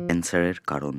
ক্যান্সারের কারণ।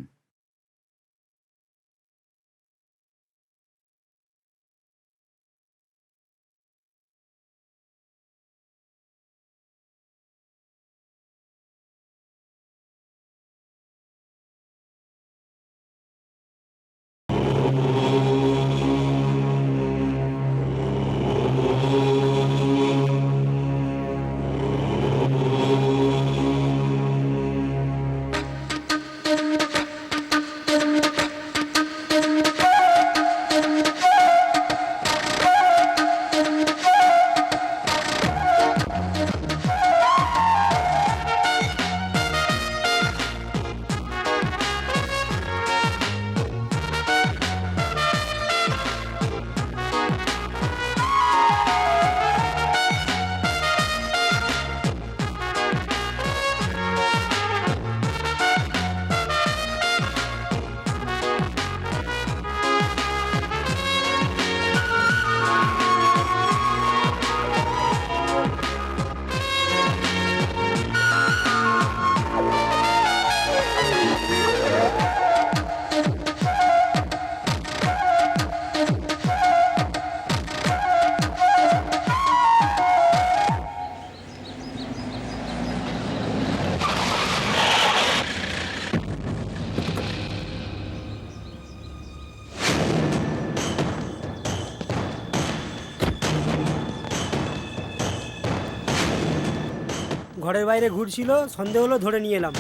ঘরের বাইরে ঘুরছিল, সন্দেহ হলো, ধরে নিয়ে এলাম।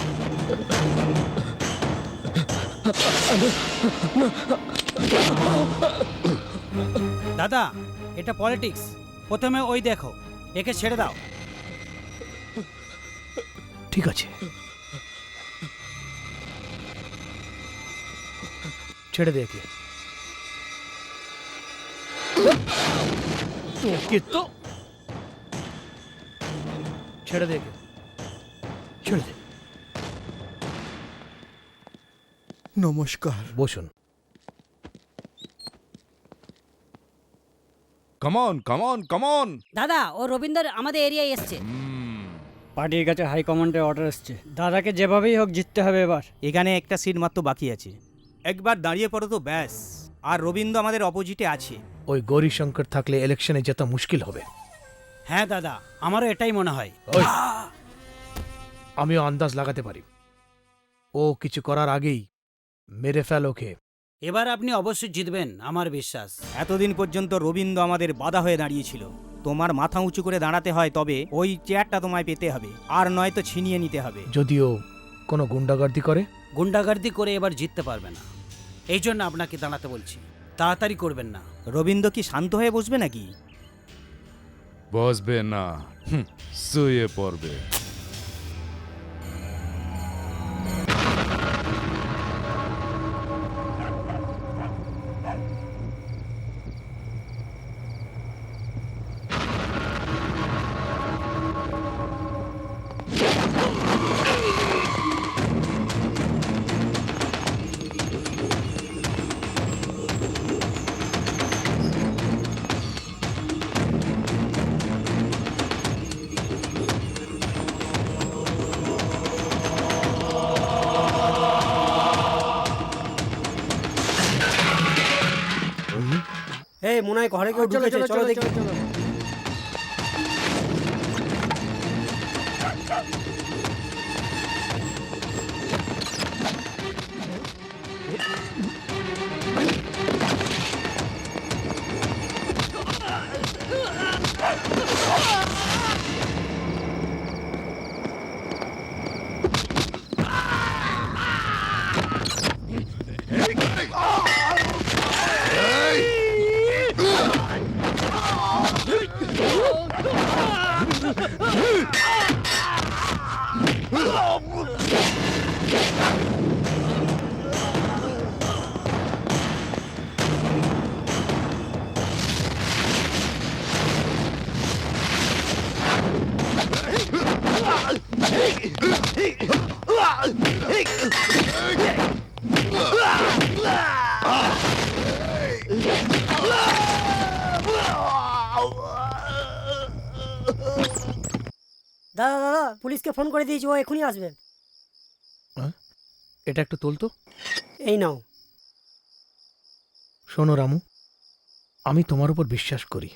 দাদা, এটা পলিটিক্স। প্রথমে ওই দেখো, একে ছেড়ে দাও। ঠিক আছে, ছেড়ে দে একে। তোকে তো ছেড়ে দে একে, ছেড়ে দে। নমস্কার। বসুন। কামন। দাদা, ও রবীন্দ্র আমাদের এরিয়ায় এসছে। পার্টির কাছে হাইকমান্ডের অর্ডার এসছে, দাদাকে যেভাবেই হোক জিততে হবে এবার। এখানে একটা সিট মাত্র বাকি আছে, একবার দাঁড়িয়ে পড়ো তো ব্যাস। আর রবীন্দ্র আমাদের অপোজিটে আছে। ওই গৌরীশঙ্কর থাকলে ইলেকশনে জেতা মুশকিল হবে। হ্যাঁ দাদা, আমারও এটাই মনে হয়। ওই, আমিও আন্দাজ লাগাতে পারি। ও কিছু করার আগেই মেরে ফেল ওকে। এবার আপনি অবশ্যই জিতবেন, আমার বিশ্বাস। এতদিন পর্যন্ত রবীন্দ্র আমাদের বাধা হয়ে দাঁড়িয়েছিল। তোমার মাথা উঁচু করে দাঁড়াতে হয়, তবে ওই চেয়ারটা তোমায় পেতে হবে, আর নয়তো ছিনিয়ে নিতে হবে। যদিও কোনো গুন্ডাগার্দি করে। গুন্ডাগার্দি করে এবার জিততে পারবে না, এই জন্য আপনাকে দাঁড়াতে বলছি। তাড়াতাড়ি করবেন না। রবীন্দ্র কি শান্ত হয়ে বসবে নাকি? বসবে না, শুয়ে পড়বে। এই মনে হয় ঘরে কেউ ঢুকেছে, চলো দেখি। দাদা দাদা, পুলিশকে ফোন করে দিয়েছি, ও এখনই আসবে। এটা একটু তুলতো। এই নাও। শোনো রামু, আমি তোমার উপর বিশ্বাস করি।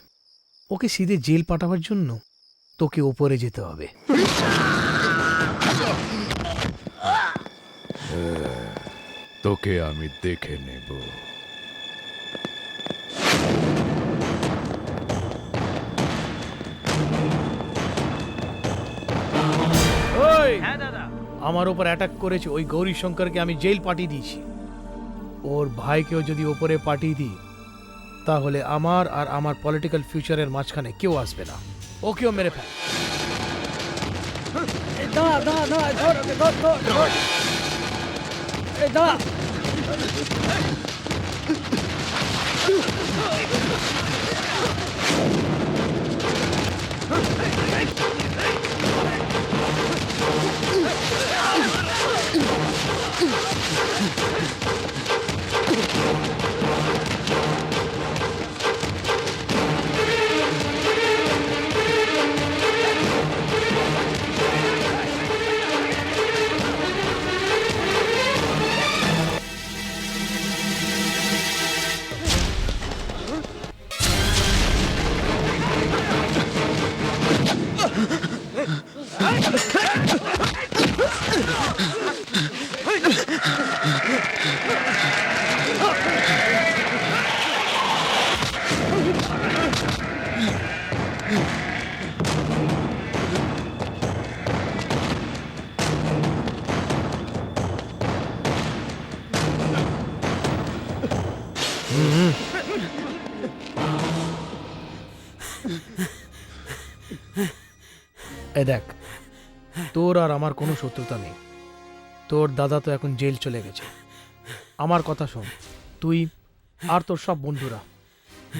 ওকে সিধে জেল পাঠাবার জন্য তোকে ওপরে যেতে হবে। তোকে আমি দেখে নেব। ওই আমার উপর অ্যাটাক করেছে ওই গৌরী শঙ্করকে আমি জেল পাঠিয়ে দিয়েছি। ওর ভাইকেও যদি ওপরে পাঠিয়ে দিই তাহলে আমার আর আমার পলিটিক্যাল ফিউচারের মাঝখানে কেউ আসবে না। ওকেও মেরে ফেল। দাঁড়া দাঁড়া দাঁড়া, ধর ওকে, ধর ধর ধর। এই দাঁড়া। এ দেখ, তোর আর আমার কোনো শত্রুতা নেই। তোর দাদা তো এখন জেল চলে গেছে। আমার কথা শোন, তুই আর তোর সব বন্ধুরা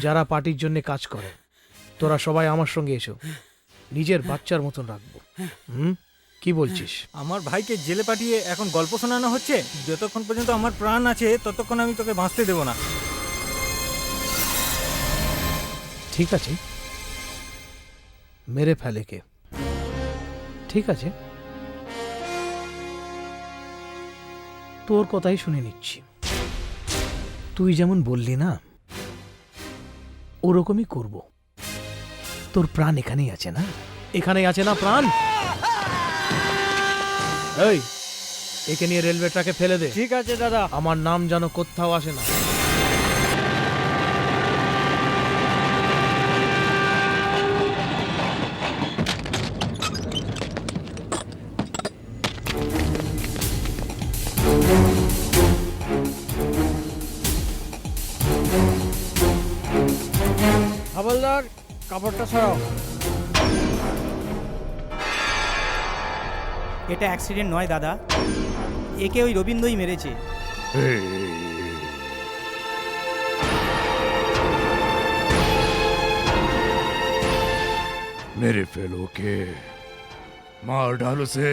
যারা পার্টির জন্য কাজ করে, তোরা সবাই আমার সঙ্গে এসো। নিজের বাচ্চার মতন রাখবো। কি বলছিস? আমার ভাইকে জেলে পাঠিয়ে এখন গল্প শোনানো হচ্ছে? যতক্ষণ পর্যন্ত আমার প্রাণ আছে ততক্ষণ আমি তোকে বাঁচতে দেবো না। ঠিক আছে, মেরে ফেলে কে? ঠিক আছে, তোর কথাই শুনে নিচ্ছি। তুই যেমন বললি না, ওরকমই করব। তোর প্রাণ এখানেই আছে না? এখানেই আছে না প্রাণ? এই, একে নিয়ে রেলওয়ে ট্র্যাকে ফেলে দে। ঠিক আছে দাদা। আমার নাম যেন কোথাও আসে না। হাবলদার, কাপড়টা সরাও। এটা অ্যাক্সিডেন্ট নয় দাদা, একে ওই রবীন্দ্রই মেরেছে। मेरे फेलो के मार डालो से।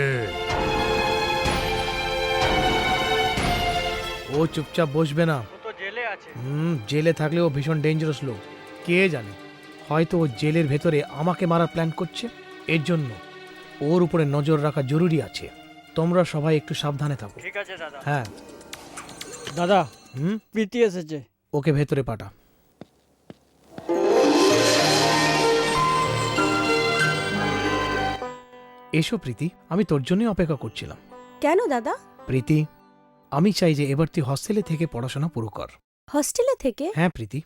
ও চুপচাপ বসবে না। ও তো জেলে আছে। জেলে থাকলে ও ভীষণ ডেঞ্জারাস লোক। কে জানে, হয়তো ও জেলের ভেতরে আমাকে মারার প্ল্যান করছে। এর জন্য ওর উপরে নজর রাখা জরুরি আছে। তোমরা সবাই একটু সাবধানে থাকো। ঠিক আছে দাদা। হ্যাঁ। দাদা, হুম, প্রীতি এসেছে। ওকে ভেতরে পাঠা। এসো প্রীতি, আমি তোর জন্যই অপেক্ষা করছিলাম। কেন দাদা? প্রীতি, আমি চাই যে এবার তুই হস্টেলে থেকে পড়াশোনা পুরো কর। হস্টেলে থেকে? হ্যাঁ প্রীতি,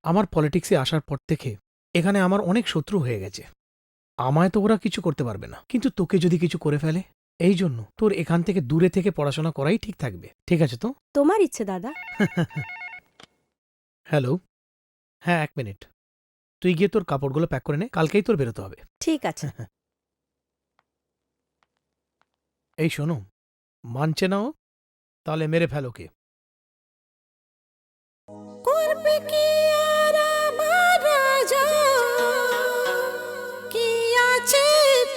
আমার পলিটিক্সে আসার পর থেকে এখানে আমার অনেক শত্রু হয়ে গেছে। আমায় তো ওরা কিছু করতে পারবে না, কিন্তু তোকে যদি কিছু করে ফেলে, এই জন্য তোর এখান থেকে দূরে থেকে পড়াশোনা করাই ঠিক থাকবে। ঠিক আছে তো? তোমার ইচ্ছে দাদা। হ্যালো, হ্যাঁ 1 মিনিট। তুই গিয়ে তোর কাপড়গুলো প্যাক করে নে, কালকেই তোর বেরোতে হবে। ঠিক আছে। এই শোনো, মানছে না ও, তাহলে মেরে ফেলো কে। করবে কি আর আমার রাজা, কি আছে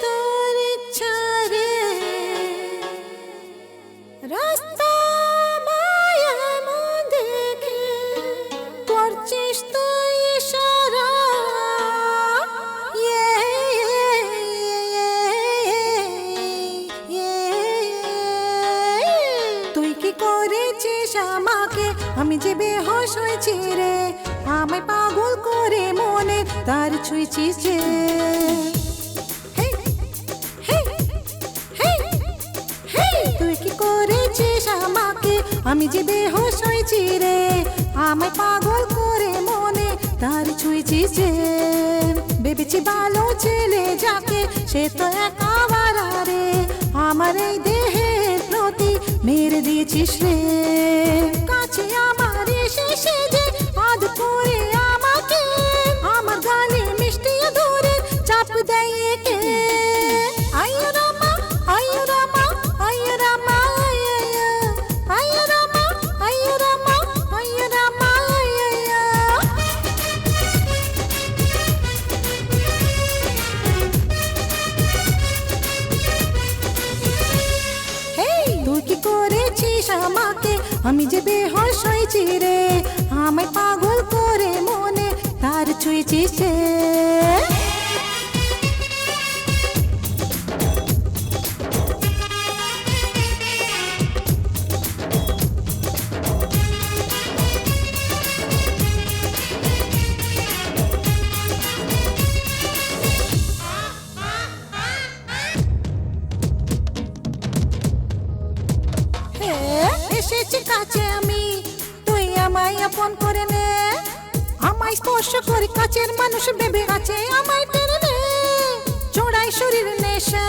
তোর ইচ্ছা রে, রাস্তা মায়া দেখে করছিস তুই ইশারা, হয়েছি রে, আমায় পাগল করে মনে তার ছুঁয়েছিস যে। হে, হে, হে, হে, তুই কি করেছিস আমাকে, আমি যে বেহুশ হয়েছি রে, আমায় পাগল করে মনে তার ছুঁয়েছিস যে। ভেবেছি ভালো ছেলে যাকে, সে তো এক আওয়ারা রে, আমার এই দেহের প্রতি মেরে দিয়েছিস রে। কাছে আমার এসে সেজে আদ করে আমাকে, আমার গালে মিষ্টি ধরে চাপ দেয় কে। আইয়ো রামা, আইয়ো রামা, আইয়ো রামা, আইয়ো রামা, আইয়ো রামা, আইয়ো রামা, হেই, তুই কি করেছিস আমাকে, আমি যে বেহুশ হয়েছি রে, আমায় পাগল করে মনে তার ছুঁয়েছিস যে। হে, এসেছি কাছে আমি, তুই আমায় আপন করে নে, আমায় স্পর্শ করে কাছের মানুষ ভেবে কাছে আমায় টেনে নে। চড়াই শরীর নেশা,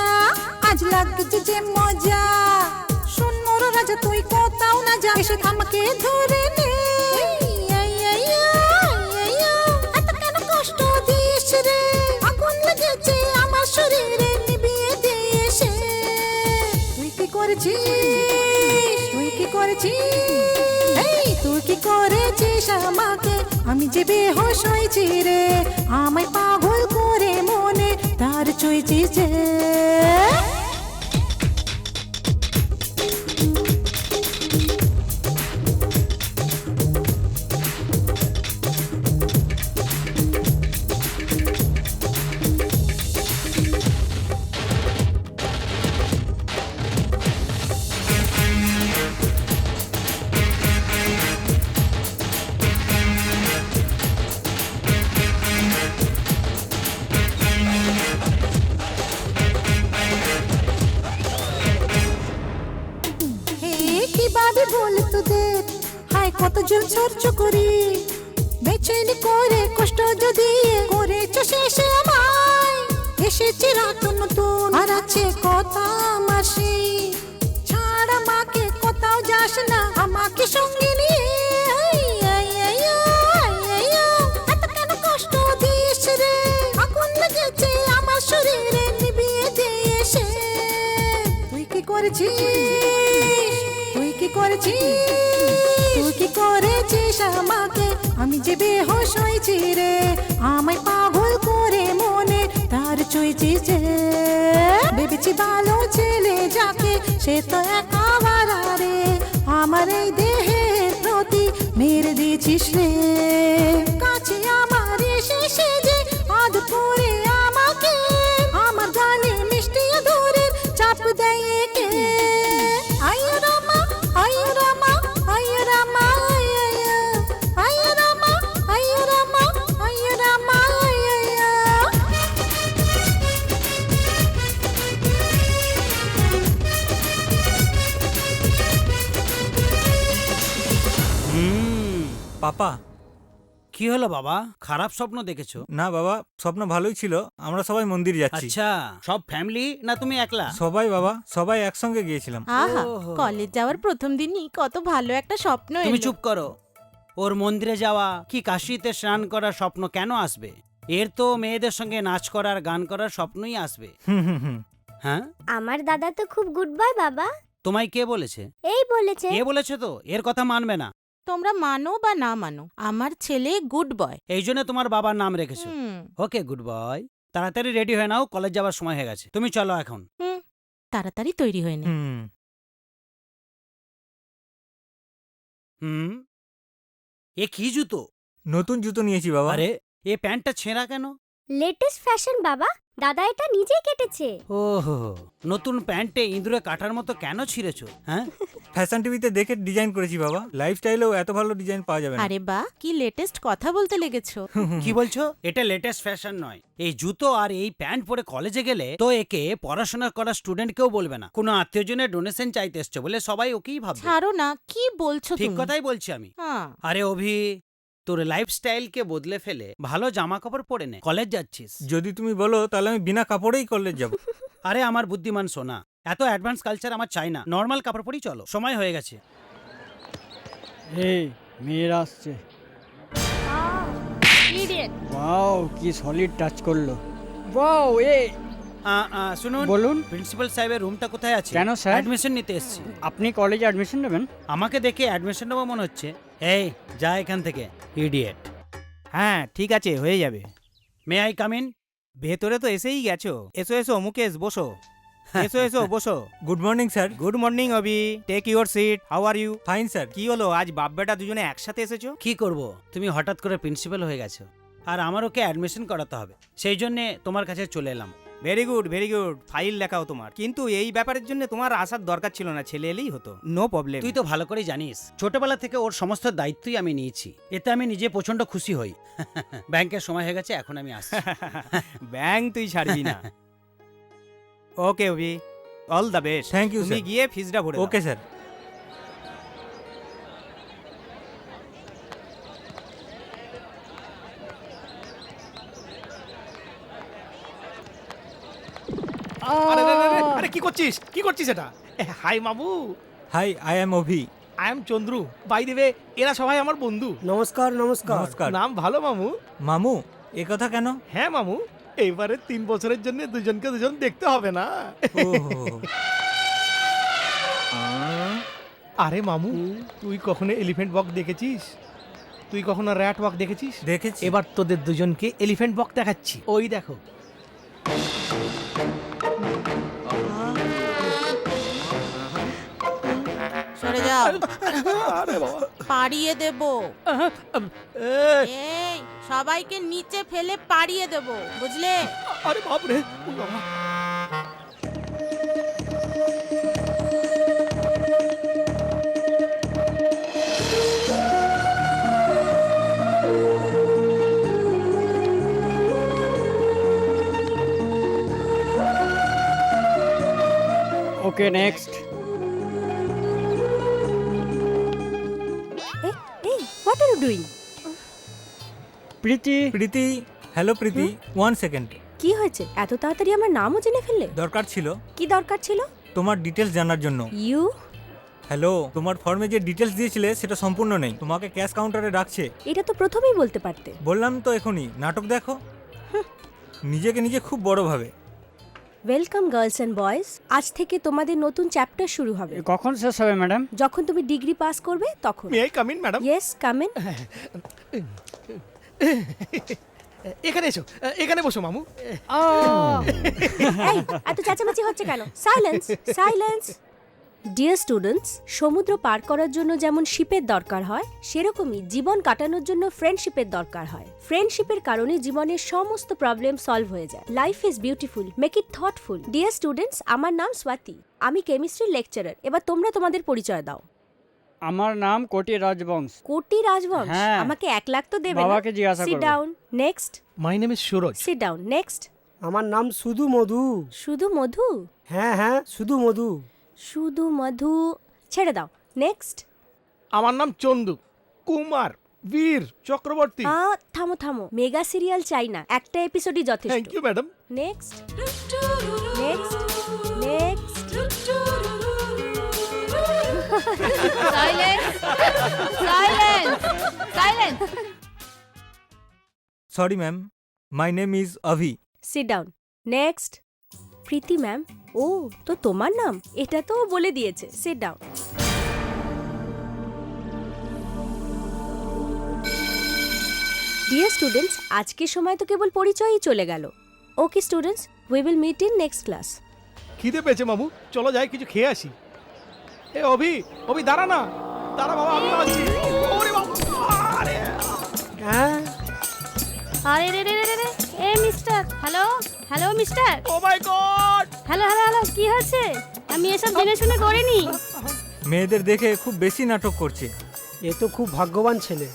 আজ লাগছে যে মজা, শোন মোর রাজা তুই কোথাও না যা, এসে আমাকে ধরে নে। এত কেন কষ্ট দিস রে, আগুন লেগেছে আমার শরীরে, নিভিয়ে দিয়ে সে। তুই কি করেছিস, তুই কি করেছিস, এই তুই কি করেছিস আমাকে, আমি যে বেহুশ হয়েছি রে, আমায় পাগল করে মনে তার ছুঁয়েছিস যে। হে, কিভাবে বল তোদের, হায় কত জল সহ্য করি, বেচেনি করে কষ্ট যদি করেছ শেষে আমায়। এসেছে রাত নতুন, আর আছে কথা আমার সেই, ছাড় আমাকে কোথাও যাস না, আমাকে সঙ্গে নিয়ে। এত কেন কষ্ট দিস রে, আগুন লেগেছে আমার শরীরে, নিভিয়ে দিয়ে সে। তুই কি করেছিস, তুই কি করেছিস, তুই কি করেছিস আমাকে, আমি যে বেহুশ হয়েছি রে, আমায় পাগল করে মনে তার ছুঁয়েছিস যে। ভেবেছি ভালো ছেলে যাকে, সে তো এক আওয়ারা রে, আমার এই দেহের প্রতি মেরে দিয়েছিস রে। কাছে আমার এসে সেজে আদ করে আমাকে, আমার গালে মিষ্টি ধরে চাপ দেয় কে। আইয়ো রামা, আইয়ো রামা, আইয়ো রামা, আইয়ো রামা, আইয়ো রামা, আইয়ো রামা। পাপা, কি হলো বাবা, খারাপ স্বপ্ন দেখেছো? না বাবা, স্বপ্ন ভালোই ছিল, আমরা সবাই মন্দির যাচ্ছি। আচ্ছা, সব ফ্যামিলি না তুমি একলা? সবাই বাবা, সবাই একসঙ্গে গিয়েছিলাম। আহা, ওহো। কলেজ যাওয়ার প্রথম দিনই কত ভালো একটা স্বপ্ন তুমি এলো। চুপ করো, ওর মন্দিরে যাওয়া কি কাশিতে স্নান করার স্বপ্ন কেন আসবে? এর তো মেয়েদের সঙ্গে নাচ করার গান করার স্বপ্নই আসবে। হুম হুম হুম। হ্যাঁ, আমার দাদা তো খুব গুড বয় বাবা, তোমায় কে বলেছে? এই বলেছে। কে বলেছে তো, এর কথা মানবে না। তোমরা মানো বা না মানো, আমার ছেলে গুড বয়। এই জন্য তোমার বাবার নাম রেখেছো। ওকে গুড বয়, তাড়াতাড়ি রেডি হয়ে নাও, কলেজ যাওয়ার সময় হয়ে গেছে, তুমি চলো এখন। তাড়াতাড়ি তৈরি হয়ে নে। হুম। হুম, এ কি জুতো? নতুন জুতো নিয়েছি বাবা। আরে, এ প্যান্টটা ছেঁড়া কেন? লেটেস্ট ফ্যাশন বাবা, দাদা এটা নিজেই কেটেছে। ওহো, নতুন প্যান্টে ইঁদুরে কাটার মতো কেন ছিঁড়েছো? হ্যাঁ, ফ্যাশন টিভিতে দেখে ডিজাইন করেছি বাবা। লাইফস্টাইলেও এত ভালো ডিজাইন পাওয়া যাবে না। আরে বাহ, কি লেটেস্ট কথা বলতে লেগেছো। কি বলছো? এটা লেটেস্ট ফ্যাশন নয়। এই জুতো আর এই প্যান্ট পরে কলেজে গেলে তো একে পড়াশোনা করা স্টুডেন্ট কেউ বলবে না, কোনো আত্মীয়জনের ডোনেশন চাইতে এসছে বলে সবাই ওকেই ভাববে। ছাড়ো না, কি বলছো ঠিক তুমি? কথাই বলছি আমি। হ্যাঁ। আরে অভি, তোর লাইফস্টাইলকে বদলে ফেলে ভালো জামা কাপড় পরে নে, কলেজ যাচ্ছিস। যদি তুমি বলো তাহলে আমি বিনা কাপড়েই কলেজ যাব। আরে আমার বুদ্ধিমান সোনা, এত অ্যাডভান্স কালচার আমার চাই না, নর্মাল কাপড় পরেই চলো, সময় হয়ে গেছে। এই মেয়েরা আসছে। ইডিয়েট। ওয়াও, কি সলিড টাচ করলো। ওয়াও, এ শুনুন, বলুন। প্রিন্সিপাল সাহেবের রুমটা কোথায় আছে? কেন স্যার? অ্যাডমিশন নিতে এসেছি। আপনি কলেজে অ্যাডমিশন নেবেন? আমাকে দেখে অ্যাডমিশন নেবো মনে হচ্ছে। এই যা এখান থেকে, ইডিয়েট। হ্যাঁ ঠিক আছে, হয়ে যাবে। May I come in? ভেতরে তো এসেই গেছো। এসো এসো মুকেশ, বসো। এসো এসো বসো। Good morning sir. Good morning Abhi, take your seat. How are you? Fine sir. কি হলো, আজ বাপ বেটা দুজনে একসাথে এসেছো? কি করব, তুমি হঠাৎ করে প্রিন্সিপাল হয়ে গেছো, আর আমার ওকে অ্যাডমিশন করাতে হবে, সেই জন্য তোমার কাছে চলে এলাম। Very good very good, file লেখাও তোমার। কিন্তু এই ব্যাপারের জন্য তোমার আসার দরকার ছিল না, ছেলে এলেই হতো। No problem. তুই তো ভালো করে জানিস, ছোটবেলা থেকে ওর সমস্ত দায়িত্বই আমি নিয়েছি, এতে আমি নিজে প্রচন্ড খুশি হই। ব্যাংকের সময় হয়ে গেছে, এখন আমি আসছি। ব্যাংক তুই ছাড়বি না। Okay Abhi, all the best. Thank you, তুমি sir. গিয়ে ফিসটা ভরে ওকে স্যার। আরে আরে, আরে, আরে কি করছিস, কি করছিস এটা? হাই মামু, hi, I am Abhi. I am Chandru. Bye দেবে, এরা সবাই আমার বন্ধু। নমস্কার নমস্কার। নমস্কার। নাম ভালো মামু। মামু, এ কথা কেন? হ্যাঁ মামু, এইবারে 3 বছরের জন্য দুজনকে দুজন দেখতে হবে না। ওহো। আরে মামু, তুই কখনো এলিফ্যান্ট ওয়াক দেখেছিস? তুই কখনো র্যাট ওয়াক দেখেছিস? দেখেছি। এবার তোদের দুজনকে এলিফ্যান্ট ওয়াক দেখাচ্ছি, ওই দেখো। সরে যাও, আরে বাবা, পাড়িয়ে দেব। এই, এই, সবাইকে নিচে ফেলে পাড়িয়ে দেব, বুঝলে? আরে বাপ রে, ও বাবা। Okay, next. এই, what are you doing? Preeti. Preeti, hello Preeti, 1 second. কি হয়েছে? এত তাড়াতাড়ি আমার নামও জেনে ফেললে? দরকার ছিল কি দরকার ছিল? তোমার ডিটেলস জানার জন্য। ইউ? হ্যালো, তোমার ফর্মে যে ডিটেলস দিয়েছিলে সেটা সম্পূর্ণ নেই, তোমাকে ক্যাশ কাউন্টারে রাখছে। এটা তো প্রথমেই বলতে পারতে। বললাম তো এখনই, নাটক দেখো। নিজেকে নিজে খুব বড় ভাবে। ওয়েলকাম গার্লস এন্ড বয়েজ, আজ থেকে তোমাদের নতুন চ্যাপ্টার শুরু হবে। কখন শেষ হবে ম্যাডাম? যখন তুমি ডিগ্রি পাস করবে তখন। May I come in madam? Yes, come in. এখানে এসো, এখানে বসো মামু। এই, এত চেঁচামেচি হচ্ছে কেন? Silence, silence. ডিয়ার স্টুডেন্টস, সমুদ্র পার করার জন্য যেমন শিপের দরকার হয়, সেরকমই জীবন কাটানোর জন্য ফ্রেন্ডশিপের দরকার হয়। ফ্রেন্ডশিপের কারণে জীবনের সমস্ত প্রবলেম সলভ হয়ে যায়। Life is beautiful, make it thoughtful. Dear students, আমার নাম স্বাতি, আমি কেমিস্ট্রির লেকচারার। এবার তোমরা তোমাদের পরিচয় দাও। আমার নাম কোটি রাজবংশ। কোটি রাজবংশ? হ্যাঁ। আমাকে 1 লাখ তো দেবে না? বাবাকে জিজ্ঞাসা সিট করবো। Down, next. My name is Suraj. Seat down, next. আমার নাম শুধু মধু। শুধু মধু? হ্যাঁ হ্যাঁ, শুধু মধু। শুধু মধু ছেড়ে দাও, নেক্সট। আমার নাম চন্দু কুমার বীর চক্রবর্তী। থামো থামো, মেগা সিরিয়াল চাই না, একটা এপিসোডই যথেষ্ট। Thank you madam. Next, next, next. Silence, silence, silence. Sorry ma'am, my name is Abhi. Sit down, next. Preeti ma'am? ও, তো তোমার নাম? এটা তো ও বলে দিয়েছে। Sit down. ডিয়ার স্টুডেন্টস, আজকের সময় তো কেবল পরিচয়ই চলে গেল। Okay students, we will meet in next class. খিদে পেয়েছে মামু, চলো যাই কিছু খেয়ে আসি। এ অভি, অভি দাঁড়া না, দাঁড়া বাবা, আমি আসছি। ওরে বাবা, আরে হ্যাঁ, আরে রে রে রে রে, এ mister, hello. Hello mister. Oh my God! Hello hello hello, কি হয়েছে? আমি এসব জেনে শুনে করিনি। মেয়েদের দেখে খুব বেশি নাটক করছে। এ তো খুব ভাগ্যবান ছেলে,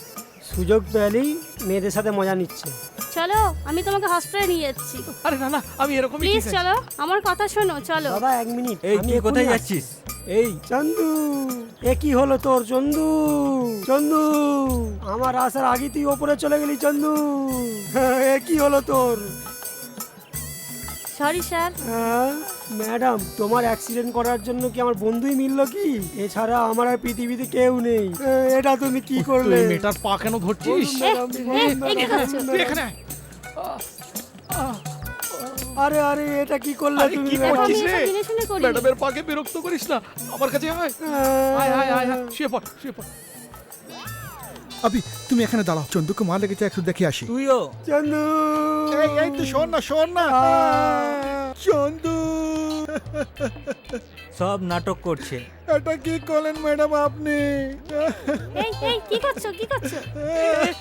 সুযোগ পেলেই মেয়েদের সাথে মজা নিচ্ছে। চলো আমি তোমাকে হসপিটালে নিয়ে যাচ্ছি। আরে না না, আমি এরকমই প্লিজ ঠিক আছি। চলো, আমার কথা শোনো, চলো। দাদা 1 মিনিট, এই আমি তুই এক্ষুনি কোথায় আসছি। যাচ্ছিস? এই চন্দু, এ কি হলো তোর চন্দু? চন্দু, আমার আসার আগে তুই ওপরে চলে গেলি চন্দু। এ কি হলো তোর? Sorry sir. হ্যাঁ ম্যাডাম, তোমার অ্যাক্সিডেন্ট করার জন্য কি আমার বন্ধুই মিললো কি? এছাড়া আমার আর পৃথিবীতে কেউ নেই। এটা তুমি কি করলে? তুই মেয়েটার পা কেন ধরছিস? এই কি করছো? তুই এখানে আয়। আরে আরে, এটা কি করলে আরে, তুমি? কি দেখো, আমি করছিস রে? এসব জেনে শুনে করিনি। ম্যাডামের পাকে বিরক্ত করিস না, আমার কাছে আয়। আয় আয় আয় আয়, শুয়ে পড় শুয়ে পড়। আবি তুমি এখানে দাঁড়াও, চন্দুকে মা লেগেছে, একটু দেখে আসি। তুইও চন্দু, এই তো শোন না চন্দু, সব নাটক করছে। এটা কি করলেন ম্যাডাম আপনি? এই এই কি করছো, কি করছো?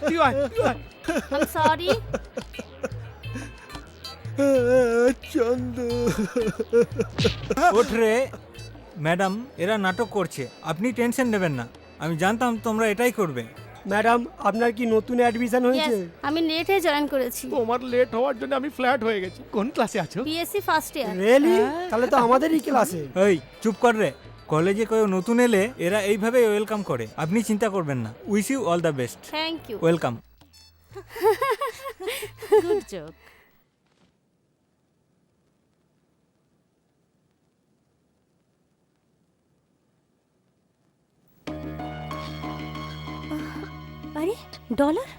তুই আয় তুই আয়। I sorry. চন্দু, ওঠ রে ম্যাডাম, এরা নাটক করছে, আপনি টেনশন নেবেন না। আমি জানতাম তোমরা এটাই করবে। ম্যাডাম আপনার কি নতুন অ্যাডমিশন হয়েছে? Yes, আমি নেটে জয়েন করেছি। তোমার লেট হওয়ার জন্য আমি ফ্ল্যাট হয়ে গেছি। কোন ক্লাসে আছো? BSc first year. রিয়েলি? তাহলে তো আমাদেরই ক্লাসে। এই চুপ কর রে। কলেজে কেউ নতুন এলে এরা এইভাবে ওয়েলকাম করে, আপনি চিন্তা করবেন না। Wish you all the best. Thank you. Welcome. Good joke. আরে ডলার?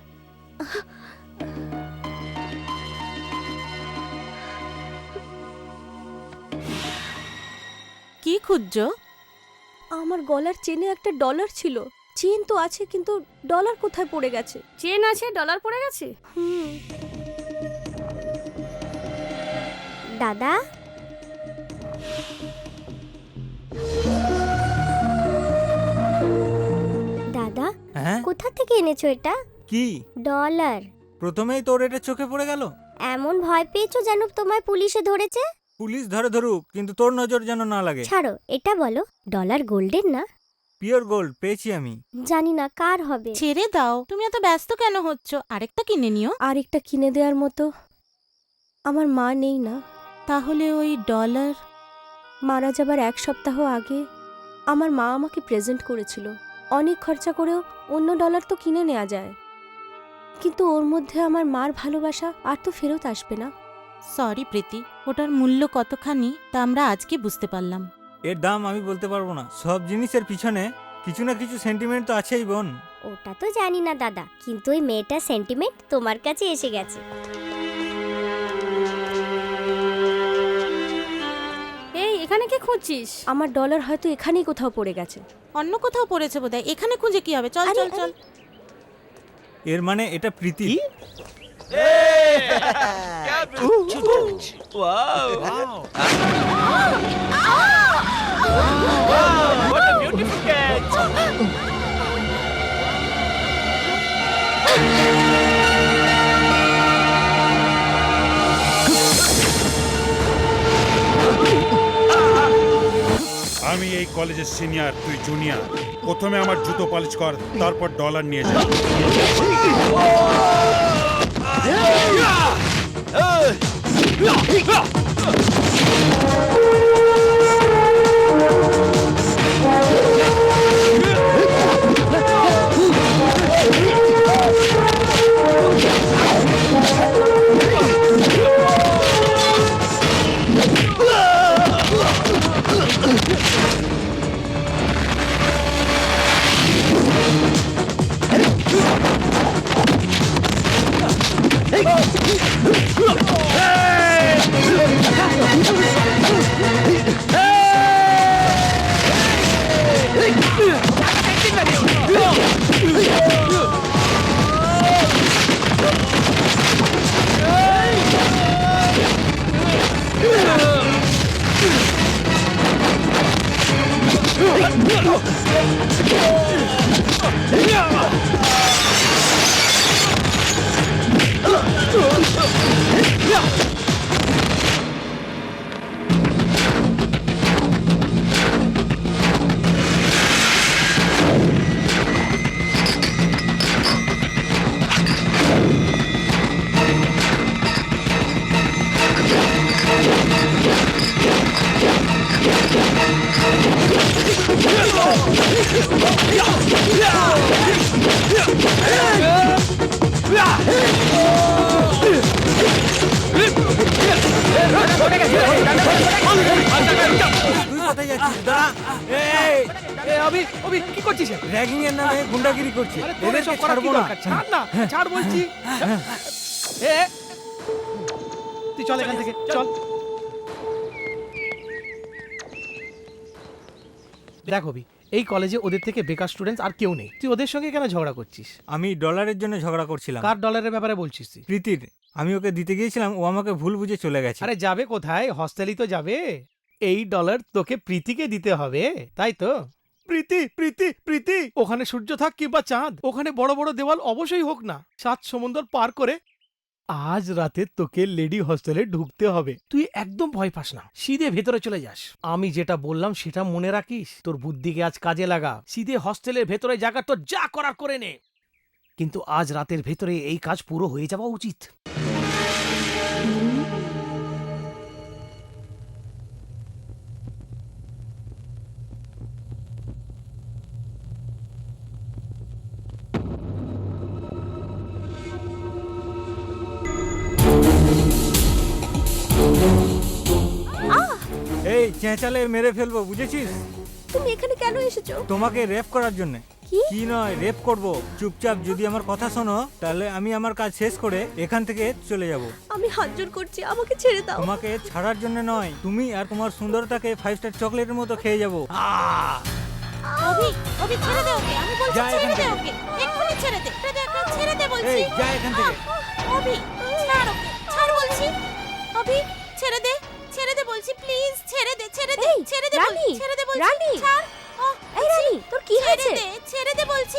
কি খুঁজছো? আমার গলার চেনে একটা ডলার ছিল। চেন তো আছে কিন্তু ডলার কোথায় পড়ে গেছে? চেন আছে, ডলার পড়ে গেছে। দাদা, দাদা হ্যাঁ কোথা থেকে এনেছো এটা? কি? ডলার। প্রথমেই তোর এটা চোখে পড়ে গেল? এমন ভয় পেয়েছো যেন তোমায় পুলিশে ধরেছে? পুলিশ ধরে ধরুক, কিন্তু তোর নজর যেন না লাগে। ছাড়ো, এটা বলো, ডলার গোল্ডের না? পিওর গোল্ড পেয়েছি আমি। জানি না কার হবে। ছেড়ে দাও, তুমি এত ব্যস্ত কেন হচ্ছ? আরেকটা কিনে নিও। আরেকটা কিনে দেওয়ার মতো আমার মা নেই না। তাহলে ওই ডলার? মারা যাবার 1 সপ্তাহ আগে আমার মা আমাকে প্রেজেন্ট করেছিল। অনেক খরচা করেও অন্য ডলার তো কিনে নেওয়া যায়, কিন্তু ওর মধ্যে আমার মার ভালোবাসা আর তো ফেরত আসবে না। সরি প্রীতি, ওটার মূল্য কতখানি তা আমরা আজকে বুঝতে পারলাম। এর দাম আমি বলতে পারবো না। সব জিনিসের পিছনে কিছু না কিছু সেন্টিমেন্ট তো আছেই বোন। ওটা তো জানি না দাদা, কিন্তু ওই মেয়েটার সেন্টিমেন্ট তোমার কাছে এসে গেছে। এই এখানে কি খুঁজছিস? আমার ডলার হয়তো এখানেই কোথাও পড়ে গেছে। অন্য কোথাও পড়েছে বোধহয়, এখানে খুঁজে কি হবে? চল আরে, চল চল। এর মানে এটা প্রীতি। আমি এই কলেজের সিনিয়র, তুই জুনিয়র। প্রথমে আমার জুতো পালিশ কর, তারপর ডলার নিয়ে যা। অভি অভি কি করছিস? র্যাগিং এর নামে গুন্ডাগিরি করছে, আরে তোর এদেরকে এসব করার কি ছাড়বো না। দরকার? ছাড় না, ছাড় বলছি। এ, তুই চল এখান থেকে, চল। দেখ অভি, এই কলেজে ওদের থেকে বেকার স্টুডেন্টস আর কেউ নেই, তুই ওদের সঙ্গে কেন ঝগড়া করছিস? আমি ডলারের জন্য ঝগড়া করছিলাম। কার ডলারের ব্যাপারে বলছিস তুই? প্রীতির, আমি ওকে দিতে গিয়েছিলাম, ও আমাকে ভুল বুঝে চলে গেছে। আরে যাবে কোথায়, হস্টেলই তো যাবে। এই ডলার তোকে প্রীতিকে দিতে হবে, তাই তো? প্রীতি প্রীতি প্রীতি, ওখানে সূর্য থাক কিংবা চাঁদ, ওখানে বড় বড় দেওয়াল অবশ্যই হোক না, 7 সমুদ্র পার করে আজ রাতে তোকে লেডি হস্টেলে ঢুকতে হবে। তুই একদম ভয় পাস না, সিধে ভেতরে চলে যাস। আমি যেটা বললাম সেটা মনে রাখিস, তোর বুদ্ধিকে আজ কাজে লাগা। সিধে হস্টেলের ভেতরে জায়গা তোর যা করার করে নে, কিন্তু আজ রাতের ভেতরে এই কাজ পুরো হয়ে যাওয়া উচিত। এই চেঁচালে মেরে ফেলবো, বুঝেছিস? তুমি এখানে কেন এসেছো? তোমাকে রেপ করার জন্য। কি? কি নয়, রেপ করব। চুপচাপ যদি আমার কথা শোনো, তাহলে আমি আমার কাজ শেষ করে এখান থেকে চলে যাব। আমি হাত জোড় করছি, আমাকে ছেড়ে দাও। তোমাকে ছাড়ার জন্য নয়, তুমি আর তোমার সুন্দরতাকে 5 স্টার চকলেটের মতো খেয়ে যাব। অভি, অভি ছেড়ে দে ওকে, আমি বলছি যা ছেড়ে এখান দে থেকে। ওকে, এক্ষুনি ছেড়ে দে, ছেড়ে দে বলছি। এই যা এখান থেকে। অভি, ছাড় ওকে, ছাড় বলছি। অভি, ছেড়ে দে বলছি, প্লিজ ছেড়ে দে, ছেড়ে দে, এই, ছেড়ে দে রানী, বলছি, ছেড়ে দে বলছি, রানী। ছাড়। এই রানী, তোর কি হয়েছে? ছেড়ে দে বলছি।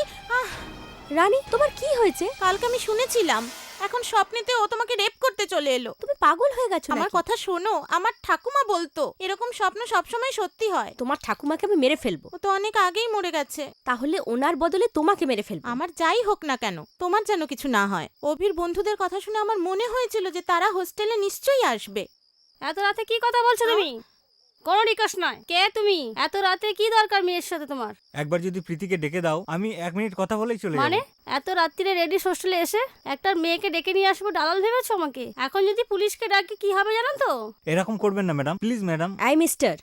রানী, তোমার কি হয়েছে? কালকে আমি শুনেছিলাম, এখন স্বপ্নেতে ও তোমাকে রেপ করতে চলে এলো। তুমি পাগল হয়ে গেছো আমার নাকি? কথা শোনো, আমার ঠাকুমা বলতো এরকম স্বপ্ন সবসময় সত্যি হয়। তোমার ঠাকুমাকে আমি মেরে ফেলবো। ও তো অনেক আগেই মরে গেছে। তাহলে ওনার বদলে তোমাকে মেরে ফেলবো। আমার যাই হোক না কেন, তোমার যেন কিছু না হয়। অভির বন্ধুদের কথা শুনে আমার মনে হয়েছিল যে তারা হোস্টেলে নিশ্চয়ই আসবে। এত রাতে কি কথা বলছো তুমি? কোনো রিকোয়েস্ট নয়। কে তুমি? এত রাতে কি দরকার মেয়ের সাথে তোমার? একবার যদি প্রীতিকে ডেকে দাও, আমি 1 মিনিট কথা বলেই চলে যাব। মানে এত রাত্রিরে রেডি হোস্টেলে এসে একটা মেয়েকে ডেকে নিয়ে আসবো দালাল ভেবেছো আমাকে? এখন যদি পুলিশকে ডাকি কি হবে জানো তো? এরকম করবেন না madam, please madam. I mister,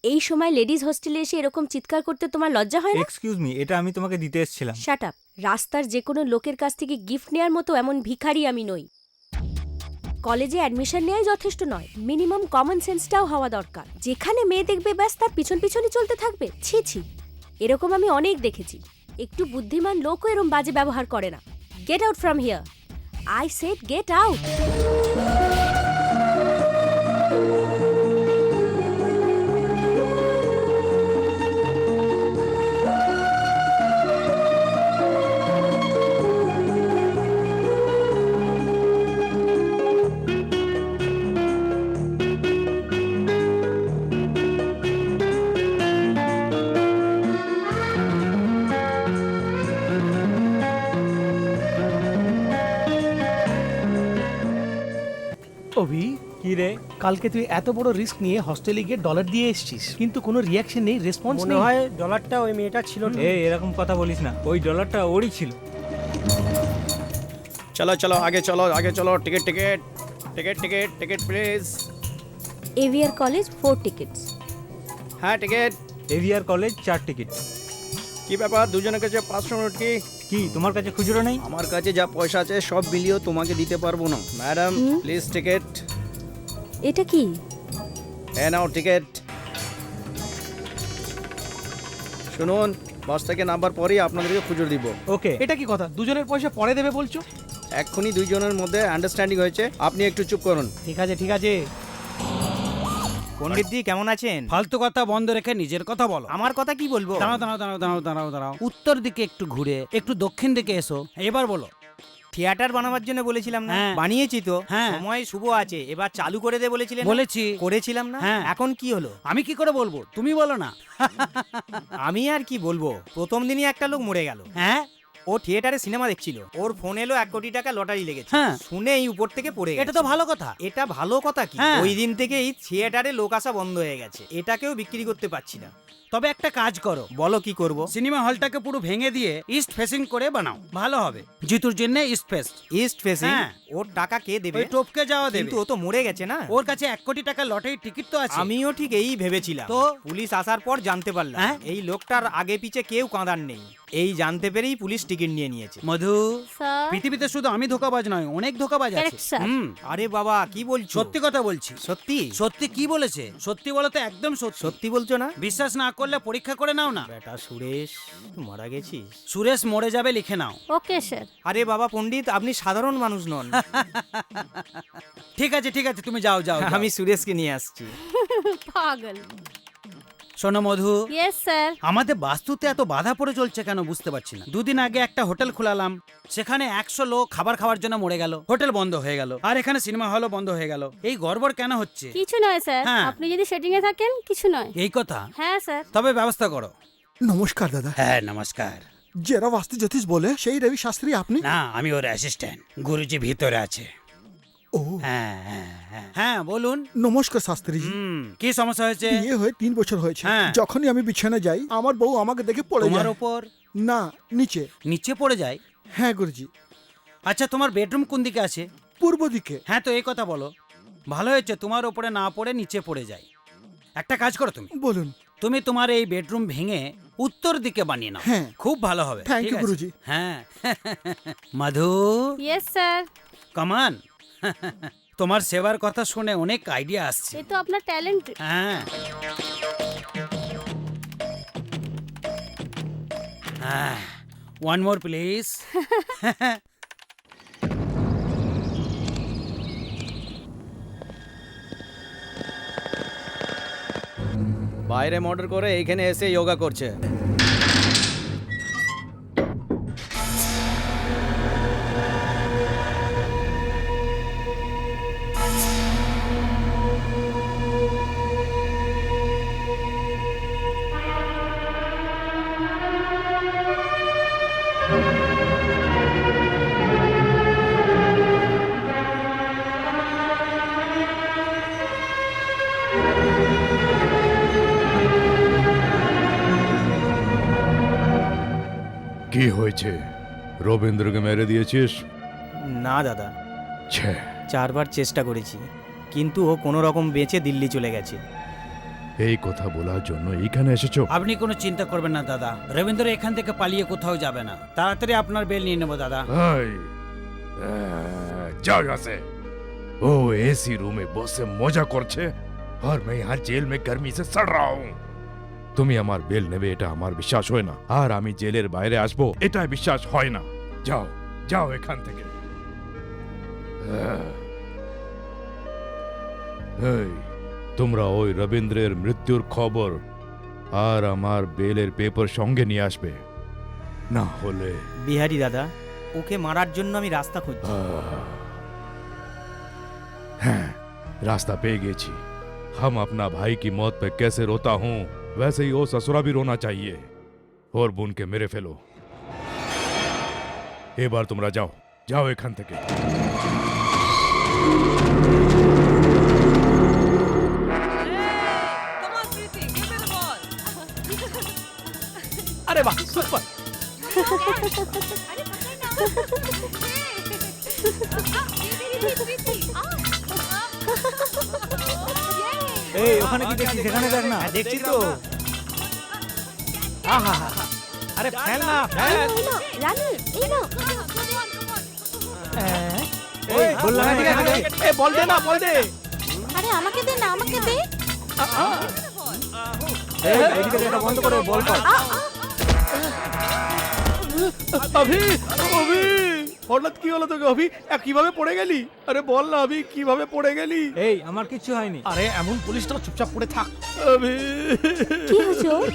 এই সময় লেডিজ হোস্টেলে এসে এরকম চিৎকার করতে তোমার লজ্জা হয় না? এক্সকিউজ মি, এটা আমি তোমাকে দিতে এসেছিলাম। Shut up. রাস্তার যে কোনো লোকের কাছ থেকে গিফট নেওয়ার মতো এমন ভিখারি আমি নই। কলেজে অ্যাডমিশন নেওয়াই যথেষ্ট নয়, মিনিমাম কমন সেন্সটাও হওয়া দরকার। যেখানে মেয়ে দেখবে ব্যাস তার পিছন পিছনই চলতে থাকবে। ছি ছি, এরকম আমি অনেক দেখেছি। একটু বুদ্ধিমান লোকও এরকম বাজে ব্যবহার করে না। Get out from here, I said get out. Abhi, কি রে? কালকে তুই এত বড় রিস্ক নিয়ে হস্টেলে গিয়ে ডলার দিয়ে এসেছিস, কিন্তু কোনো রিয়াকশন নেই, রেসপন্স মনে নেই। হয় ডলারটা ওই মেয়েটা ছিল না। এই এরকম কথা বলিস না, ওই ডলারটা ওরই ছিল। चलो चलो आगे चलो ticket ticket ticket ticket ticket please. AVR college 4 tickets. হ্যাঁ টিকিট। AVR college 4 ticket. কি ব্যাপার, দুজনের কাছে 500 নোট কি? কি তোমার কাছে খুচরো নেই? আমার কাছে যা পয়সা আছে সব বিলিয়েও তোমাকে দিতে পারবো না। Madam please ticket. এটা কি? এ নাও টিকিট। শুনুন, বাস থেকে নাম্বার পরেই আপনাদেরকে খুচরো দিব। ওকে। এটা কি কথা, দুজনের পয়সা পরে দেবে বলছো? এক্ষুনি দুইজনের মধ্যে আন্ডারস্ট্যান্ডিং হয়েছে, আপনি একটু চুপ করুন। ঠিক আছে ঠিক আছে। পণ্ডিত দি কেমন আছেন? ফালতু কথা বন্ধ রেখে নিজের কথা বলো। আমার কথা কি বলবো? দাঁড়াও। উত্তর দিকে একটু ঘুরে একটু দক্ষিণ দিকে এসো, এবার বলো। থিয়েটার বানাবার জন্য বলেছিলাম না? হ্যাঁ। বানিয়েছি তো। হ্যাঁ। সময় শুভ আছে, এবার চালু করে দে বলেছিলেন। বলেছি। করেছিলাম না? হ্যাঁ। এখন কি হলো? আমি কি করে বলবো, তুমি বলো না। আমি আর কি বলবো, প্রথম দিনই একটা লোক মরে গেল। হ্যাঁ, ও থিয়েটারে সিনেমা দেখছিল, ওর ফোন এলো 1 কোটি টাকা লটারি লেগেছে। হ্যাঁ। শুনেই উপর থেকে পড়ে গেছে। এটা তো ভালো কথা। এটা ভালো কথা কি? হ্যাঁ। ওই দিন থেকেই থিয়েটারে লোক আসা বন্ধ হয়ে গেছে, এটাকেও বিক্রি করতে পারছি না। তবে একটা কাজ করো। বলো কি করব? সিনেমা হলটাকে পুরো ভেঙে দিয়ে ইস্ট ফেসিং করে বানাও, ভালো হবে। জিতুর জন্য ইস্ট ফেস। East facing? হ্যাঁ। ওর টাকা কে দেবে? ওই টপকে যাওয়া দেবে। কিন্তু ও তো মরে গেছে না। ওর কাছে 1 কোটি টাকা লটারির টিকিট তো আছে। আমিও ঠিক এই ভেবেছিলাম, তো? পুলিশ আসার পর জানতে পারলাম হ্যাঁ? এই লোকটার আগে পিছে কেউ কাঁদার নেই। এই জানতে পেরেই পুলিশ টিকিট নিয়ে নিয়েছে। মধু, স্যার পৃথিবীতে শুধু আমি ধোকাবাজ নয়, অনেক ধোকাবাজ আছে। Correct sir. আরে বাবা কি বলছো? সত্যি কথা বলছি। সত্যি? সত্যি কি বলেছে? সত্যি বলো তো, একদম সত্যি। সত্যি বলছো না? বিশ্বাস না করলে পরীক্ষা করে নাও না। বেটা সুরেশ, তুই মারা গেছিস। সুরেশ মরে যাবে, লিখে নাও। Okay sir. আরে বাবা পণ্ডিত, আপনি সাধারণ মানুষ নন। ঠিক আছে ঠিক আছে, তুমি যাও যাও যাও। আমি সুরেশকে নিয়ে আসছি। পাগল। শোনো মধু, ইয়েস স্যার। আমাদের বাস্তুতে এত বাধা পড়ে চলছে কেন বুঝতে পারছি না। দুদিন আগে একটা হোটেল খোলালাম, সেখানে 100 লোক খাবার খাওয়ার জন্য মরে গেল, হোটেল বন্ধ হয়ে গেল। আর এখানে সিনেমা হলও বন্ধ হয়ে গেল। এই গড়বড় কেন হচ্ছে? কিছু নয় স্যার, হ্যাঁ। আপনি যদি সেটিং এ থাকেন কিছু নয়। এই কথা? হ্যাঁ স্যার। তবে ব্যবস্থা করো। নমস্কার দাদা। হ্যাঁ নমস্কার। যারা বাস্তু জ্যোতিষ বলে সেই রবি শাস্ত্রী আপনি? না, আমি ওর অ্যাসিস্ট্যান্ট। গুরুজি ভিতরে আছে। ও হ্যাঁ হ্যাঁ হ্যাঁ হ্যাঁ, বলুন। নমস্কার শাস্ত্রীজি। কি সমস্যা হয়েছে? বিয়ে হয়ে 3 বছর হয়েছে। হ্যাঁ। যখনই আমি বিছানা যাই আমার বউ আমাকে দেখে পড়ে তোমার যায়। ওপর? না, নিচে। নিচে পড়ে যায়? হ্যাঁ গুরুজি। আচ্ছা, তোমার বেডরুম কোন দিকে আছে? পূর্ব দিকে। হ্যাঁ, তো এই কথা বলো। ভালো হয়েছে, তোমার ওপরে না পড়ে নিচে পড়ে যায়। একটা কাজ করো তুমি। বলুন। তুমি তোমার এই বেডরুম ভেঙে উত্তর দিকে বানিয়ে নাও। হ্যাঁ। খুব ভালো হবে। Thank ঠিক you, আছে? গুরুজি। হ্যাঁ। মধু, ইয়েস স্যার। কমান। তোমার সেবার কথা শুনে অনেক আইডিয়া আসছে। এ তো আপনার ট্যালেন্ট। হ্যাঁ হ্যাঁ, ওয়ান মোর প্লিজ। বাইরে মর্ডার করে এইখানে এসে যোগা করছে। কি হয়েছে? রবীন্দ্রকে মেরে দিয়েছিস? না দাদা, ছে, 4 বার চেষ্টা করেছি, কিন্তু ও কোনো রকম বেঁচে দিল্লি চলে গেছে। এই কথা বলার জন্য এইখানে এসেছো? আপনি কোনো চিন্তা করবেন না দাদা, রবীন্দ্র এখান থেকে পালিয়ে কোথাও যাবে না। তাড়াতাড়ি আপনার বেল নিয়ে নেবো দাদা। হাই, যাও यहाँ से। ও এসি রুমে বসে মজা করছে আর मैं यहाँ जेल में गर्मी से सड़ रहा हूँ। তুমি আমার বেল নেবে এটা আমার বিশ্বাস হয় না, আর আমি জেলের বাইরে আসবো এটা বিশ্বাস হয় না। যাও যাও এখান থেকে। এই, তোমরা ওই রবীন্দ্রের মৃত্যুর খবর আর আমার বেলের পেপার সঙ্গে নিয়ে আসবে, না হলে বিহারি দাদা, ওকে মারার জন্য আমি রাস্তা খুঁজছি। हाँ, रास्ता पे गेची। हम अपना भाई की मौत पे कैसे रोता हूँ वैसे ही वो ससुरा भी रोना चाहिए। और बुन के मेरे फेलो, ए बार तुमरा जाओ जाओ एखान থেকে। আরে বাহ, সুপার। এই ওখানে কি দেখছিস? সেখানে দেখ না। দেখছি তো। আহা, আরে ফেল না, ফেল। রানু, এই নাও। এই বললাম না এখানে দেখ। এ বল দে না, বল দে। আরে আমাকে দে না, আমাকে দে। এই এদিকে দেখা বন্ধ করে বল কর। অভি, অভি, হঠাৎ কি হলো তোকে অভি? কিভাবে পড়ে গেলি? আরে বল না অভি, কিভাবে পড়ে গেলি? এই আমার কিচ্ছু হয়নি। আরে এমন পুলিশটা চুপচাপ পড়ে থাক। অভি, কি হয়েছে ওর?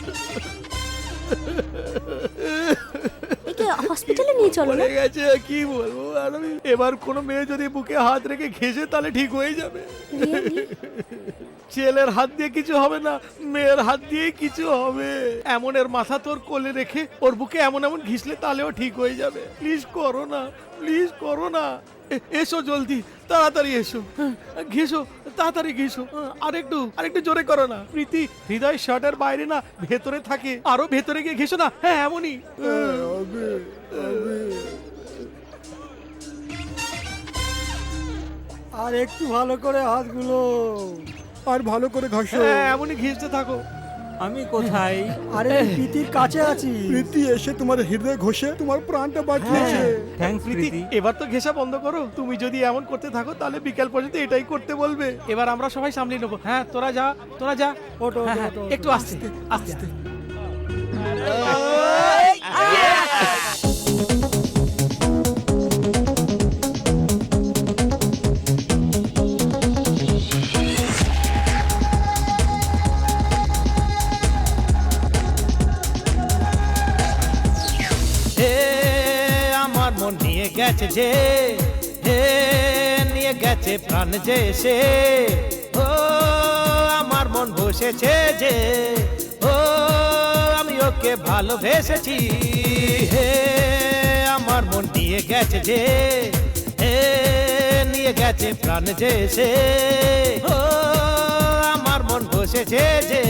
একে হসপিটালে নিয়ে চলো না। পড়ে গেছে, কি বলবো। আর আমি এবার কোনো মেয়ে যদি বুকে হাত রেখে ঘেঁষে তাহলে ঠিক হয়ে যাবে। Really? ছেলের হাত দিয়ে কিছু হবে না, মেয়ের হাত দিয়েই কিছু হবে। এমন এর মাথা তোর কোলে রেখে ওর বুকে এমন এমন ঘিসলে তাহলেও ঠিক হয়ে যাবে। প্লিজ করো না, প্লিজ করো না। এসো জলদি, তাড়াতাড়ি এসো। ঘেসো, তাড়াতাড়ি ঘেসো। আরেকটু জোরে করো না। প্রীতি, হৃদয় শার্টের বাইরে না, ভেতরে থাকে। আরো ভেতরে গিয়ে ঘেসো না। হ্যাঁ এমনই। আর একটু ভালো করে হাতগুলো। আর ভালো করে ঘষো। এমনই ঘিরতে থাকো। আমি কোথায়? আরে প্রীতির কাছে আছি। প্রীতি এসে তোমার হৃদয় ঘষে তোমার প্রাণটা বাঁচিয়েছে। থ্যাঙ্কস প্রীতি, প্রীতি। এবার তো ঘেষা বন্ধ করো। তুমি যদি এমন করতে থাকো তাহলে বিকেল পর্যন্ত এটাই করতে বলবে। এবার আমরা সবাই সামলে নেবো। হ্যাঁ তোরা যা, তোরা যা। ওটো হ্যাঁ, ওটো, হ্যাঁ, ওটো, একটু আস্তে আস্তে। হে আমার মন নিয়ে গেছে যে, হে নিয়ে গেছে প্রাণ যে সে, ও আমার মন বসেছে যে, ও আমি ওকে ভালোবেসেছি। হে আমার মন নিয়ে গেছে যে, হে নিয়ে গেছে প্রাণ যে সে, ও আমার মন বসেছে যে,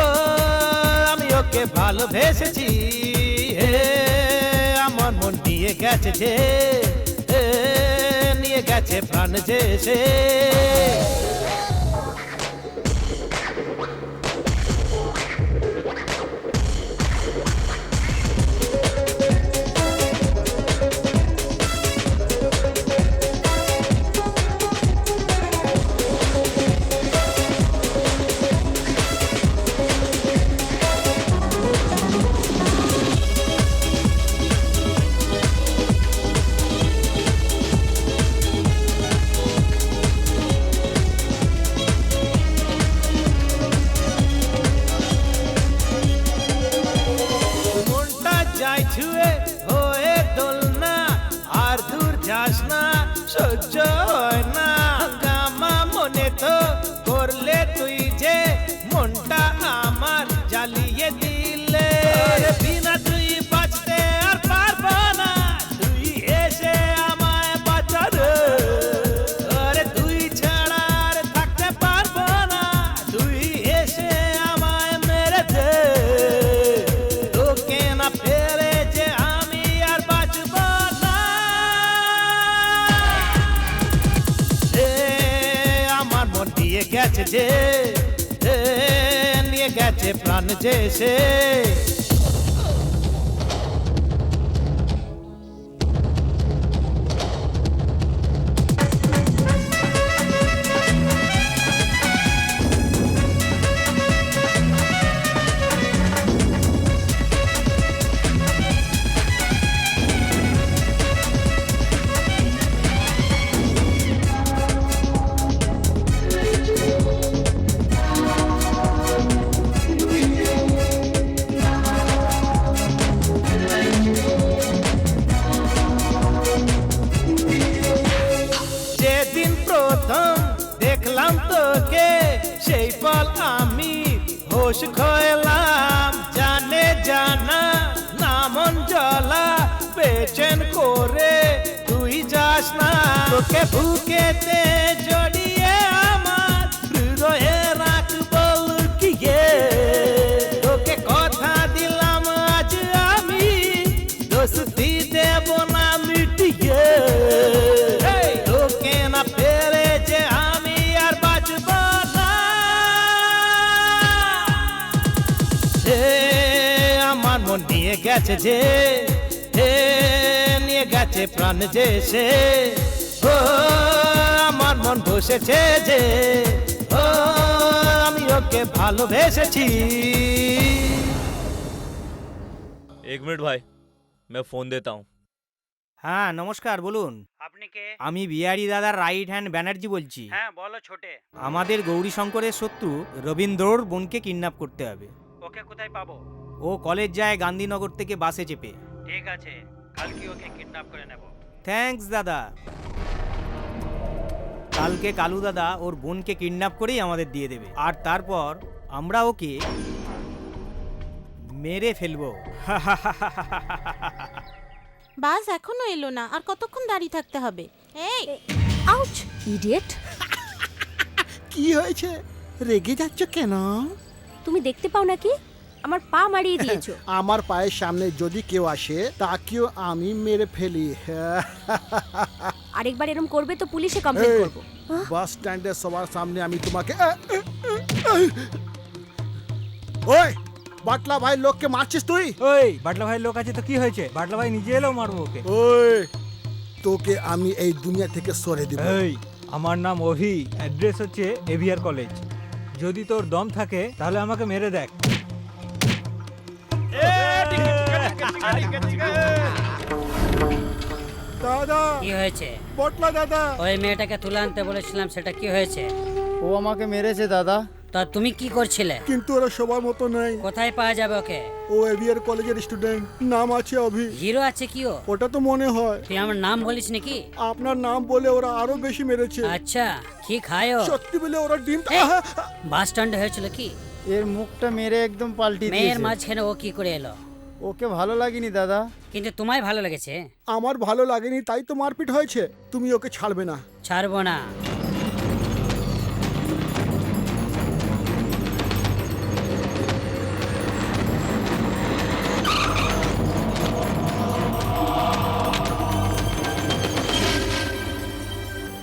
ও আমি ওকে ভালোবেসেছি। হে আমার মন নিয়ে গেছে যে, হে নিয়ে গেছে প্রাণ যে সে। মনটা যায় ছুঁয়ে হয়ে দোলনা, আর দূর যাস না, সহ্য হয় না গামা মনে তো করলে তুই যে, মনটা আমার জ্বালিয়ে দিলে। বিনা তুই বাঁচতে আর পারবো না, তুই এসে আমায় বাঁচা রে। আরে তুই ছাড়া আর থাকতে পারবো না, তুই এসে আমায় মেরে দে। তোকে না পেলে যে আমি আর বাঁচব না। এ আমার মন দিয়ে গেছে যে, এ নিয়ে গেছে প্রাণ যে সে। যেদিন প্রথম দেখলাম তোকে, সেই পল আমি হোশ খোলাম। জানে জানা না মন জ্বলা বেচেন করে তুই যাস না। তোকে বুকেতে জড়িয়ে আমার হৃদয়ে রাখবো লুকিয়ে। তোকে কথা দিলাম আজ আমি, দোস্তি দেব না মিটিয়ে। তোকে না পেরে যে আমি আর বাঁচব না। হে আমার মন নিয়ে গেছে যে, হে নিয়ে গেছে প্রাণ যে সে, ও আমার মন বসেছে যে, ও আমি ওকে ভালোবেসেছি। एक मिनट भाई, मैं फोन देता हूँ। হ্যাঁ নমস্কার, বলুন আপনি কে? আমি বিহারি দাদার রাইট হ্যান্ড ব্যানার্জি বলছি। হ্যাঁ বলো ছোটে। আমাদের গৌরী শঙ্করের শত্রু রবীন্দ্রর বোনকে কিডন্যাপ করতে হবে। ওকে কোথায় পাবো? ও কলেজ যায় গান্ধীনগর থেকে বাসে চেপে। ঠিক আছে, কালকে ওকে কিডন্যাপ করে নেব। থ্যাঙ্কস দাদা। কালকে কালু দাদা ওর বোনকে কিডন্যাপ করেই আমাদের দিয়ে দেবে, আর তারপর আমরা ওকে মেরে ফেলবো। বাস এখনো এলো না, আর কতক্ষণ দাঁড়িয়ে থাকতে হবে? এই আউচ ইডিয়েট। কি হয়েছে? রেগে যাচ্ছ কেন? তুমি দেখতে পাও নাকি আমার পা মারিয়ে দিয়েছো। আমার পায়ের সামনে যদি কেউ আসে তাকেও আমি মেরে ফেলি। আরেকবার এরকম করবে তো পুলিশে কমপ্লেন এই, করব। বাস স্ট্যান্ডে সবার সামনে আমি তোমাকে ওই বাটলা ভাই লোককে মারছিস তুই? ওই বাটলা ভাই লোক আছে তো কি হয়েছে? বাটলা ভাই নিজে এলেও মারবো ওকে। ওই তোকে আমি এই দুনিয়া থেকে সরে দিব। এই আমার নাম অভি, অ্যাড্রেস হচ্ছে এভিআর কলেজ। যদি তোর দম থাকে তাহলে আমাকে মেরে দেখ। দাদা কি হয়েছে? বটলা দাদা, ওই মেয়েটাকে তুলে আনতে বলেছিলাম, সেটা কি হয়েছে? ও আমাকে মেরেছে দাদা। তা তুমি কি করছিলে? কিন্তু ওরা সবার মতো নেই। কোথায় পাওয়া যাবে ওকে? ও এভিআর কলেজের স্টুডেন্ট, নাম আছে অভি। হিরো আছে কি ও? ওটা তো মনে হয়। তুই আমার নাম বলিস নাকি? আপনার নাম বলে ওরা আরো বেশি মেরেছে। আচ্ছা, কি খায় ও? সত্যি বলে ওরা ডিম বাস স্ট্যান্ডে হয়েছিল কি? এর মুখটা মেরে একদম পাল্টি মেয়ের দিয়েছে। মাঝখানে ও কি করে এলো? ওকে ভালো লাগেনি দাদা। কিন্তু তোমায় ভালো লেগেছে। আমার ভালো লাগেনি তাই তো মারপিট হয়েছে। তুমি ওকে ছাড়বে না। ছাড়বো না।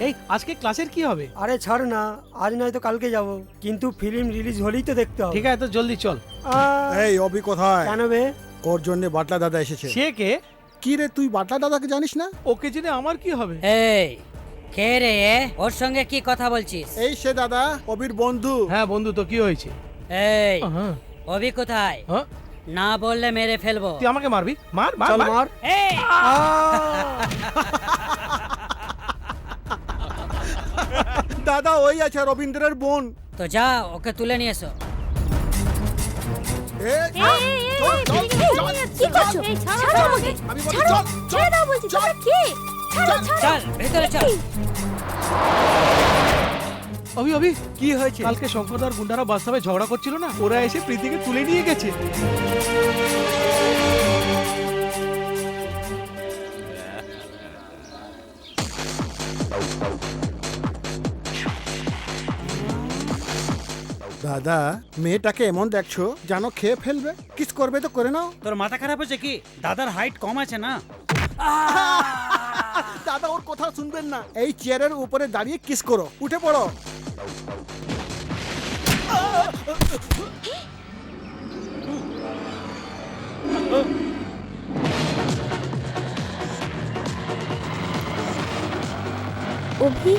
এই আজকে ক্লাসের কি হবে? আরে ছাড় না, আজ নয় তো কালকে যাব, কিন্তু ফিল্ম রিলিজ হলেই তো দেখতে হবে। ঠিক আছে, তো জলদি চল। এই অভি কোথায়? কেন বে? ওর জন্য বাটলা দাদা এসেছে। সে কে? কি রে, তুই বাটলা দাদাকে জানিস না? ওকে জেনে আমার কি হবে? এই কে রে? ওর সঙ্গে কি কথা বলছিস? এই সে দাদা, অভির বন্ধু। হ্যাঁ বন্ধু, তো কি হয়েছে? এই অভি কোথায়? না বললে মেরে ফেলবো। তুই আমাকে মারবি? মার মার চল মার। মার। এই দাদা ওই আছে রবীন্দ্রের বোন। তো যা ওকে তুলে নিয়ে এসো। কি করছো? ছাড়ো আমাকে, ছাড়ো, ছেড়ে দাও বলছি। তোমরা কে? ছাড়ো, ছাড়ো। চল ভেতরে চল। অভি অভি, কি হয়েছে? কালকে শঙ্করদার গুন্ডারা বাস্তবে ঝগড়া করছিল না, ওরা এসে প্রীতিকে তুলে নিয়ে গেছে। দাদা মেয়েটাকে এমন দেখছো জানো খেয়ে ফেলবে। কিস করবে তো করে নাও। তোর মাথা খারাপ হয়েছে কি? দাদার হাইট কম আছে না। দাদা ওর কথা শুনবেন না। এই চেয়ারের উপরে দাঁড়িয়ে কিস করো, উঠে পড়ো। অভি,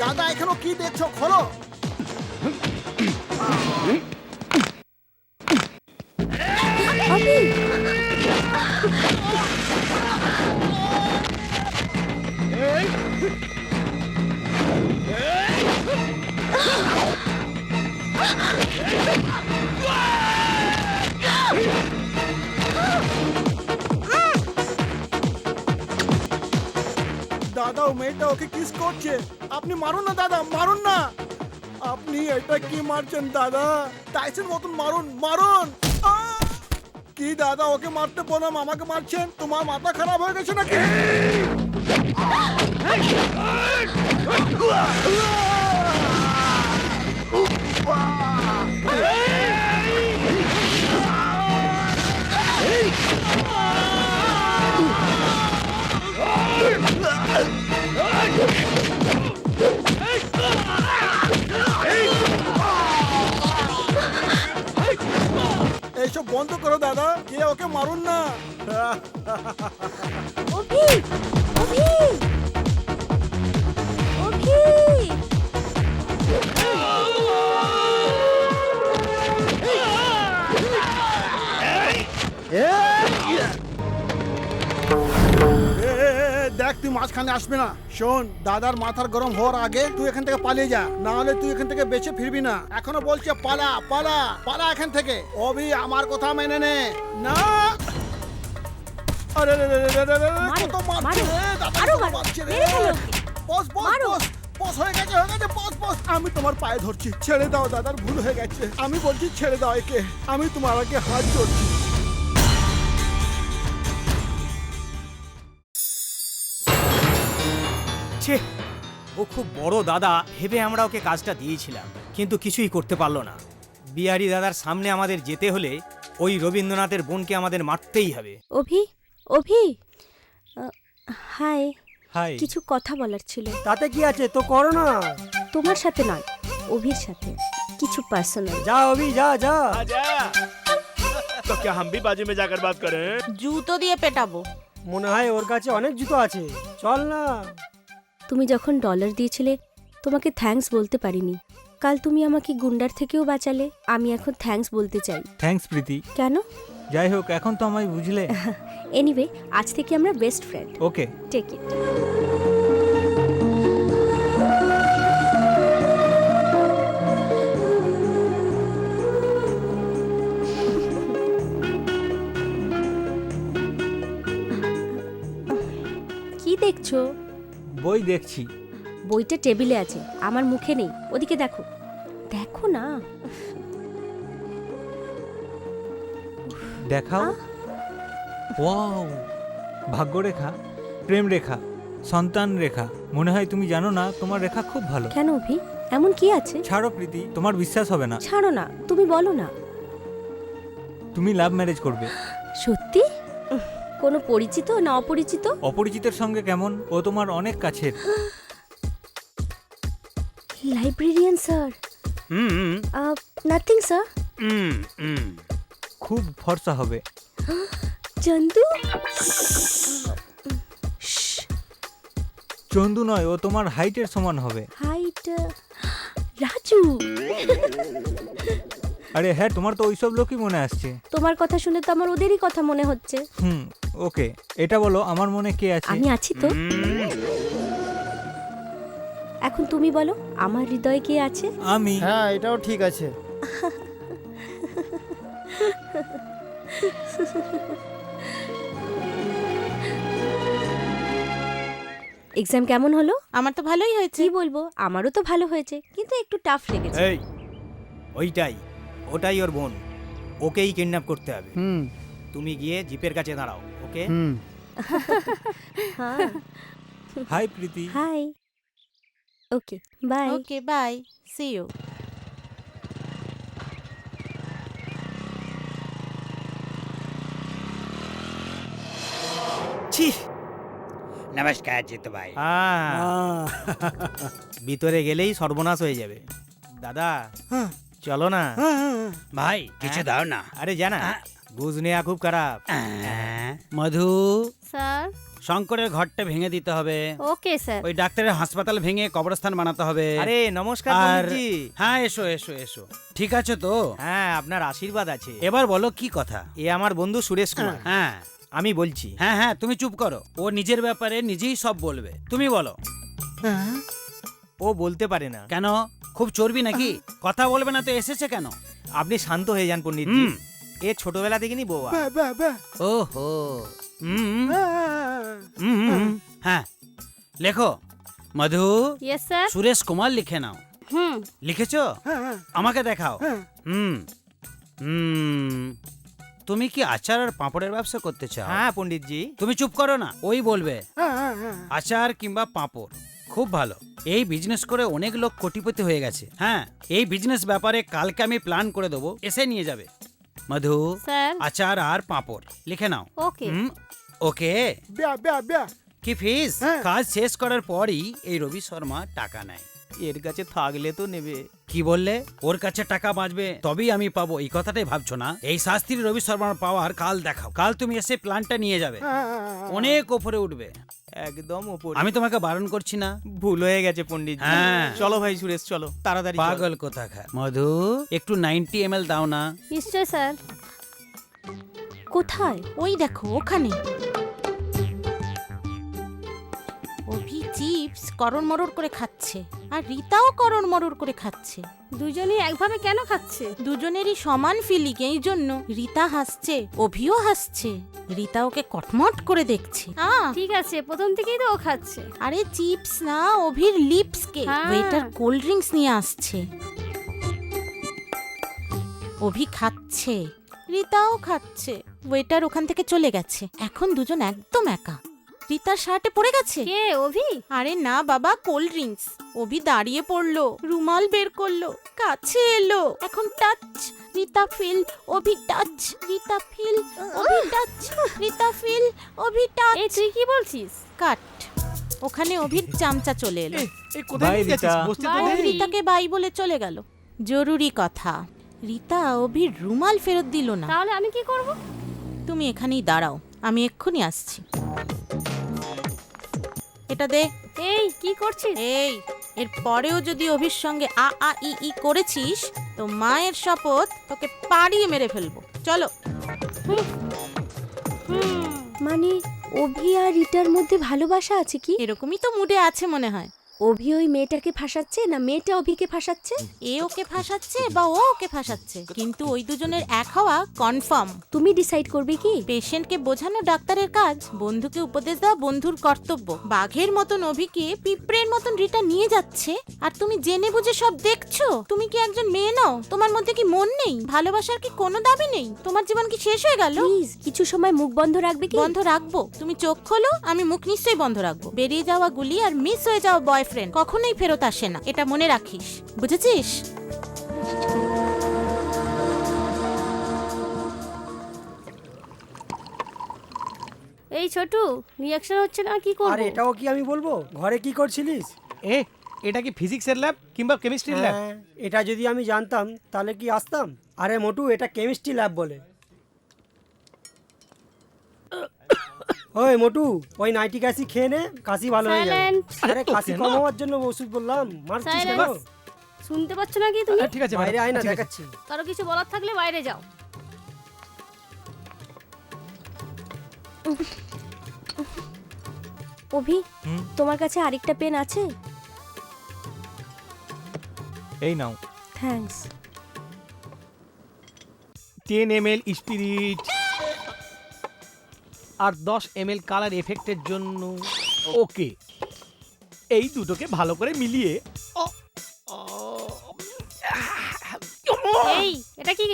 দাদা এখনো কি দেখছো, খোলো। অভি, দাদা ও মেয়েটা ওকে কিস করছে। আপনি মারুন না দাদা, মারুন না। আপনি এটা কি মারছেন দাদা? টাইসন মতন মারুন, মারুন। কি দাদা, ওকে মারতে বললাম আমাকে মারছেন? তোমার মাথা খারাপ হয়ে গেছে নাকি? এইসব বন্ধ করো দাদা, কে ওকে মারুন না। অভি অভি অভি দেখ তুই মাঝখানে আসবে না। শোন, দাদার মাথার গরম হওয়ার আগে তুই এখান থেকে পালিয়ে যা, না হলে তুই এখান থেকে বেঁচে ফিরবি না। এখনো বলছে পালা পালা পালা এখান থেকে। অভি আমার কথা মেনে নে না। আরে রে রে রে রে রে রে, কত মারছে রে দাদা, কত মারছে রে। বস বস বস বস, হয়ে গেছে বস বস। আমি তোমার পায়ে ধরছি, ছেড়ে দাও, দাদার ভুল হয়ে গেছে। আমি বলছি ছেড়ে দাও একে, আমি তোমার আগে হাত ধরছি। ছে, ও খুব বড় দাদা ভেবে আমরা ওকে কাজটা দিয়েছিলাম, কিন্তু কিছুই করতে পারলো না। বিহারি দাদার সামনে আমাদের যেতে হলে ওই রবীন্দ্রনাথের বোনকে আমাদের মারতেই হবে। অভি অভি হাই হাই। কিছু কথা বলার ছিল। তাতে কি আছে, তো করো না। তোমার সাথে নয়, অভির সাথে, কিছু পার্সোনাল। যা অভি যা যা। तो क्या हम भी बाजू में जाकर बात करें? জুতো দিয়ে পেটাবো। মনে হয় ওর কাছে অনেক জুতো আছে, চল না। তুমি যখন ডলার দিয়েছিলে তোমাকে থ্যাঙ্কস বলতে পারিনি। কাল তুমি আমাকে গুন্ডার থেকেও বাঁচালে, আমি এখন থ্যাঙ্কস বলতে চাই। থ্যাঙ্কস প্রীতি। কেন? যাই হোক, এখন তো আমায় বুঝলে। এনিওয়ে, আজ থেকে আমরা best friend. Okay, take it. কি দেখছো? বই দেখছি। বইটা টেবিলে আছে, আমার মুখে নেই। ওদিকে দেখো, দেখো না। দেখাও। ওয়াও, ভাগ্যরেখা, প্রেম রেখা, সন্তান রেখা। মনে হয় তুমি জানো না তোমার রেখা খুব ভালো। কেন অভি, এমন কি আছে? ছাড়ো প্রীতি, তোমার বিশ্বাস হবে না। ছাড়ো না, তুমি বলো না। তুমি লাভ ম্যারেজ করবে। সত্যি? কোনো পরিচিত না অপরিচিত? অপরিচিতের সঙ্গে কেমন? ও তোমার অনেক কাছের। Librarian sir. Hmm nothing sir. খুব ফর্সা হবে। চন্দু? চন্দু নয়, ও তোমার হাইটের সমান হবে। হাইট? রাজু। আরে হ্যাঁ, তোমার তো ওইসব লোকই মনে আসছে। তোমার কথা শুনে তো আমার ওদেরই কথা মনে হচ্ছে। ওকে, এটা বলো, আমার মনে কে আছে? আমি আছি তো। এখন তুমি বলো, আমার হৃদয়ে কে আছে? আমি। হ্যাঁ, এটাও ঠিক আছে। এক্সাম কেমন হলো? আমার তো ভালোই হয়েছে। কি বলবো, আমারও তো ভালো হয়েছে, কিন্তু একটু টাফ লেগেছে। এই, ওটাই ওর বোন, ওকেই কিডন্যাপ করতে হবে। তুমি গিয়ে জিপের কাছে দাঁড়াও, ওকে? হ্যাঁ। Hi Preeti. Hi. Okay, bye. Okay, bye, see you. ছি, নমস্কার জিতু ভাই। ভিতরে গেলেই সর্বনাশ হয়ে যাবে। দাদা চলো না। ভাই কিছু দাও না। আরে জানা, বুঝ নেওয়া খুব খারাপ। মধু স্যার। শঙ্করের ঘরটা ভেঙে দিতে হবে। Okay sir. ওই ডাক্তারের হাসপাতাল ভেঙে কবরস্থান বানাতে হবে। আরে নমস্কার পণ্ডিতজি। হ্যাঁ, এসো এসো এসো। ঠিক আছে তো? হ্যাঁ, আপনার আশীর্বাদ আছে। এবার বলো কি কথা? এ আমার বন্ধু সুরেশ কুমার। হ্যাঁ, আমি বলছি। হ্যাঁ হ্যাঁ, তুমি চুপ করো। ও নিজের ব্যাপারে নিজেই সব বলবে, তুমি বলো। ও বলতে পারে না। কেন? খুব চর্বি নাকি? কথা বলবে না তো এসেছে কেন? আপনি শান্ত হয়ে যান পণ্ডিতজি। এ ছোটবেলা থেকে নি বউ। ওহো। হ্যাঁ, লেখো। মধু। Yes sir. সুরেশ কুমার লিখে নাও। লিখেছো? আমাকে দেখাও। তুমি কি আচার আর পাঁপড়ের ব্যবসা করতে চাও? হ্যাঁ পণ্ডিতজি। তুমি চুপ করো না, ওই বলবে। আচার কিংবা পাঁপড় খুব ভালো। এই বিজনেস করে অনেক লোক কোটিপতি হয়ে গেছে। হ্যাঁ, এই বিজনেস ব্যাপারে কালকে আমি প্ল্যান করে দেবো, এসে নিয়ে যাবে। মধু, আচার আর পাঁপড় লিখে নাও। ওকে। ওকে। কি ফিস? কাজ শেষ করার পরই এই রবি শর্মা টাকা নেয়। এর কাছে থাকলে তো নেবে। কি বললে? ওর কাছে টাকা বাঁচবে তবেই আমি পাবো, এই কথাটাই ভাবছো না? এই শাস্ত্রী রবি শর্মার পাওয়ার কাল দেখাও। কাল তুমি এসে প্ল্যানটা নিয়ে যাবে, অনেক ওপরে উঠবে। একদম ওপর। আমি তোমাকে বারণ করছি না? ভুল হয়ে গেছে পণ্ডিত। হ্যাঁ। চলো ভাই সুরেশ, চলো তাড়াতাড়ি চলো। পাগল কোথাকার। মধু, একটু 90 ml দাও না। নিশ্চয় স্যার। কোথায়? ওই দেখো ওখানে। অভি চিপস করণ মরর করে খাচ্ছে আর রীতাও করণ মরর করে খাচ্ছে। দুজনেই একভাবে কেন খাচ্ছে? দুজনেরই সমান ফিলিং, এই জন্য রীতা হাসছে, অভিও হাসছে। রীতা ওকে কটমট করে দেখছে। ঠিক আছে, প্রথম থেকেই তো ও খাচ্ছে। আরে চিপস না, অভির লিপস কে। হ্যাঁ। ওয়েটার কোল্ড ড্রিঙ্কস নিয়ে আসছে। অভি খাচ্ছে, রীতাও খাচ্ছে। ওয়েটার ওখান থেকে চলে গেছে। এখন দুজন একদম একা। রীতার শার্টে পড়ে গেছে। কে? অভি? আরে না বাবা, কোল্ড ড্রিঙ্কস। অভি দাঁড়িয়ে পড়লো, রুমাল বের করলো, কাছে এলো। এখন টাচ, রীতা ফিল, অভি টাচ, রীতা ফিল, অভি টাচ, রীতা ফিল, অভি টাচ। এই তুই কি বলছিস? কাট। ওখানে অভির চামচা চলে এলো। বাই রীতা। রীতাকে বাই বলে চলে গেল। জরুরি কথা, রীতা অভির রুমাল ফেরত দিল না। তাহলে আমি কি করব? তুমি এখানেই দাঁড়াও, আমি এক্ষুনি আসছি। এটা দে। এই কি করছিস? এই, এর পরেও যদি অভির সঙ্গে আ আ ই ই করেছিস তো মায়ের শপথ, তোকে পাড়িয়ে মেরে ফেলবো। চলো। মানে অভি আর রিটার মধ্যে ভালোবাসা আছে কি? এরকমই তো মুডে আছে মনে হয়। অভি ওই মেয়েটাকে ফাঁসাচ্ছে না মেয়েটা অভিকে ফাঁসাচ্ছে? এ ওকে ফাঁসাচ্ছে বা ও ওকে ফাঁসাচ্ছে, কিন্তু ওই দুজনের এক হওয়া কনফার্ম। তুমি ডিসাইড করবে কি? পেশেন্টকে বোঝানো ডাক্তারের কাজ, বন্ধুকে উপদেশ দেওয়া বন্ধুর কর্তব্য। বাঘের মতন অভিকে পিঁপড়ের মতন রিটা নিয়ে যাচ্ছে, আর তুমি জেনে বুঝে সব দেখছো। তুমি কি একজন মেয়ে নও? তোমার মধ্যে কি মন নেই? ভালোবাসার কি কোনো দাবি নেই? তোমার জীবন কি শেষ হয়ে গেল? প্লিজ কিছু সময় মুখ বন্ধ রাখবে কি? বন্ধ রাখবো। তুমি চোখ খোলো, আমি মুখ নিশ্চয়ই বন্ধ রাখবো। বেরিয়ে যাওয়া গুলি আর মিস হয়ে যাওয়া বয়ফ্রেন্ড কখনোই ফেরত আসে না, এটা মনে রাখিস, বুঝেছিস? এই ছোটু, রিঅ্যাকশন হচ্ছে না, কি করব? আরে এটাও কি আমি বলবো? ঘরে কি করছিলিস? এটা কি ফিজিক্সের ল্যাব কিংবা কেমিস্ট্রির ল্যাব? হ্যাঁ, এটা যদি আমি জানতাম তাহলে কি আসতাম? আরে মোটু, এটা কেমিস্ট্রি ল্যাব বলে। ওই মোটু, ওই নাইট্রিক অ্যাসিড খেয়ে নে, কাশি ভালো হয়ে যাবে। Silence! আরে কাশি কম হওয়ার জন্য ওষুধ বললাম, মারছিস কেন? Silence! শুনতে পাচ্ছ না কি তুমি? ঠিক আছে বাইরে আয় না, ঠিক আছে। দেখাচ্ছি। কারো কিছু বলার থাকলে বাইরে যাও। অভি, তোমার কাছে আরেকটা পেন আছে? এই নাও। থ্যাঙ্কস। 10 ml স্পিরিট আর 10 ml কালার এফেক্টের জন্য। ওকে, এই দুটোকে ভালো করে মিলিয়ে এই, এটা কি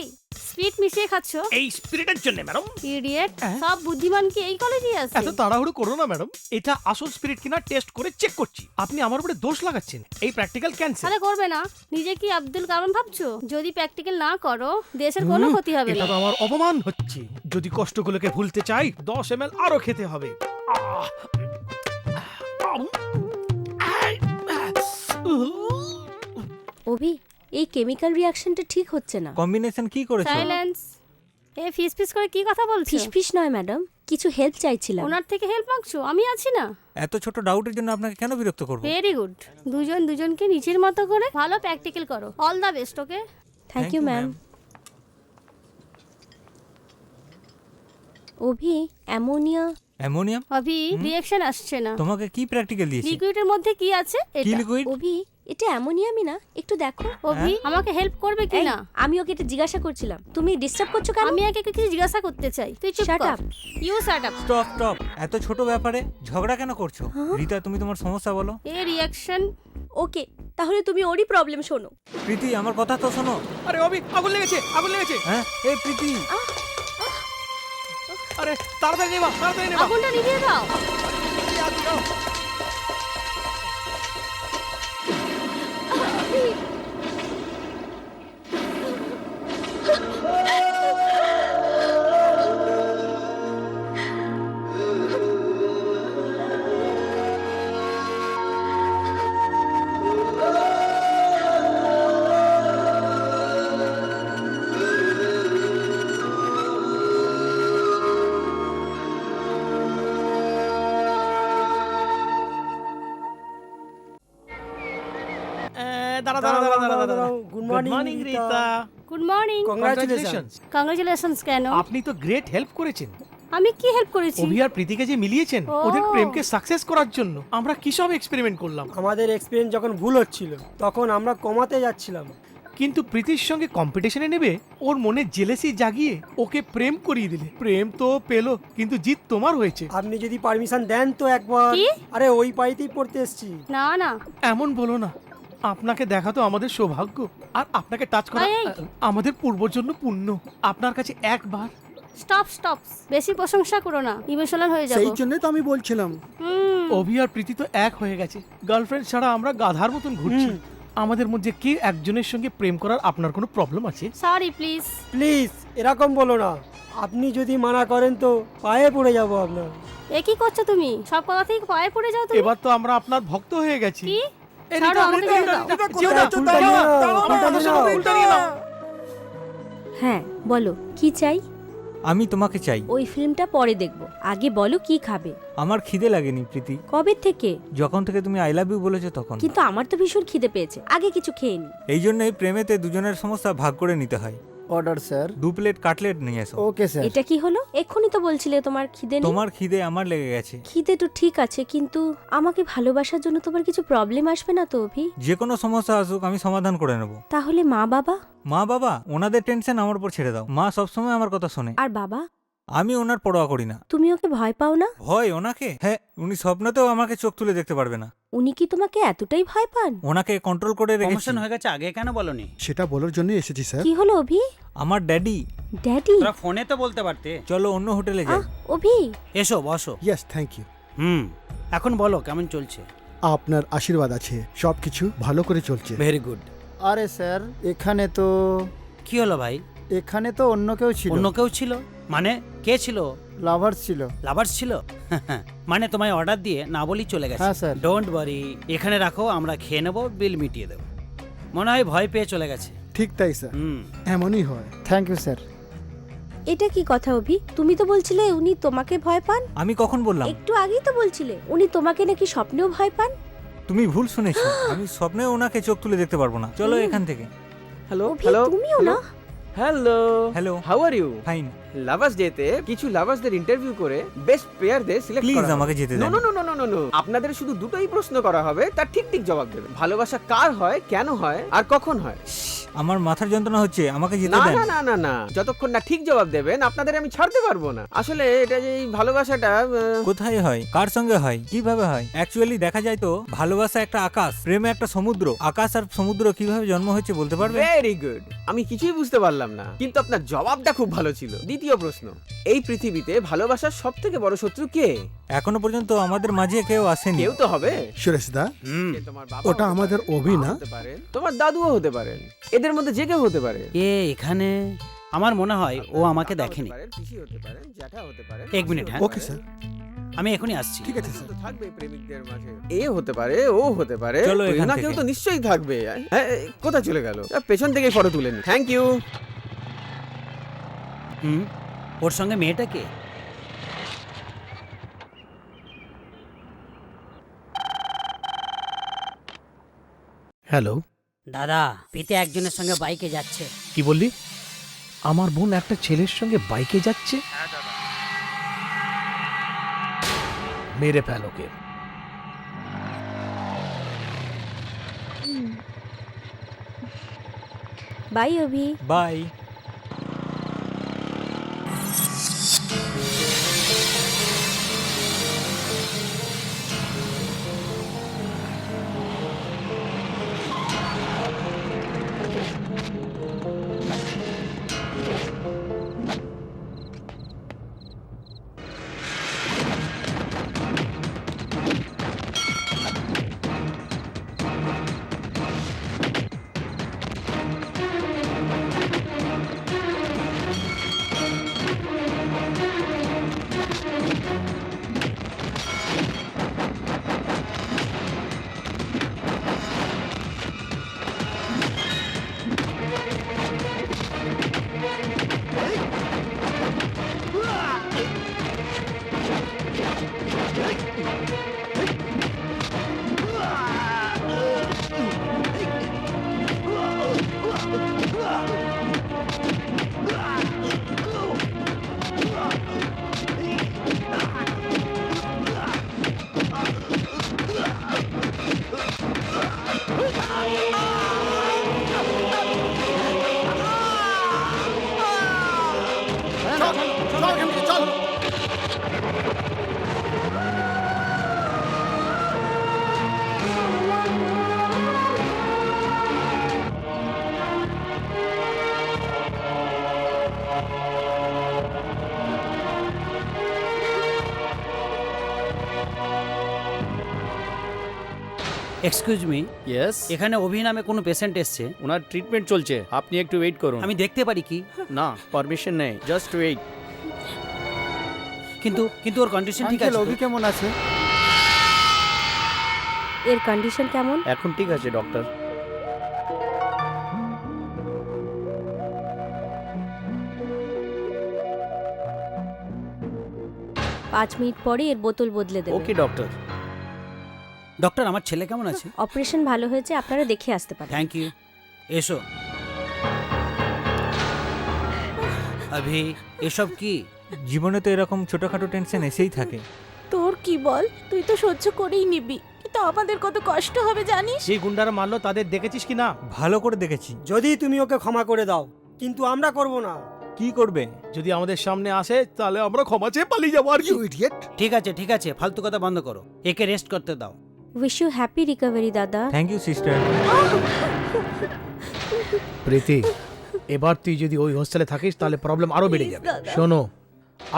স্পিরিট মিশিয়ে খাচ্ছো? এই স্পিরিটের জন্য ম্যাডাম। ইডিয়েট, সব বুদ্ধিমান কি এই কলেজে আছে? এত তাড়াহুড়ো করো না ম্যাডাম, এটা আসল স্পিরিট কিনা টেস্ট করে চেক করছি। আপনি আমার উপরে দোষ লাগাচ্ছেন। এই প্র্যাকটিক্যাল ক্যান্সেল। তাহলে করবে না? নিজে কি আব্দুল কালাম ভাবছো? যদি প্র্যাকটিক্যাল না করো দেশের কোনো ক্ষতি হবে এটা না। তো আমার অপমান হচ্ছে। যদি কষ্টগুলোকে ভুলতে চাই 10 ml আরো খেতে হবে। অভি, এই কেমিক্যাল রিঅ্যাকশনটা ঠিক হচ্ছে না। কম্বিনেশন কি করেছো? সাইলেন্স। এ ফিস করে কি কথা বলছো? ফিস নয় ম্যাডাম, কিছু হেল্প চাইছিলাম। ওনার থেকে হেল্প মাগছো? আমি আছি না। এত ছোট ডাউটের জন্য আপনাকে কেন বিরক্ত করব? Very good. দুজন দুজনকে নিজের মতো করে ভালো প্র্যাকটিক্যাল করো। All the best. Okay, thank you ma'am. Abhi, ammonium? Abhi, reaction আসছে না। তোমাকে কি প্র্যাকটিক্যাল দিয়েছি? লিকুইডের মধ্যে কি আছে? কি লিকুইড? অভি, এটা অ্যামোনিয়ামই না, একটু দেখো। অভি, আমাকে হেল্প করবে কি না? আমি ওকে এটা জিজ্ঞাসা করছিলাম। তুমি ডিস্টার্ব করছো কেন? আমি একে কিছু জিজ্ঞাসা করতে চাই। তুই চুপ কর। You shut up. স্টপ। এত ছোট ব্যাপারে ঝগড়া কেন করছো? রীতা, তুমি তোমার সমস্যা বলো। এই রিঅ্যাকশন। ওকে, তাহলে তুমি ওরই প্রবলেম শোনো। প্রীতি, আমার কথা তো শোনো। আরে অভি, আগুন লেগেছে। হ্যাঁ, এই প্রীতি। আরে তাড়াতাড়ি নেবা। আগুনটা নিভিয়ে দাও। Good morning Rita. Good morning. Congratulations. Congratulations কেন? আপনি তো গ্রেট হেল্প করেছেন। আমি কি হেল্প করেছি? অভি আর প্রীতিকে যে মিলিয়েছেন ও। ওদের প্রেমকে সাকসেস করার জন্য আমরা কি সব এক্সপেরিমেন্ট করলাম। আমাদের এক্সপেরিয়েন্স যখন ভুল হচ্ছিল তখন আমরা কমাতে যাচ্ছিলাম, কিন্তু প্রীতির সঙ্গে কম্পিটিশনে নেবে ওর মনে জেলেসি জাগিয়ে ওকে প্রেম করিয়ে দিলে। প্রেম তো পেলো, কিন্তু জিত তোমার হয়েছে। আপনি যদি পারমিশন দেন তো একবার। কি? আরে ওই বাড়িতেই পড়তে এসেছি। না না, এমন বলো না, আপনাকে দেখা তো আমাদের সৌভাগ্য, আর আপনাকে টাচ করা এই। আমাদের পূর্বজন্য পুণ্য। আপনার কাছে একবার। স্টপ স্টপ, বেশি প্রশংসা করো না, ইমোশনাল হয়ে যাবো। সেই জন্যই তো আমি বলছিলাম। অভি আর প্রীতি তো এক হয়ে গেছে, গার্লফ্রেন্ড ছাড়া আমরা গাধার মতন ঘুরছি। আমাদের মধ্যে কে একজনের সঙ্গে প্রেম করার আপনার কোনো প্রবলেম আছে? Sorry please. প্লিজ এরকম বলো না, আপনি যদি মানা করেন তো পায়ে পড়ে যাব আপনার। এ কি করছো তুমি? সব কথা থেকে পায়ে পড়ে যাও তুমি। এবার তো আমরা আপনার ভক্ত হয়ে গেছি। কি? এই ছাড়ো, রিতা, আমাকে রিতা, যেতে রিতা, দাও। রিতা, কোথায় যেও না, চুলটা দাঁড়াও, নিয়ে নাও, দাঁড়াও, চুলটা আমার নিয়ে সঙ্গে নাও। উল্টা নিয়ে নাও। হ্যাঁ বলো, কি চাই? আমি তোমাকে চাই। ওই ফিল্মটা পরে দেখব, আগে বলো কি খাবে। আমার খিদে লাগেনি প্রীতি, কবে থেকে? যখন থেকে তুমি আই লাভ ইউ বলেছো তখন। কিন্তু আমার তো ভীষণ খিদে পেয়েছে, আগে কিছু খেয়ে নি। এই জন্যই প্রেমেতে দুজনের সমস্যা ভাগ করে নিতে হয়। Order sir. 2 প্লেট কাটলেট নিয়ে এসো। Okay sir. এটা কি হলো? এক্ষুনি তো বলছিলে তোমার খিদে নেই। তোমার খিদে আমার লেগে গেছে। খিদে তো ঠিক আছে, কিন্তু আমাকে ভালোবাসার জন্য তোমার কিছু প্রবলেম আসবে না তো অভি? যে কোনো সমস্যা আসুক আমি সমাধান করে নেব। তাহলে মা বাবা? মা বাবা ওনাদের টেনশন আমার উপর ছেড়ে দাও। মা সবসময় আমার কথা শোনে, আর বাবা? আমি ওনার পরোয়া করি না। তুমি ওকে ভয় পাও না? ভয় ওনাকে? হ্যাঁ, উনি স্বপ্নতেও আমাকে চোখ তুলে দেখতে পারবে না। উনি কি তোমাকে এতটাই ভয় পান? ওনাকে কন্ট্রোল করে রেখেছি। প্রমোশন হয়ে গেছে, আগে কেন বলনি? সেটা বলার জন্যই এসেছি স্যার। কি হলো অভি? আমার ড্যাডি। ড্যাডি? তোরা ফোনে তো বলতে পারতে। চলো অন্য হোটেলে যাই। অভি এসো বসো। Yes thank you. এখন বলো কেমন চলছে? আপনার আশীর্বাদ আছে, সবকিছু ভালো করে চলছে। Very good. আরে স্যার এখানে তো কি হলো ভাই? এখানে তো অন্য কেউ ছিল। অন্য কেউ ছিল মানে? কে ছিল? লাভার্স ছিল। লাভার্স ছিল? মানে তোমায় অর্ডার দিয়ে না বলি চলে গেছে? হ্যাঁ, স্যার। ডোন্ট ওয়ারি, এখানে রাখো, আমরা খেয়ে নেবো, বিল মিটিয়ে দেবো। মনে হয় ভয় পেয়ে চলে গেছে। ঠিক তাই স্যার, এমনই হয়। Thank you sir. এটা কি কথা অভি? তুমি তো বলছিলে উনি তোমাকে ভয় পান। আমি কখন বললাম? একটু আগেই তো বলছিলে উনি তোমাকে নাকি স্বপ্নেও ভয় পান। তুমি ভুল শুনেছো, আমি স্বপ্নে ওনাকে চোখ তুলে দেখতে পারবো না। চলো এখান থেকে। হ্যালো অভি, হ্যালো তুমিও না? Hello hello, how are you? Fine. Lovers ডেতে কিছু লাভার্সদের ইন্টারভিউ করে বেস্ট পেয়ারদের সিলেক্ট করা প্লিজ আমাকে যেতে নো দেন। No no no no no আপনাদের শুধু দুটোই প্রশ্ন করা হবে, তার ঠিক ঠিক জবাব দেবেন। ভালোবাসা কার হয়, কেন হয় আর কখন হয়? আমার মাথার যন্ত্রণা হচ্ছে, আমাকে যেতে না দেন। না না না না যতক্ষণ না ঠিক জবাব দেবেন আপনাদের আমি ছাড়তে পারবো না। আসলে এটা যে এই ভালোবাসাটা কোথায় হয়, কার সঙ্গে হয়, কিভাবে হয়? অ্যাকচুয়ালি দেখা যায় তো ভালোবাসা একটা আকাশ, প্রেমে একটা সমুদ্র। আকাশ আর সমুদ্র কিভাবে জন্ম হয়েছে বলতে পারবে? Very good. আমি কিছুই বুঝতে পারলাম না, কিন্তু আপনার জবাবটা খুব ভালো ছিল। দ্বিতীয় প্রশ্ন, এই পৃথিবীতে ভালোবাসার সব থেকে বড় শত্রু কে? এখনো পর্যন্ত আমাদের মাঝে কেউ আসেনি। কেউ তো হবে। সুরেশ দা, সে তোমার বাবা ওটা হতে আমাদের পারে, অভি মা না? হতে পারেন, তোমার দাদুও হতে পারেন, এদের মধ্যে যে কেউ হতে পারে। এখানে আমার মনে হয় ও আমাকে দেখেনি। পিসি হতে পারেন, জ্যাঠা হতে পারেন। এক মিনিট, হ্যাঁ ওকে স্যার, আমি এখনই আসছি। ঠিক আছে স্যার। তো থাকবে প্রেমিকদের মাঝে, এ হতে পারে, ও হতে পারে, চলো কেউ এখান না থেকে। কেউ তো নিশ্চয়ই থাকবে। হ্যাঁ, কোথায় চলে গেল? পেছন থেকে ফটো তুলে নি। Thank you. ওর সঙ্গে মেয়েটা কে? হ্যালো দাদা, পিতে একজনের সঙ্গে বাইকে যাচ্ছে। কি বললি? আমার বোন একটা ছেলের সঙ্গে বাইকে যাচ্ছে? মেরে ফেল ওকে। Bye Abhi. Bye. Excuse me, yes, এখানে অভি নামে কোনো পেশেন্ট এসছে। ওনার ট্রিটমেন্ট চলছে, আপনি একটু ওয়েট করুন। আমি দেখতে পারি কি? না, পারমিশন নেই, জাস্ট ওয়েট। কিন্তু কিন্তু ওর কন্ডিশন ঠিক আছে? অভি কেমন আছে? এর কন্ডিশন কেমন? এখন ঠিক আছে ডক্টর। পাঁচ মিনিট পরে এর বোতল বদলে দেবে। ওকে ডক্টর। ডক্টর, আমার ছেলে কেমন আছে? অপারেশন ভালো হয়েছে, আপনারা দেখে আসতে পারেন। Thank you. এসো। অভি, এসব কি? জীবনে তো এরকম ছোটখাটো টেনশন এসেই থাকে। তোর কি বল, তুই তো সহ্য করেই নিবি, কিন্তু আমাদের কত কষ্ট হবে জানিস? সেই গুন্ডারা মারলো, তাদের দেখেছিস কি না? ভালো করে দেখেছি। যদি তুমি ওকে ক্ষমা করে দাও, কিন্তু আমরা করব না। কি করবে? যদি আমাদের সামনে আসে তাহলে আমরা ক্ষমা চেয়ে পালিয়ে যাবো আর কি। ঠিক আছে ঠিক আছে, ফালতু কথা বন্ধ করো, একে রেস্ট করতে দাও। উইশ ইউ হ্যাপি রিকভারি দাদা। Thank you sister. প্রীতি, এবার তুই যদি ওই হোস্টেলে থাকিস তাহলে প্রবলেম আরো বেড়ে যাবে। শোনো,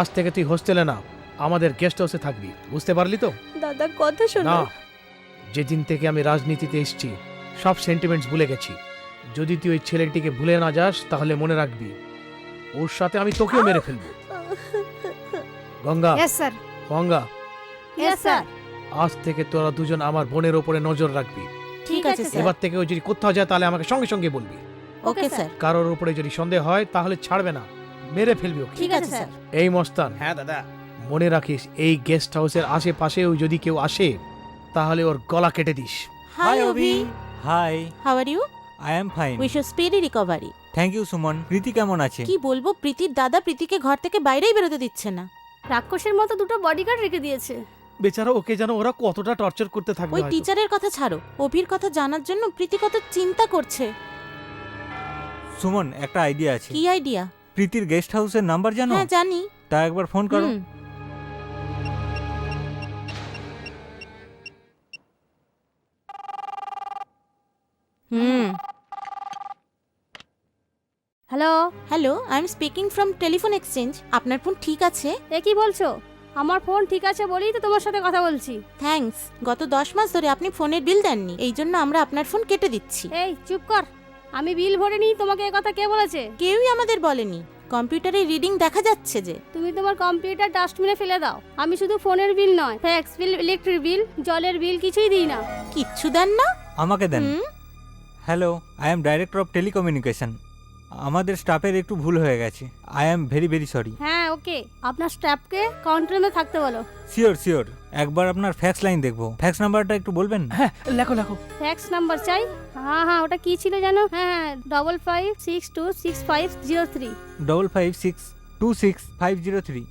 আজ থেকে তুই হোস্টেলে না, আমাদের গেস্ট হাউসে থাকবি, বুঝতে পারলি তো? দাদা কথা শোনো। না, যেদিন থেকে আমি রাজনীতিতে এসেছি সব সেন্টিমেন্টস ভুলে গেছি। যদি তুই ওই ছেলেটিকে ভুলে না যাস তাহলে মনে রাখবি ওর সাথে আমি তোকেও মেরে ফেলবো। Ganga, yes sir. Ganga, yes sir. আজ থেকে তোরা দুজন আমার বোনের ওপরে নজর রাখবি। ঠিক আছে স্যার। এবার থেকে ও যদি কোথাও যায় তাহলে আমাকে সঙ্গে সঙ্গে বলবি। Okay sir. কারোর উপরে যদি সন্দেহ হয় তাহলে ছাড়বে না, মেরে ফেলবি ওকে। ঠিক আছে স্যার। এই মস্তান, হ্যাঁ দাদা, মনে রাখিস এই গেস্ট হাউসের আশেপাশেও যদি কেউ আসে তাহলে ওর গলা কেটে দিস। Hi Abhi. Hi, how are you? I am fine. Wish you speedy recovery. Thank you Suman. Preeti কেমন আছে? কি বলবো, প্রীতির দাদা প্রীতিকে ঘর থেকে বাইরেই বেরোতে দিচ্ছে না। রাক্ষসের মতো দুটো বডিগার্ড রেখে দিয়েছে। বেচারা ওকে জানো ওরা কতটা টর্চার করতে থাকবে। ওই হয়তো। টিচারের কথা ছাড়ো, অভির কথা জানার জন্য প্রীতি কত চিন্তা করছে। সুমন, একটা আইডিয়া আছে। কি আইডিয়া? প্রীতির গেস্ট হাউসের নাম্বার জানো? হ্যাঁ জানি। তা একবার ফোন করো। Hello hello, I am speaking from telephone exchange. আপনার ফোন ঠিক আছে? এ কি বলছো? আমার ফোন ঠিক আছে বলেই তো তোমার সাথে কথা বলছি। থ্যাঙ্কস। গত 10 মাস ধরে আপনি ফোনের বিল দেননি, এই জন্য আমরা আপনার ফোন কেটে দিচ্ছি। এই চুপ কর, আমি বিল ভরিনি। তোমাকে এই কথা কে বলেছে? কেউই আমাদের বলেনি, কম্পিউটারে রিডিং দেখা যাচ্ছে যে। তুমি তোমার কম্পিউটার ডাস্টবিনে ফেলে দাও। আমি শুধু ফোনের বিল নয়, ট্যাক্স বিল, ইলেকট্রিক বিল, জলের বিল কিছুই দিই না। কিচ্ছু দেন না? আমাকে দেন। Hello, I am director of telecommunication. আমাদের স্টাফের একটু ভুল হয়ে গেছে। I am very very sorry. হ্যাঁ ওকে, আপনার স্টাফকে কাউন্টারে থাকতে বলো। Sure sure. একবার আপনার ফ্যাক্স লাইন দেখবো। ফ্যাক্স নাম্বারটা একটু বলবেন? হ্যাঁ, লেখো লেখো। ফ্যাক্স নাম্বার চাই? হ্যাঁ হ্যাঁ, ওটা কি ছিল জানো? হ্যাঁ 55626503। 55626503।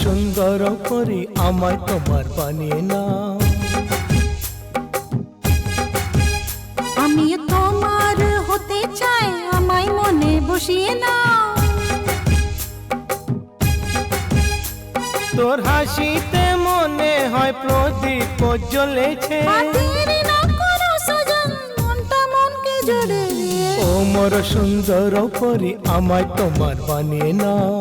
সুন্দর করে আমায় তোমার বানিয়ে নাও। আমি তোমার হতে চাই, আমায় মনে বসিয়ে নাও। তোর হাসিতে মনে হয় প্রদীপ জ্বলেছে। দেরি না করো সজন, মনটা মনকে জুড়ে দিয়ে। ও মোর সুন্দর করে আমায় তোমার বানিয়ে নাও।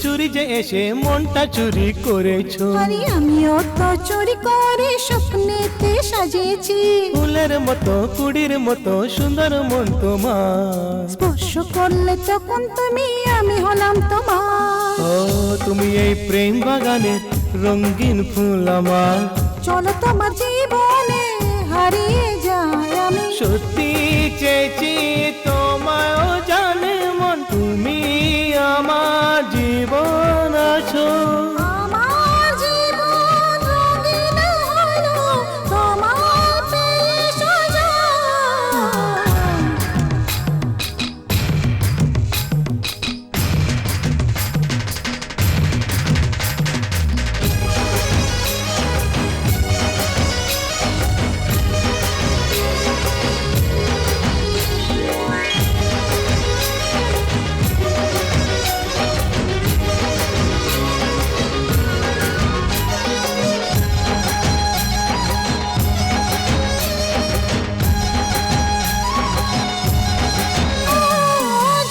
চুরি যে এসে মনটা চুরি করেছো। আরে আমিও তো চুরি করে স্বপ্নেতে সাজিয়েছি। ফুলের মতো কুড়ির মতো সুন্দর মন তোমার। স্পর্শ করলে তখন তুমি, আমি হলাম তোমার। ও তুমি এই প্রেম বাগানের রঙিন ফুল আমার। চলো তোমার জীবনে হারিয়ে যাই আমি। সত্যি চেয়েছি তোমায়ও জানে মন, তুমি আমার জীবন আছো। আমার জীবন রঙিন হলো তোমার পেয়ে সাজা।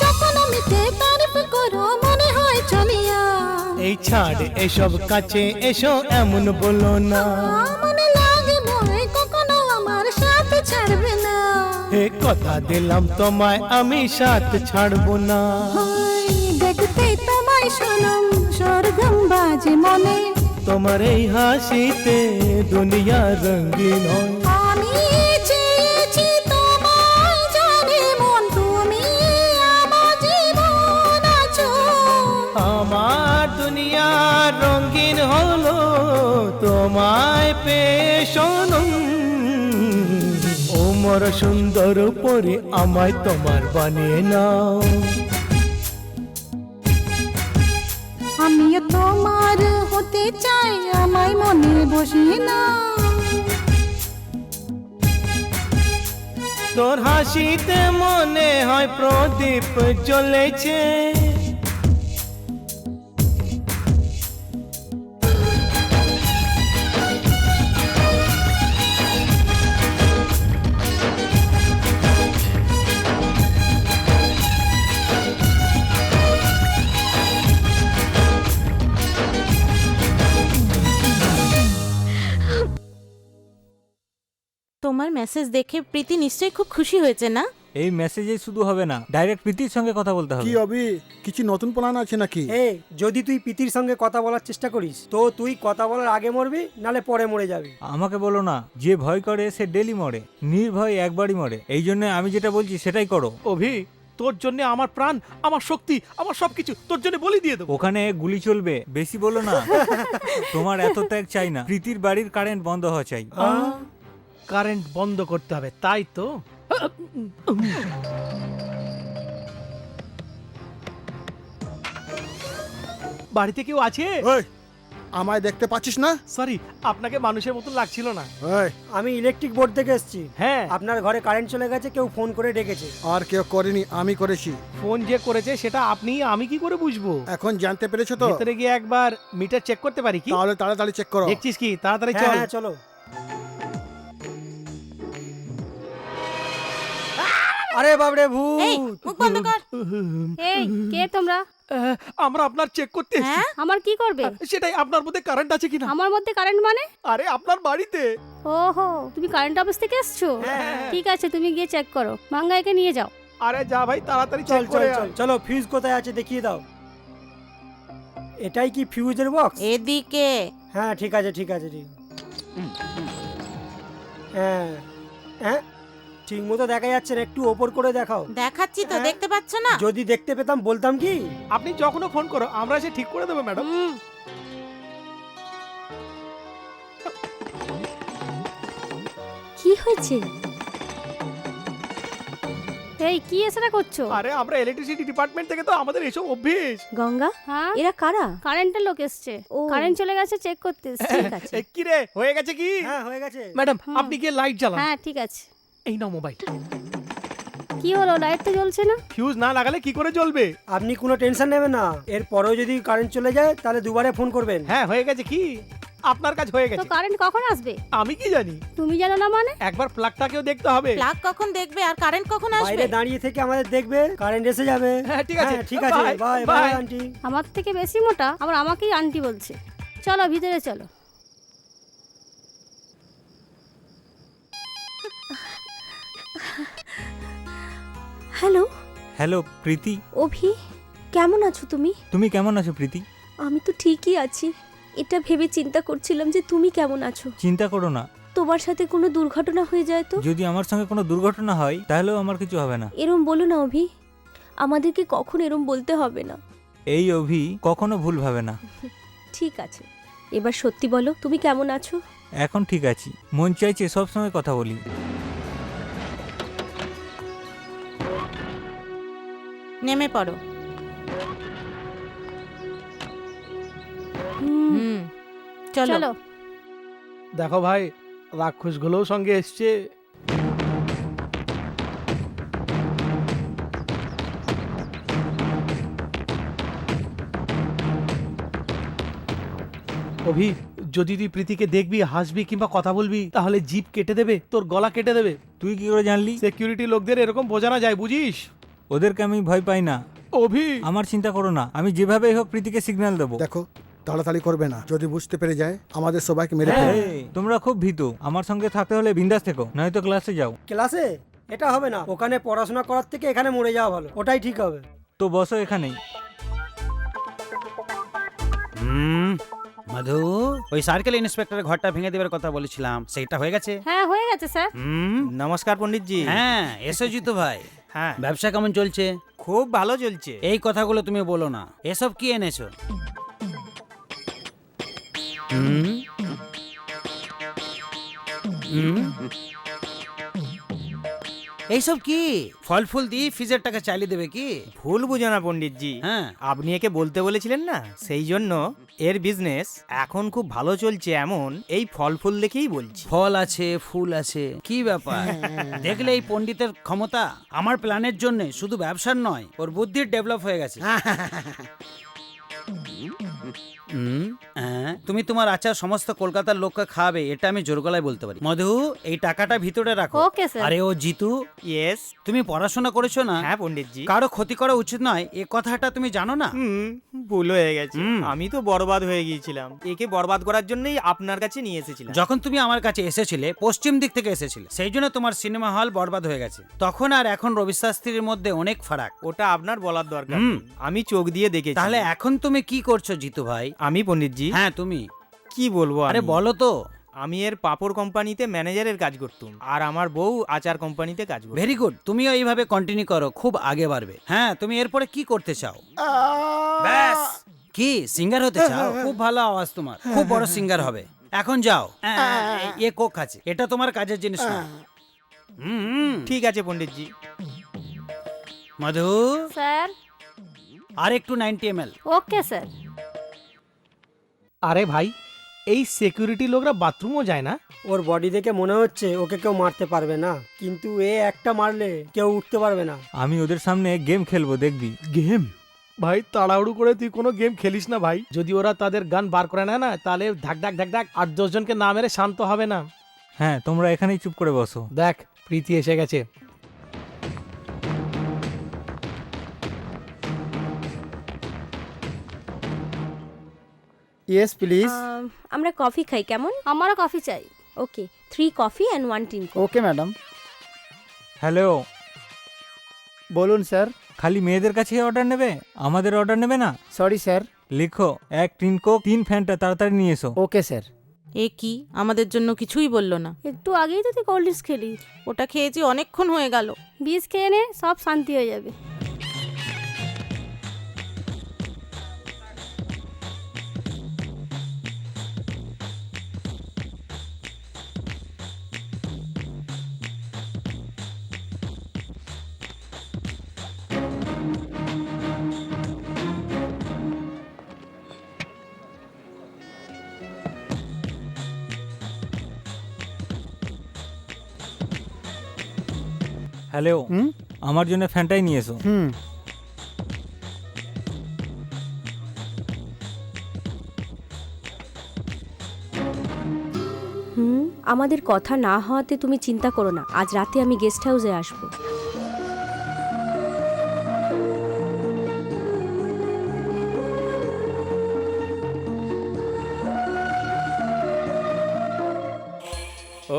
যখন আমিতে তারিফ করো মনে হয় চলিয়া। এই ছাড় এসব কাছে এসো এমন বলো না। মনে লাগে ভয় কখনো আমার সাথে ছাড়বে না। এ কথা দিলাম তোমায় আমি সাথ ছাড়বো না। ওই দেখতে তোমায় শোনম স্বর্গম বাজে মনে। তোমার এই হাসিতে দুনিয়া রঙিন হয়। আমি চেয়েছি তোমায় জানে মন, তুমি আমার জীবন আছো। আমার দুনিয়া রঙিন হলো তোমায় পেয়ে শোনম। ও মোর সুন্দর পরে আমায় তোমার বানিয়ে নাও। আমিও তোমার হতে চাই, আমায় মনে বসিয়ে না। তোর হাসিতে মনে হয় প্রদীপ জ্বলেছে। তোমার মেসেজ দেখে প্রীতি নিশ্চয়ই খুব খুশি হয়েছে না? এই মেসেজে শুধু হবে না, ডাইরেক্ট প্রীতির সঙ্গে কথা বলতে হবে। কি অভি, কিছু নতুন প্ল্যান আছে নাকি? যদি তুই প্রীতির সঙ্গে কথা বলার চেষ্টা করিস তো তুই কথা বলার আগে মরবি, নালে পরে মরে যাবি। আমাকে বলো না, যে ভয় করে সে ডেলি মরে, নির্ভয় একবারই মরে। এই জন্য আমি যেটা বলছি সেটাই করো। অভি, তোর জন্য আমার প্রাণ, আমার শক্তি, আমার সবকিছু তোর জন্য বলি দিয়ে দেবো। ওখানে গুলি চলবে, বেশি বলো না। তোমার এত ত্যাগ চাই না, প্রীতির বাড়ির কারেন্ট বন্ধ হওয়া চাই। কারেন্ট বন্ধ করতে হবে, তাই তো? বাড়িতে কেউ আছে? আমায় দেখতে পাচ্ছিস না? সরি, আপনাকে মানুষের মতো লাগছিল না। আমি ইলেকট্রিক বোর্ড থেকে এসেছি। হ্যাঁ, আপনার ঘরে কারেন্ট চলে গেছে, কেউ ফোন করে ডেকেছে। আর কেউ করেনি, আমি করেছি। ফোন যে করেছে সেটা আপনি, আমি কি করে বুঝবো? এখন জানতে পেরেছো তো? ভেতরে গিয়ে একবার মিটার চেক করতে পারি কি? তাহলে তাড়াতাড়ি চেক করো। দেখছিস কি? তাড়াতাড়ি চল। হ্যাঁ চলো। আরে বাবরে ভূত! এই মুখ বন্ধ কর। এই কে তোমরা? আমরা আপনার চেক করতে এসেছি। আমার কি করবে? সেটাই, আপনার মধ্যে কারেন্ট আছে কিনা। আমার মধ্যে কারেন্ট মানে? আরে আপনার বাড়িতে। ওহো, তুমি কারেন্ট অফিস থেকে এসছো? ঠিক আছে, তুমি গিয়ে চেক করো। মাঙ্গাইকে নিয়ে যাও। আরে যা ভাই, তাড়াতাড়ি চল চেক করে চল চল চলো, ফিউজ কোথায় আছে দেখিয়ে দাও। এটাই কি ফিউজের বক্স? এদিকে। হ্যাঁ ঠিক আছে ঠিক আছে ঠিক। হ্যাঁ হ্যাঁ, ঠিক মতো দেখা যাচ্ছে না, একটু ওপর করে দেখাও। দেখাচ্ছি তো, দেখতে পাচ্ছ না? যদি দেখতে পেতাম বলতাম কি। আপনি যখনও ফোন করো, আমরা এসে ঠিক করে দেবো ম্যাডাম। কি হয়েছে? এই কি এসরা করছো? আরে আমরা ইলেকট্রিসিটি ডিপার্টমেন্ট থেকে, তো আমাদের এসব অভ্যেস। গঙ্গা, এরা কারা? কারেন্টের লোক এসছে। কারেন্ট চলে গেছে, চেক করতে এসছে। ঠিক আছে। কি রে, হয়ে গেছে কি? হ্যাঁ হয়ে গেছে। ম্যাডাম, আপনি গিয়ে লাইট জ্বালান। হ্যাঁ ঠিক আছে। এই নাও মোবাইল। কি হলো, লাইট তো জ্বলছে না? ফিউজ না লাগালে কি করে জ্বলবে? আপনি কোনো টেনশন নেবেন না, এর পরেও যদি কারেন্ট চলে যায় তাহলে দুবারে ফোন করবেন। হ্যাঁ হয়ে গেছে কি? আপনার কাজ হয়ে তো গেছে। কারেন্ট কখন আসবে? আমি কি জানি? তুমি জানো না মানে? একবার প্লাগটাকেও দেখতে হবে। প্লাগ কখন দেখবে আর কারেন্ট কখন আসবে? বাইরে দাঁড়িয়ে থেকে আমাদের দেখবে, কারেন্ট এসে যাবে। হ্যাঁ ঠিক আছে, ঠিক আছে, bye, bye bye. Bye aunty. আমার থেকে বেশি মোটা আবার আমাকেই আন্টি বলছে। চলো ভিতরে চলো। হ্যালো হ্যালো প্রীতি, অভি, কেমন আছো তুমি? তুমি কেমন আছো প্রীতি? আমি তো ঠিকই আছি। এটা ভেবে চিন্তা করছিলাম যে তুমি কেমন আছো। চিন্তা করো না, তোমার সাথে কোনো দুর্ঘটনা হয়ে যায় তো? যদি আমার সঙ্গে কোনো দুর্ঘটনা হয় তাহলেও আমার কিছু হবে না। এরম বলো না অভি, আমাদেরকে কখন এরম বলতে হবে না। এই অভি কখনো ভুল ভাবে না। ঠিক আছে, এবার সত্যি বলো তুমি কেমন আছো? এখন ঠিক আছি, মন চাইছে সবসময় কথা বলি। নেমে পড়ো। হুম, চলো। দেখো ভাই, রাক্ষসগুলোও সঙ্গে এসছে। অভি, যদি তুই প্রীতিকে দেখবি, হাসবি কিংবা কথা বলবি, তাহলে জিভ কেটে দেবে, তোর গলা কেটে দেবে। তুই কি করে জানলি? সিকিউরিটি লোকদের এরকম বোঝানো যায়, বুঝিস? ওদেরকে আমি ভয় পাই না। অভি, আমার চিন্তা করো না, আমি যেভাবেই হোক প্রীতিকে সিগন্যাল দেবো। দেখো, তাড়াতাড়ি করবে না, যদি বুঝতে পেরে যায় আমাদের সবাইকে মেরে ফেলবে। এই, তোমরা খুব ভীতু, আমার সঙ্গে থাকতে হলে বিন্দাস থেকো, নয়তো ক্লাসে যাও। ক্লাসে? এটা হবে না, ওখানে পড়াশোনা করার থেকে এখানে মরে যাওয়া ভালো, ওটাই ঠিক হবে। তো বসো এখানেই। মধু, ওই সার্কেল ইন্সপেক্টরের ঘরটা ভেঙে দেবার কথা বলেছিলাম, সেটা হয়ে গেছে? হ্যাঁ হয়ে গেছে স্যার। নমস্কার পণ্ডিতজি। হ্যাঁ, এসো জিতু ভাই। হ্যাঁ, ব্যবসা কেমন চলছে? খুব ভালো চলছে। এই কথাগুলো তুমি বলো না। এসব কি এনেছো? এইসব কি? ফল ফুল দিয়ে ফিজের টাকা চালিয়ে দেবে কি? ভুল বুঝো না পণ্ডিতজি। হ্যাঁ, আপনি একে বলতে বলেছিলেন না, সেই জন্য এর বিজনেস এখন খুব ভালো চলছে, এমন এই ফল ফুল দেখেই বলছি। ফল আছে, ফুল আছে, কি ব্যাপার? দেখলে এই পণ্ডিতের ক্ষমতা। আমার প্ল্যানের জন্য শুধু ব্যবসার নয়, ওর বুদ্ধির ডেভেলপ হয়ে গেছে। তুমি তোমার আচার সমস্ত কলকাতার লোককে খাওয়াবে, এটা আমি জোর গলায় বলতে পারি। মধু, এই টাকাটা ভিতরে রাখো। Okay sir. আরে ও জিতু, ইয়েস। তুমি পড়াশোনা করেছো না? হ্যাঁ পণ্ডিতজি। কারো ক্ষতি করা উচিত নয়, এ কথাটা তুমি জানো না? ভুল হয়ে গেছে, আমি তো বরবাদ হয়ে গিয়েছিলাম। একে বরবাদ করার জন্যই আপনার কাছে নিয়ে এসেছিলাম। যখন তুমি আমার কাছে এসেছিলে, পশ্চিম দিক থেকে এসেছিলে, সেই জন্য তোমার সিনেমা হল বরবাদ হয়ে গেছে। তখন আর এখন রবি শাস্ত্রীর মধ্যে অনেক ফারাক। ওটা আপনার বলার দরকার নেই, আমি চোখ দিয়ে দেখেছি। তাহলে এখন তুমি কি করছো জিতু ভাই? আমি পণ্ডিতজি? হ্যাঁ তুমি। কি বলবো? আরে বলো তো। আমি এর পাপড় কোম্পানিতে ম্যানেজারের কাজ করতুম, আর আমার বউ আচার কোম্পানিতে কাজ করত। ভেরি গুড, তুমিও এইভাবে কন্টিনিউ করো, খুব আগে বাড়বে। হ্যাঁ, তুমি এরপরে কি করতে চাও? ব্যাস। কি সিঙ্গার হতে চাও? খুব ভালো আওয়াজ তোমার, খুব বড় সিঙ্গার হবে। এখন যাও। এ কোক আছে, এটা তোমার কাজের জিনিস না। ঠিক আছে পণ্ডিতজি। মধু স্যার, আর একটু 90 ml। Okay sir. আরে ভাই, এই সিকিউরিটি লোকরা বাথরুমও যায় না? ওর বডি দেখে মনে হচ্ছে ওকে কেউ মারতে পারবে না, কিন্তু এ একটা মারলে কেউ উঠতে পারবে না। আমি ওদের সামনে গেম খেলবো, দেখবি। গেম? ভাই তাড়াহুড়ো করে তুই কোনো গেম খেলিস না ভাই। যদি ওরা তাদের গান বার করে নেয় না, তাহলে ধাক ধাক ধাক ধাক 8-10 জনকে না মেরে শান্ত হবে না। হ্যাঁ, তোমরা এখানেই চুপ করে বসো। দেখ, প্রীতি এসে গেছে। Yes please. আমরা কফি খাই, কেমন? আমারও কফি চাই। Okay, 3 coffee and 1 tin. Okay madam. Hello, বলুন স্যার। খালি মেয়েদের কাছে অর্ডার নেবে, আমাদের অর্ডার নেবে না? Sorry sir. লিখো 1 টিন কোক, 3 ফ্যান্টা, তাড়াতাড়ি নিয়ে এসো। Okay sir. এ কি, আমাদের জন্য কিছুই বললো না? একটু আগেই তো তুই কোল্ড ড্রিঙ্কস খেলি। ওটা খেয়েছি অনেকক্ষণ হয়ে গেল। বিষ খেয়ে নে, সব শান্তি হয়ে যাবে। হ্যালো, আমার জন্য ফ্যান্টাই নিয়ে এসো। আমাদের কথা না হওয়াতে তুমি চিন্তা করো না, আজ রাতে আমি গেস্ট হাউসে আসবো।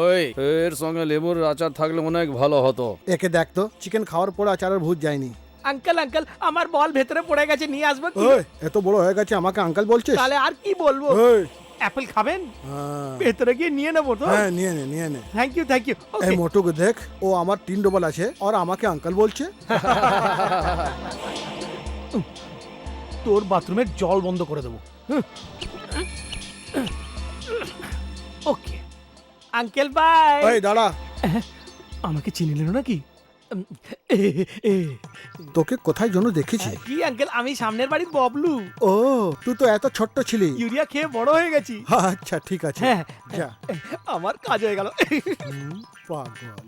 ওই এর সঙ্গে লেবুর আচার থাকলে মনে হয় ভালো হতো। একে দেখ তো, চিকেন খাওয়ার পর আচারের ভূত যায়নি। আঙ্কেল আঙ্কেল আমার বল ভেতরে পড়ে গেছে, নিয়ে আসবো কি? ওই এত বড় হয়ে গেছে আমাকে আঙ্কেল বলছিস? তাহলে আর কি বলবো? ওই অ্যাপেল খাবেন? হ্যাঁ। ভেতরে গিয়ে নিয়ে নেবো তো? হ্যাঁ নিয়ে নে নিয়ে নে। Thank you thank you. এই মোটুকে দেখ, ও আমার 3 ডবল আছে আর আমাকে আঙ্কেল বলছে। তোর বাথরুমের জল বন্ধ করে দেবো। Okay uncle bye. এই দাঁড়া, আমাকে চিনে নিল নাকি? তোকে কোথায় জন্য দেখেছি? কি আঙ্কেল, আমি সামনের বাড়ির ববলু। ও তুই তো এত ছোট্ট ছিলি। ইউরিয়া খেয়ে বড় হয়ে গেছি। আচ্ছা ঠিক আছে, হ্যাঁ যা। আমার কাজ হয়ে গেল। পাগল।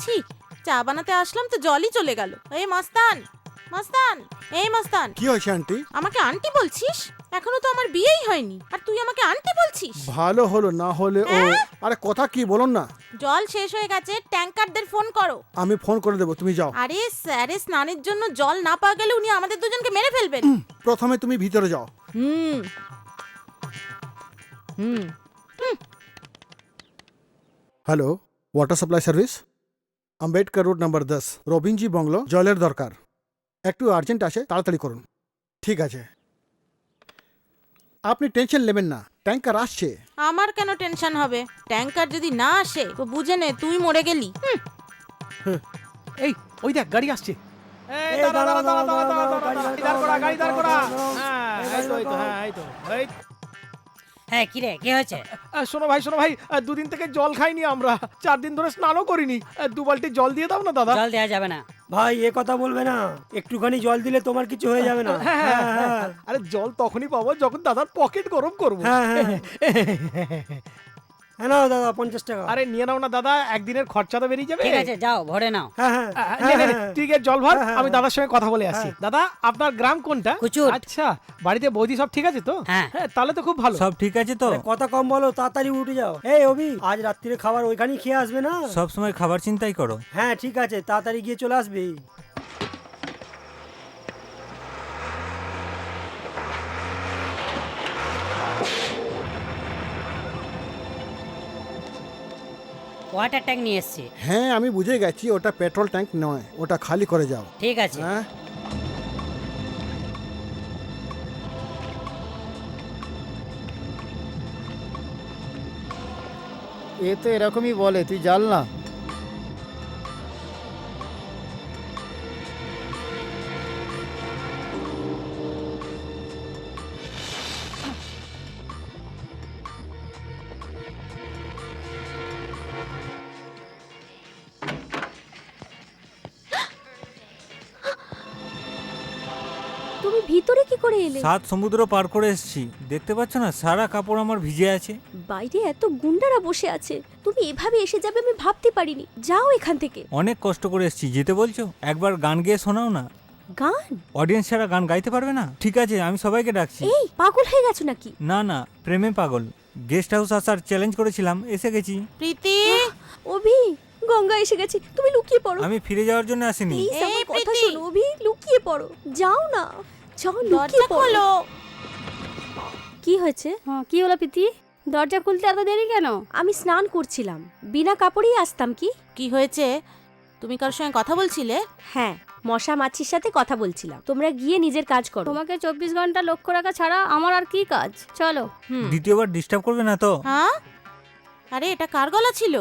ছি, চা বানাতে আসলাম তো জলই চলে গেল। এই মস্তান, মস্তান, এই মস্তান। কি হয়েছে আন্টি? আমাকে আন্টি বলছিস? এখনো তো আমার বিয়েই হয়নি আর তুই আমাকে আন্টি বলছিস? ভালো হলো না হলে ও। আরে কথা কি বলুন না। জল শেষ হয়ে গেছে, ট্যাঙ্কারদের ফোন করো। আমি ফোন করে দেবো, তুমি যাও। আরে স্যারে স্নানের জন্য জল না পাওয়া গেলে উনি আমাদের দুজনকে মেরে ফেলবেন। প্রথমে তুমি ভিতরে যাও। Hmm hmm. Hello, water supply service, Ambedkar road number 10, রবিনজি বাংলো, জলের দরকার। একটু আর্জেন্ট আছে, তাড়াতাড়ি করুন। ঠিক আছে, আপনি টেনশন নেবেন না, ট্যাঙ্কার আসছে। আমার কেন টেনশন হবে? ট্যাঙ্কার যদি না আসে তো বুঝে নে তুই মরে গেলি। এই ওই দেখ গাড়ি আসছে। হ্যাঁ কি রে, কি হয়েছে? শোনো ভাই, 2 দিন থেকে জল খাইনি আমরা, 4 দিন ধরে স্নানও করিনি। 2 বালতি জল দিয়ে দাও না দাদা। জল দেওয়া যাবে না ভাই, এ কথা বলবে না, একটুখানি জল দিলে তোমার কিছু হয়ে যাবে না। আরে জল তখনই পাবো যখন দাদার পকেট গরম করবো। হ্যাঁ নাও দাদা 50 টাকা। আরে নিয়ে নাও না দাদা, একদিনের খরচা তো বেরিয়ে যাবে। ঠিক আছে যাও ভরে নাও। ঠিক আছে জল ভর, আমি দাদার সঙ্গে কথা বলে আসছি। দাদা আপনার গ্রাম কোনটা? কুচুর। আচ্ছা, বাড়িতে বৌদি সব ঠিক আছে তো? হ্যাঁ তাহলে তো খুব ভালো। সব ঠিক আছে তো? কথা কম বলো, তাড়াতাড়ি উঠে যাও। এই অভি, আজ রাত্রিরে খাবার ওইখানেই খেয়ে আসবে না? সব সময় খাবার চিন্তাই করো। হ্যাঁ ঠিক আছে, তাড়াতাড়ি গিয়ে চলে আসবে। ওয়াটার ট্যাঙ্ক নিয়ে এসেছি। হ্যাঁ আমি বুঝে গেছি, ওটা পেট্রোল ট্যাঙ্ক নয়, ওটা খালি করে যাও। ঠিক আছে। হ্যাঁ এ তো এরকমই বলে, তুই জাল না। তুমি ভিতরে কি করে এলে? 7 সমুদ্র পার করে এসেছি, দেখতে পাচ্ছ না সারা কাপড় আমার ভিজে আছে। বাইরে এত গুন্ডারা বসে আছে, তুমি এভাবে এসে যাবে আমি ভাবতে পারিনি। যাও এখান থেকে। অনেক কষ্ট করে এসেছি, যেতে বলছো? একবার গান গেয়ে শোনাও না। গান? অডিয়েন্স ছাড়া গান গাইতে পারবে না? ঠিক আছে, আমি সবাইকে ডাকছি। এই পাগল হয়ে গেছো নাকি? না না, প্রেমে পাগল। গেস্ট হাউস আসার চ্যালেঞ্জ করেছিলাম, এসে গেছি। প্রীতি, অভি, গঙ্গা এসে গেছে, তুমি লুকিয়ে পড়ো। আমি ফিরে যাওয়ার জন্য আসিনি। প্লিজ আমার কথা শোনো অভি, লুকিয়ে পড়ো। যাও না, যাও লুকিয়ে পড়ো। কি হয়েছে? কি হলো প্রীতি, দরজা খুলতে এত দেরি কেন? আমি স্নান করছিলাম, বিনা কাপড়েই আসতাম। কি হয়েছে? তুমি কার সঙ্গে কথা বলছিলে? হ্যাঁ, মশা মাছির সাথে কথা বলছিলাম। তোমরা গিয়ে নিজের কাজ করো। তোমাকে 24 ঘন্টা লক্ষ্য রাখা ছাড়া আমার আর কি কাজ? চলো। দ্বিতীয়বার ডিস্টার্ব করবে না তো? হ্যাঁ, আরে এটা কার গলা ছিল?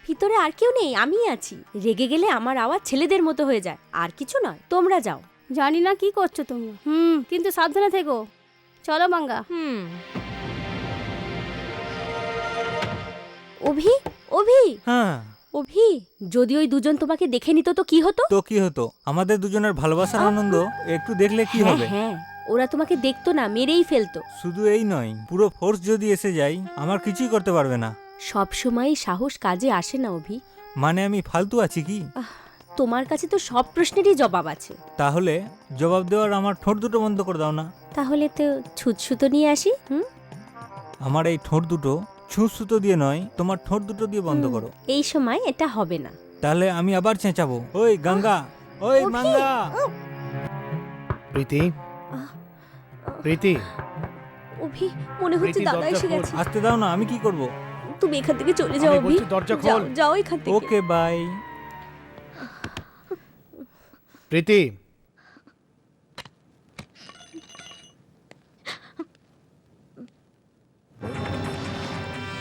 ভিতরে আর কেউ নেই, আমিই আছি। রেগে গেলে আমার আওয়াজ ছেলেদের মতো হয়ে যায়, আর কিছু নয়। তোমরা যাও। জানি না কি করছো তোমরা, কিন্তু সাবধানে থেকো। চলো মাঙ্গা। অভি, অভি, হ্যাঁ অভি, যদি ওই দুজন তোমাকে দেখে নিত তো কি হতো? তো কি হতো? আমাদের দুজনের ভালোবাসার আনন্দ একটু দেখলে কি হবে? হ্যাঁ, ওরা তোমাকে দেখতো না, মেরেই ফেলতো। শুধু এই নয়, পুরো ফোর্স যদি এসে যায়, আমার কিছুই করতে পারবে না। সব সময় সাহস কাজে আসে না অভি। মানে আমি ফালতু আছি কি? তোমার কাছে তো সব প্রশ্নেরই জবাব আছে। তাহলে জবাব দেওয়ার আমার ঠোঁট দুটো বন্ধ করে দাও না। তাহলে তো ছুঁচসুতো নিয়ে আসি। আমার এই ঠোঁট দুটো ছুঁচ সুতো দিয়ে নয়, তোমার ঠোঁট দুটো দিয়ে বন্ধ করো। এই সময় এটা হবে না। তাহলে আমি আবার চেঁচাবো, ওই গঙ্গা, ওই মাঙ্গা। প্রীতি, প্রীতি, অভি, মনে হচ্ছে দাদা এসে গেছে। আসতে দাও না, আমি কি করব? তুমি এখান থেকে চলে যাও অভি, দরজা যাও, খোল। যাও এখান থেকে। Okay bye. প্রীতি,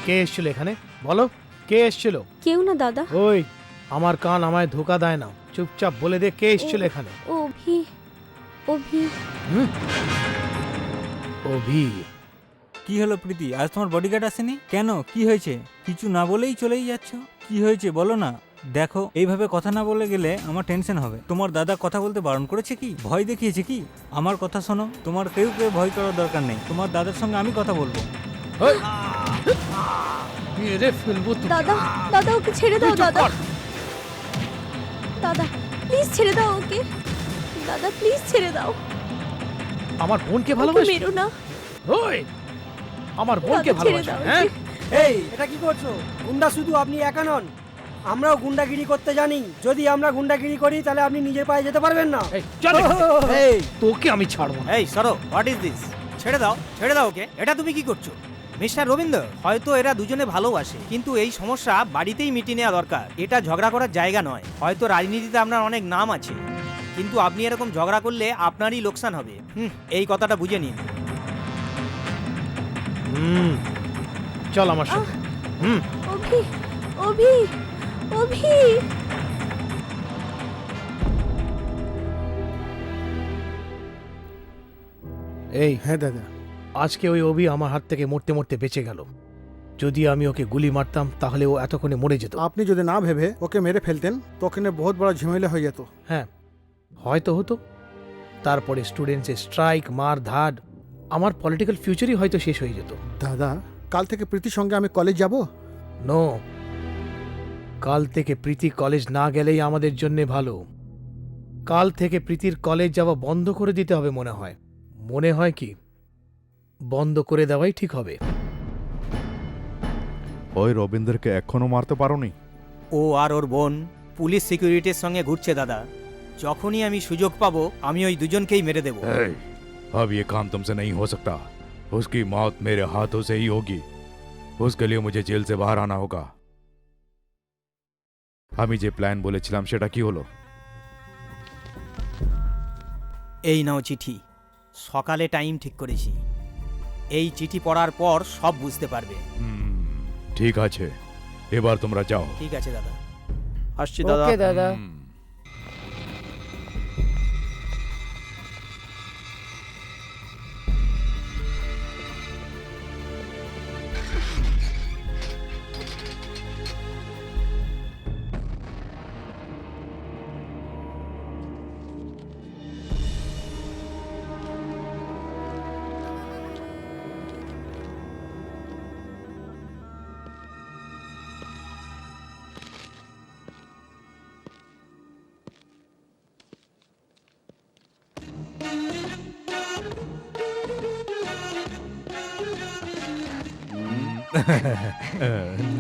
কে এসেছিল এখানে? বলো, কে এসেছিল? কেউ না দাদা। ওই, আমার কান আমায় ধোকা দেয় না, চুপচাপ বলে দে কে এসেছিল এখানে। অভি, অভি। অভি। কি হলো প্রীতি, আজ তোমার বডিগার্ড আসেনি কেন? কি হয়েছে? কিছু না বলেই চলেই যাচ্ছ, কি হয়েছে বলো না। দেখো, এইভাবে কথা না বলে গেলে আমার টেনশন হবে। তোমার দাদা কথা বলতে বারণ করেছে কি? ভয় দেখিয়েছে কি? আমার কথা শোনো, তোমার কেউ ভয় করার দরকার নেই। তোমার দাদার সঙ্গে আমি কথা বলবো। দাদা, দাদা ওকে ছেড়ে দাও দাদা। দাদা প্লিজ ছেড়ে দাও ওকে। দাদা প্লিজ ছেড়ে দাও। আমার বোনকে ভালোবাসো? মেরো না। ওই, আমার বোনকে ভালোবাসো? হ্যাঁ, এই এটা কি করছো? গুন্ডা শুধু আপনি একা নন, আমরাও গুন্ডাগিরি করতে জানি। যদি আমরা গুন্ডাগিরি করি তাহলে আপনি নিজের পায়ে যেতে পারবেন না। এই তোকে আমি ছাড়বো না। এই সরো, হোয়াট ইজ দিস? ছেড়ে দাও, ছেড়ে দাও ওকে। এটা তুমি কি করছো মিস্টার রবীন্দ্র? হয়তো এরা দুজনে ভালোবাসে, কিন্তু এই সমস্যা বাড়িতেই মিটিয়ে নেওয়া দরকার। এটা ঝগড়া করার জায়গা নয়। হয়তো রাজনীতিতে আপনার অনেক নাম আছে, কিন্তু আপনি এরকম ঝগড়া করলে আপনারই লোকসান হবে। এই কথাটা বুঝে নিন। চল আমার সাথে। অভি, অভি, অভি। এই, হ্যাঁ দাদা, আজকে ওই অভি আমার হাত থেকে মরতে মরতে বেঁচে গেল। যদি আমি ওকে গুলি মারতাম তাহলে ও এতক্ষণে মরে যেত। আপনি যদি না ভেবে ওকে মেরে ফেলতেন তখন বহুত বড় ঝামেলা হয়ে যেত। হ্যাঁ, হয়তো হতো। তারপরে স্টুডেন্টসের স্ট্রাইক, মার ধাড, আমার পলিটিক্যাল ফিউচারই হয়তো শেষ হয়ে যেত। দাদা, কাল থেকে প্রীতির সঙ্গে আমি কলেজ যাব? নো, কাল থেকে প্রীতি কলেজ না গেলেই আমাদের জন্য ভালো। কাল থেকে প্রীতির কলেজ যাওয়া বন্ধ করে দিতে হবে মনে হয়। মনে হয় কি, বন্ধ করে দেওয়াই ঠিক হবে। ওই রবীন্দ্রকে এখনো মারতে পারোনি? ও আর ওর বোন পুলিশ সিকিউরিটির সঙ্গে ঘুরছে দাদা। যখনই আমি সুযোগ পাবো আমি ওই দুজনকেই মেরে দেবো। अब ये काम तुमसे नहीं हो सकता। उसकी मौत मेरे हाथों से ही होगी। उसके लिए मुझे जेल से बाहर आना होगा। আমি যে প্ল্যান বলেছিলাম সেটা কি হলো? এই নাও চিঠি। সকালে টাইম ঠিক করেছি। এই চিঠি পড়ার পর সব বুঝতে পারবে। ঠিক আছে, এবার তোমরা যাও। ঠিক আছে দাদা। আসছি দাদা। ওকে দাদা।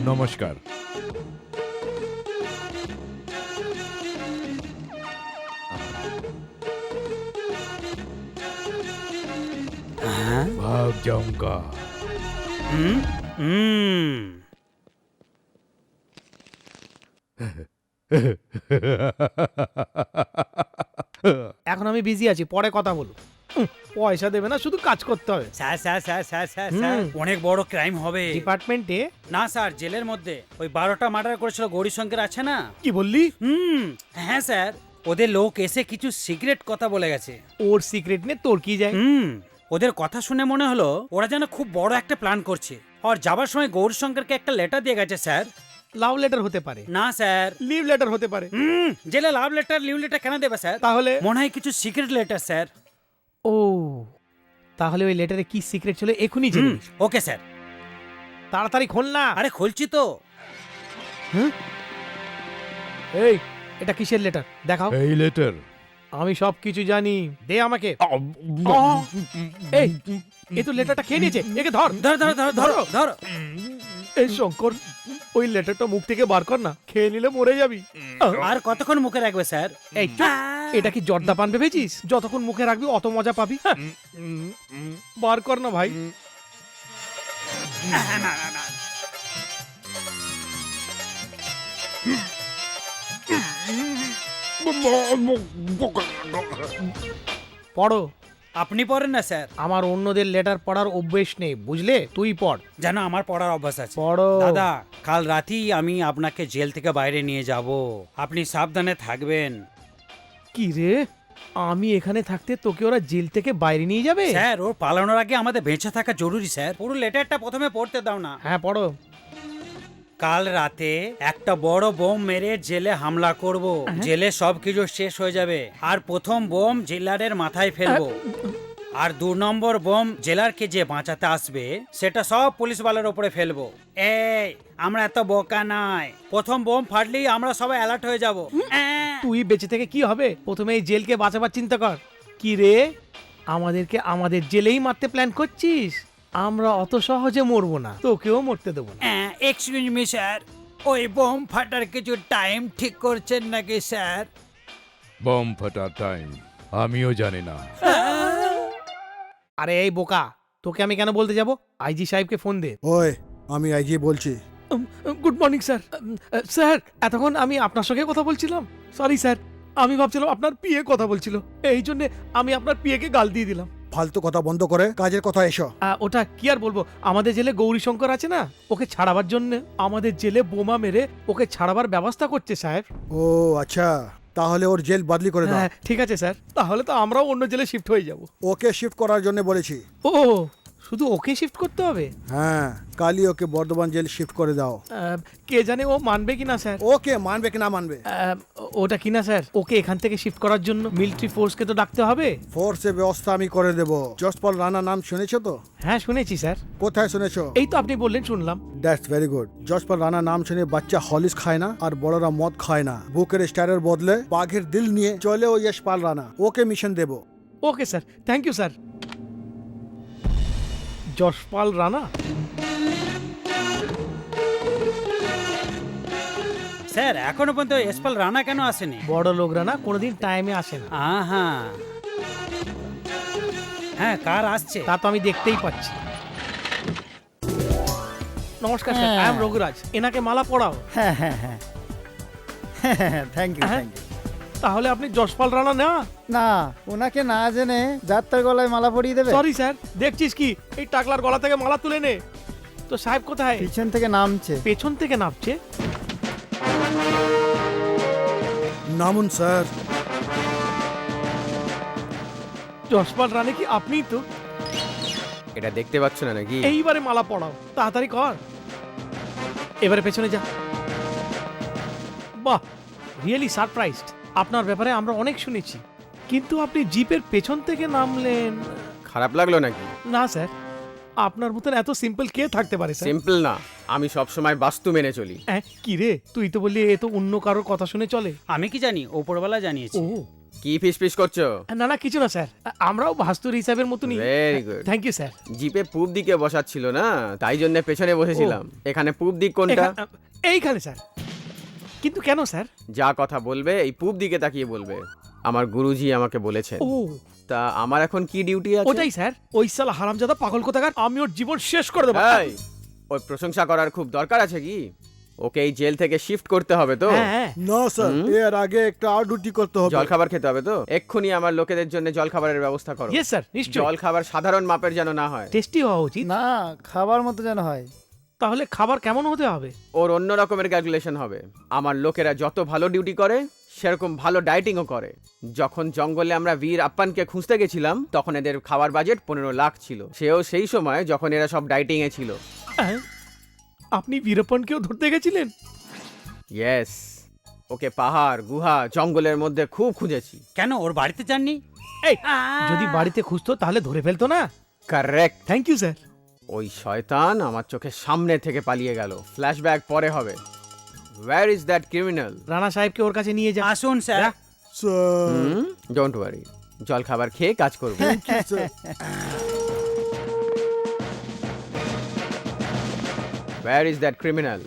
নমস্কার। भाग जाऊंगा। এখন আমি বিজি আছি, পরে কথা বলবো। পয়সা দেবে না, শুধু কাজ করতে হবে। Sir sir sir sir sir sir অনেক বড় ক্রাইম হবে ডিপার্টমেন্টে। না স্যার, জেলের মধ্যে ওই 12টা মার্ডার করেছিল গৌরীশঙ্কর আছে না? কি বললি? হ্যাঁ স্যার, ওদের লোক এসে কিছু সিক্রেট কথা বলে গেছে। ওর সিক্রেট নিয়ে তোর কি যায়? ওদের কথা শুনে মনে হলো ওরা যেন খুব বড় একটা প্ল্যান করছে। আর যাবার সময় গৌরীশঙ্করকে একটা লেটার দিয়ে গেছে স্যার। লাভ লেটার হতে পারে। না স্যার, লিভ লেটার হতে পারে। জেলে লাভ লেটার লিভ লেটার কেন দেবে স্যার? তাহলে মনে হয় কিছু সিক্রেট লেটার স্যার। ও, তাহলে ওই লেটারে কি সিক্রেট ছিল এখনই জেনে নিস। Okay sir. তাড়াতাড়ি খোল না। আরে খুলছি তো। এই, এটা কিসের লেটার দেখাও। এই লেটার আমি সব কিছু জানি, দে আমাকে। এই এ তো লেটারটা খেয়ে নিয়েছে, একে ধর ধরো ধরো ধরো ধরো ধরো। এই শঙ্কর, ওই লেটারটা মুখ থেকে বার কর না, খেয়ে নিলে মরে যাবি। আর কতক্ষণ মুখে রাখবে স্যার? এই চুপ। এটা কি জর্দা পান ভেবেছিস? যতক্ষণ মুখে রাখবি অত মজা পাবি। হ্যাঁ। বার কর না ভাই। পড়ো। আপনি পড়েন না স্যার? আমার অন্যদের লেটার পড়ার অভ্যেস নেই, বুঝলে? তুই পড়। জানো আমার পড়ার অভ্যাস আছে। পড়ো। দাদা, কাল রাতেই আমি আপনাকে জেল থেকে বাইরে নিয়ে যাব, আপনি সাবধানে থাকবেন। কি রে, আমি এখানে থাকতে তোকে ওরা জেল থেকে বাইরে নিয়ে যাবে? স্যার, ওর পালানোর আগে আমাদের বেঁচে থাকা জরুরি স্যার। পুরো লেটারটা প্রথমে পড়তে দাও না। হ্যাঁ পড়ো। কাল রাতে একটা বড় বোম মেরে জেলে হামলা করব, জেলে সবকিছু শেষ হয়ে যাবে। আর প্রথম বোম জেলারের মাথায় ফেলবো, আর 2 নম্বর বোম জেলারকে যে বাঁচাতে আসবে সেটা সব পুলিশওয়ালার উপরে ফেলবো। এই, আমরা এত বোকা নাই, প্রথম বোম ফাটলেই আমরা সবাই অ্যালার্ট হয়ে যাব। তুই বেঁচে থেকে কি হবে? প্রথমে এই জেলকে বাঁচাবার চিন্তা কর। কি রে, আমাদেরকে আমাদের জেলেই মারতে প্ল্যান করছিস? আমরা অত সহজে মরবো না, তোকেও মরতে দেবো না। এক্সকিউজ মি স্যার, ওই বোম ফাটার কিছু টাইম ঠিক করছেন নাকি স্যার? বম ফাটার টাইম আমিও জানি না। আরে এই বোকা, তোকে আমি কেন বলতে যাব? আইজি সাহেবকে ফোন দে। ওই, আমি আইজি বলছি। Good morning sir. স্যার, এতক্ষণ আমি আপনার সঙ্গে কথা বলছিলাম। সরি স্যার, আমি ভাবছিলাম আপনার পিএ কথা বলছিল, এই জন্য আমি আপনার পিএকে গাল দিয়ে দিলাম। ফালতু কথা বন্ধ করে কাজের কথা এসো। ওটা কি আর বলবো, আমাদের জেলে গৌরী শঙ্কর আছে না, ওকে ছাড়াবার জন্য আমাদের জেলে বোমা মেরে ওকে ছাড়াবার ব্যবস্থা করছে সাহেব। ও আচ্ছা, তাহলে ওর জেল বদলি করে দাও। হ্যাঁ ঠিক আছে স্যার, তাহলে তো আমরাও অন্য জেলে শিফট হয়ে যাব। ওকে শিফট করার জন্য বলেছি। ও, শুধু ওকে শিফট করতে হবে? হ্যাঁ, কালই ওকে বর্ধমান জেল শিফট করে দাও। কে জানে ও মানবে কিনা স্যার। ওকে মানবে কি না মানবে ওটা কিনা স্যার, ওকে এখান থেকে শিফট করার জন্য মিলিটারি ফোর্সকে তো ডাকতে হবে। ফোর্সের ব্যবস্থা আমি করে দেব। যশপাল রানা নাম শুনেছো তো? হ্যাঁ শুনেছি স্যার। কোথায় শুনেছো? এই তো আপনি বললেন, শুনলাম। That's very good. Jaspal Rana নাম শুনে বাচ্চা হলিস খায় না আর বড়রা মদ খায় না। বুকের স্টারের বদলে বাঘের দিল নিয়ে চলে ও যশপাল রানা। ওকে মিশন দেব। Okay sir, thank you sir. Jaspal Rana? Sir, এখনো পর্যন্ত যশপাল রানা কেন আসেনি? বড় লোক রানা কোনোদিন টাইমে আসে না। হ্যাঁ, কার আসছে তা তো আমি দেখতেই পাচ্ছি। নমস্কার স্যার, আই এম রঘুরাজ। এনাকে মালা পড়াও। হ্যাঁ হ্যাঁ হ্যাঁ, থ্যাংক ইউ থ্যাংক ইউ। তাহলে আপনি যশপাল রানা না? না, ওনাকে না জেনে যাত্রার গলায় মালা পরিয়ে দেবে? সরি স্যার, দেখছিস কি এই টাকলার গলা থেকে মালা তুলে নে। তো সাহেব কোথায়? পিছন থেকে নামছে। পেছন থেকে নামছে? নামুন স্যার। যশপাল রানা কি আপনি তো? এটা দেখতে পাচ্ছ না নাকি? এইবারে মালা পড়াও, তাড়াতাড়ি কর। এবারে পেছনে যা। বাহ, রিয়েলি সারপ্রাইজড। আপনার ব্যাপারে আমরা অনেক শুনেছি, কিন্তু আপনি জিপের পেছন থেকে নামলেন। খারাপ লাগলো নাকি? না স্যার, আপনার মতন এত সিম্পল কে থাকতে পারে স্যার? সিম্পল না, আমি সব সময় বাস্তু মেনে চলি। কি রে, তুই তো বললি এ তো অন্য কারোর কথা শুনে চলে। আমি কি জানি, ওপরওয়ালা জানিয়েছে। ও, কি ফিস করছো? না না, কিছু না স্যার, আমরাও বাস্তুর হিসাবের মতনই। Very good, thank you sir. জিপে পূব দিকে বসাচ্ছিল না, তাই জন্য পেছনে বসেছিলাম। এখানে পূব দিক কোনটা? এইখানে স্যার। কিন্তু কেন স্যার? যা কথা বলবে এই পূব দিকে তাকিয়ে বলবে। আমার গুরুজি আমাকে বলেছেন। ও, তা আমার এখন কি ডিউটি আছে? ওটাই স্যার, ওই শালা হারামজাদা পাগল কোথাকার, আমি ওর জীবন শেষ করে দেবো। ওই প্রশংসা করার খুব দরকার আছে কি? ওকে এই জেল থেকে শিফট করতে হবে তো? না স্যার, এর আগে একটা আর ডিউটি করতে হবে। জল খাবার খেতে হবে তো? এক্ষুনি আমার লোকেদের জন্য জল খাবারের ব্যবস্থা করো। ইয়েস স্যার, নিশ্চয়ই। জল খাবার সাধারণ মাপের যেন না হয়, টেস্টি হওয়া উচিত। না, খাবার মতো যেন হয়। তাহলে খাবার কেমন হতে হবে? ওর অন্য রকমের ক্যালকুলেশন হবে। আমার লোকেরা যত ভালো ডিউটি করে সেরকম ভালো ডায়েটিংও করে। যখন জঙ্গলে আমরা বীর আপ্পানকে খুঁজতে গেছিলাম তখন এদের খাবার বাজেট 15 লাখ ছিল। সেও সেই সময় যখন এরা সব ডায়েটিং এ ছিল। আপনি বীরপ্পানকেও ধরতে গেছিলেন? ইয়েস, ওকে পাহাড়, গুহা, জঙ্গলের মধ্যে খুব খুঁজেছি। কেন, ওর বাড়িতে যাননি? এই, যদি বাড়িতে খুঁজতো তাহলে ধরে ফেলতো না? Correct, thank you sir. ওই শয়তান আমার চোখের সামনে থেকে পালিয়ে গেল। ফ্ল্যাশব্যাক পরে হবে। Where is that criminal? Rana সাহেবকে ওর কাছে নিয়ে যা। আসুন স্যার। ডোন্ট ওয়ারি, জল খাবার খেয়ে কাজ করব। Where is that criminal?